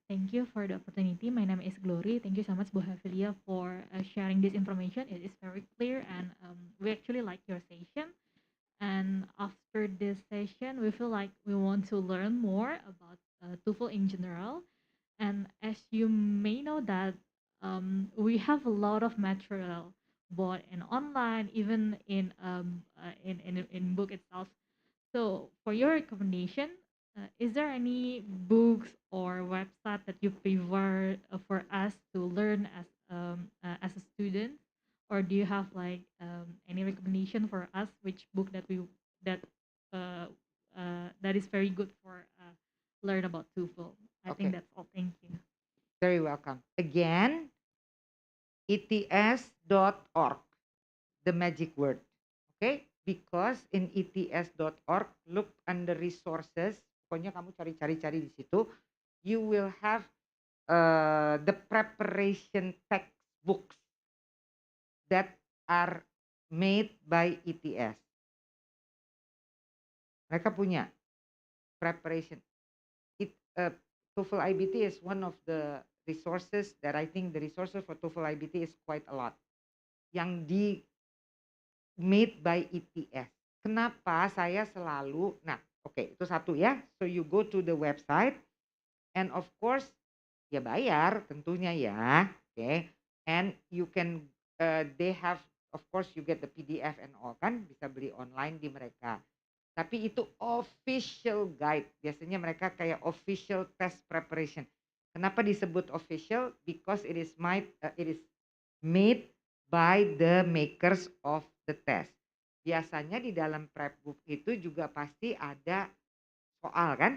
thank you for the opportunity. My name is Glory. Thank you so much, Bu Hafilia, for sharing this information. It is very clear, and we actually like your session. And after this session, we feel like we want to learn more about TOEFL in general. And as you may know that we have a lot of material, both in online, even in book itself. So, for your recommendation, is there any books or website that you prefer for us to learn as a student, or do you have like any recommendation for us which book that that is very good for learn about TOEFL? I think Okay. that's all. Thank you. Very welcome. Again, ets.org, the magic word. Okay? Because in ets.org, look under resources. Pokoknya kamu cari-cari di situ. You will have the preparation textbooks that are made by ETS. Mereka punya preparation. TOEFL iBT is one of the resources that I think the resources for TOEFL iBT is quite a lot. Yang made by ETS. Kenapa saya selalu, oke, itu satu ya. So you go to the website and of course ya bayar tentunya ya. Okay. And you can they have, of course you get the PDF and all kan, bisa beli online di mereka. Tapi itu official guide. Biasanya mereka kayak official test preparation. Kenapa disebut official? Because it is made by the makers of the test. Biasanya di dalam prep book itu juga pasti ada soal kan?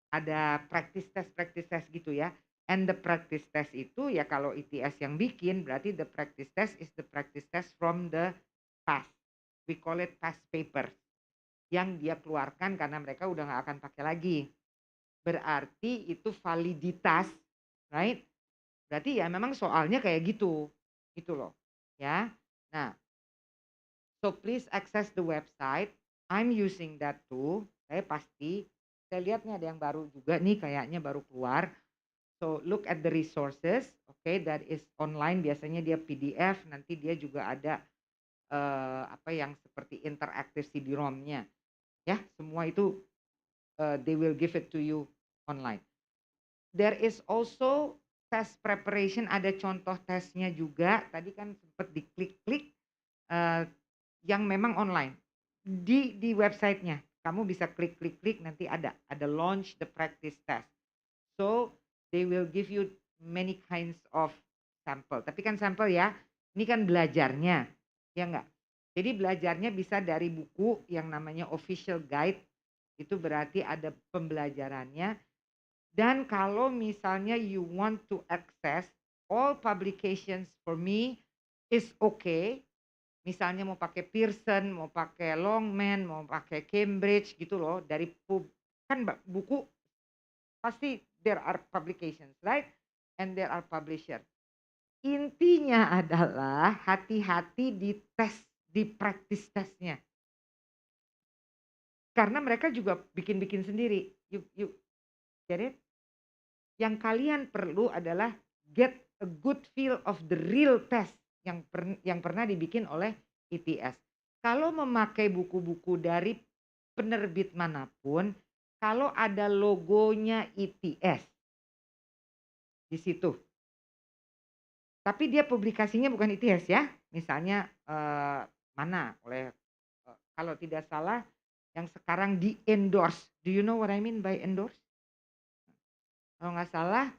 Ada practice test gitu ya. And the practice test itu ya kalau ETS yang bikin berarti the practice test is the practice test from the past. We call it past paper. Yang dia keluarkan karena mereka udah nggak akan pakai lagi. Berarti itu validitas, right? Berarti ya memang soalnya kayak gitu loh, ya. Nah, so please access the website. I'm using that too. Saya lihat nih ada yang baru juga nih kayaknya baru keluar. So look at the resources, okay, that is online. Biasanya dia PDF, nanti dia juga ada apa yang seperti interaktif CD-ROM-nya. Ya, semua itu they will give it to you online. There is also test preparation, ada contoh tesnya juga. Tadi kan sempat diklik-klik yang memang online. Di websitenya, kamu bisa klik-klik nanti ada launch the practice test. So they will give you many kinds of sample. Tapi kan sampel ya, ini kan belajarnya, ya enggak? Jadi belajarnya bisa dari buku yang namanya official guide, itu berarti ada pembelajarannya. Dan kalau misalnya you want to access all publications for me is okay. Misalnya mau pakai Pearson, mau pakai Longman, mau pakai Cambridge gitu loh. Dari kan buku pasti there are publications, right? And there are publisher. Intinya adalah hati-hati di tes, di practice testnya. Karena mereka juga bikin-bikin sendiri. You get it? Yang kalian perlu adalah get a good feel of the real test yang pernah dibikin oleh ETS. Kalau memakai buku-buku dari penerbit manapun, kalau ada logonya ETS di situ, tapi dia publikasinya bukan ETS ya, misalnya mana oleh kalau tidak salah yang sekarang di endorse. Do you know what I mean by endorse? Kalau nggak salah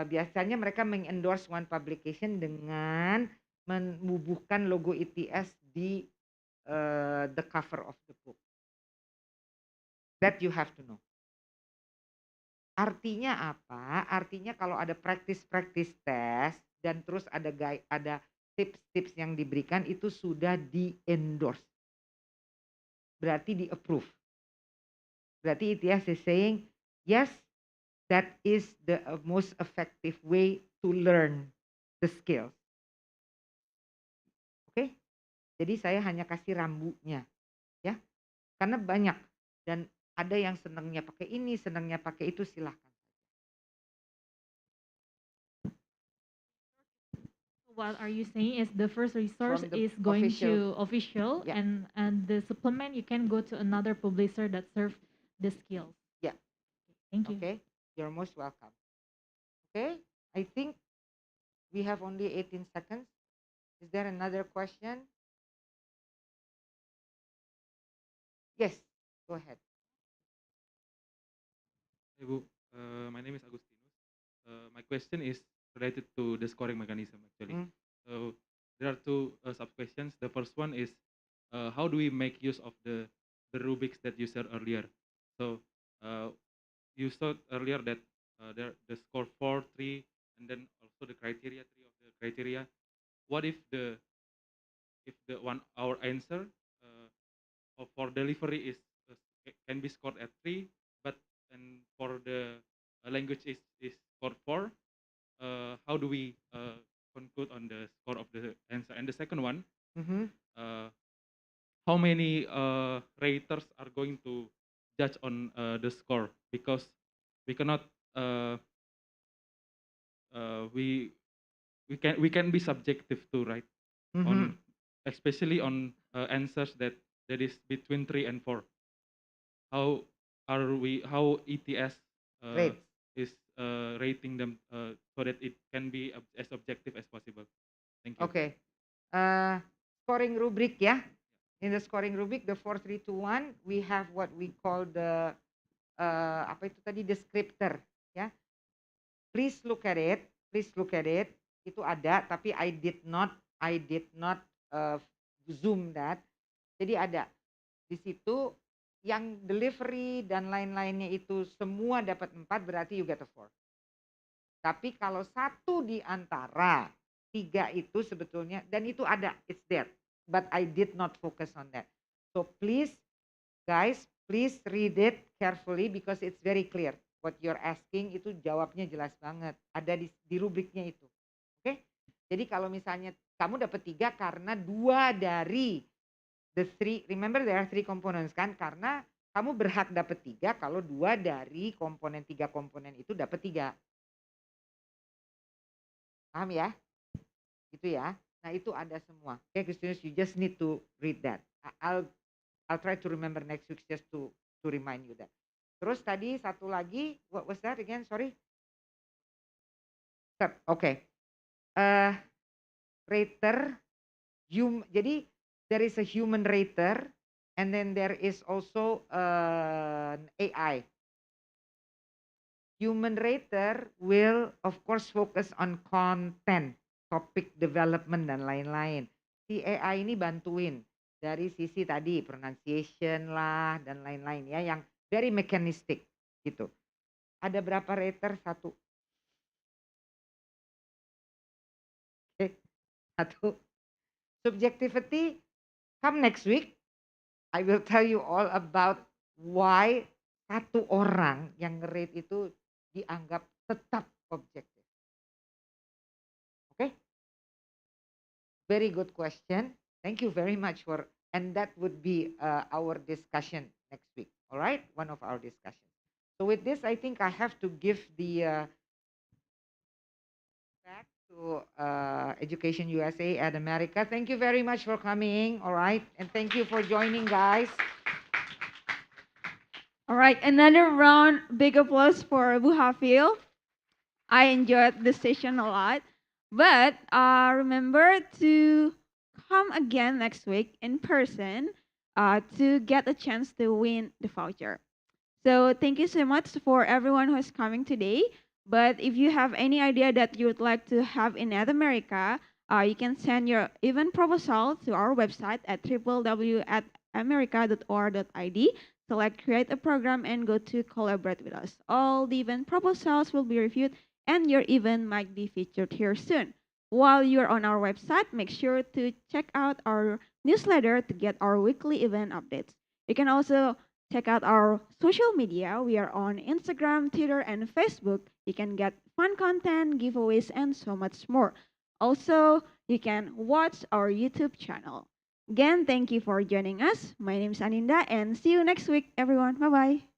biasanya mereka mengendorse one publication dengan menubuhkan logo ETS di the cover of the book. That you have to know. Artinya apa? Artinya kalau ada practice test dan terus ada tips-tips yang diberikan itu sudah di-endorse. Berarti di-approve. Berarti ETS is saying, yes, that is the most effective way to learn the skills. Oke? Jadi saya hanya kasih rambunya, ya. Karena banyak dan ada yang senangnya pakai ini, senangnya pakai itu, silahkan. What are you saying is the first resource From the is going official- to official, Yeah. and the supplement you can go to another publisher that serve the skills. Yeah. Thank you. Okay, you're most welcome. Okay, I think we have only 18 seconds. Is there another question? Yes, go ahead. Ibu, my name is Agustinus. My question is related to the scoring mechanism actually. So there are two sub-questions. The first one is how do we make use of the rubrics that you said earlier? So you said earlier that the score 4, 3, and then also the criteria, 3 of the criteria. What if the our answer for delivery is can be scored at 3, but and for the language is scored 4? How do we conclude on the score of the answer? And the second one, how many raters are going to judge on the score? Because we cannot we can be subjective too, right? On especially on answers that is between 3 and 4. How ETS Rates. is rating them so that it can be as objective as possible. Thank you. Okay. Scoring rubric ya. In the scoring rubric, the 4, 3, 2, 1, we have what we call the apa itu tadi, descriptor ya. Please look at it. Please look at it. Itu ada, tapi I did not zoom that. Jadi ada di situ yang delivery dan lain-lainnya itu semua dapat 4, berarti you get a 4. Tapi kalau satu di antara 3 itu sebetulnya, dan itu ada, it's there. But I did not focus on that. So please, guys, please read it carefully because it's very clear. What you're asking itu jawabnya jelas banget. Ada di rubriknya itu. Oke? Jadi kalau misalnya kamu dapat 3 karena 2 dari the 3, remember there are 3 components kan? Karena kamu berhak dapat 3 kalau 2 dari komponen 3 komponen itu dapat 3. Paham ya? Gitu ya. Nah, itu ada semua. Okay, students, you just need to read that. I'll try to remember next week just to remind you that. Terus tadi satu lagi, what was that again? Sorry. Okay. Rater, jadi there is a human rater and then there is also an AI. Human rater will of course focus on content, topik development dan lain-lain. Si AI ini bantuin dari sisi tadi pronunciation lah dan lain-lain ya, yang very mechanistic gitu. Ada berapa rater? 1. Oke. 1. Subjectivity, come next week. I will tell you all about why satu orang yang nge-rate itu dianggap tetap objektif. Oke? Very good question. Thank you very much for, and that would be our discussion next week. All right? One of our discussions. So with this, I think I have to give the to Education USA and America. Thank you very much for coming, all right? And thank you for joining, guys. All right, another round, big applause for Bu Hafil. I enjoyed this session a lot. But remember to come again next week in person to get a chance to win the voucher. So thank you so much for everyone who is coming today. But if you have any idea that you would like to have in America, you can send your event proposal to our website at www.america.or.id. Select create a program and go to collaborate with us. All the event proposals will be reviewed and your event might be featured here soon. While you're on our website, make sure to check out our newsletter to get our weekly event updates. You can also check out our social media. We are on Instagram, Twitter, and Facebook. You can get fun content, giveaways, and so much more. Also, you can watch our YouTube channel. Again, thank you for joining us. My name is Aninda, and see you next week, everyone. Bye-bye.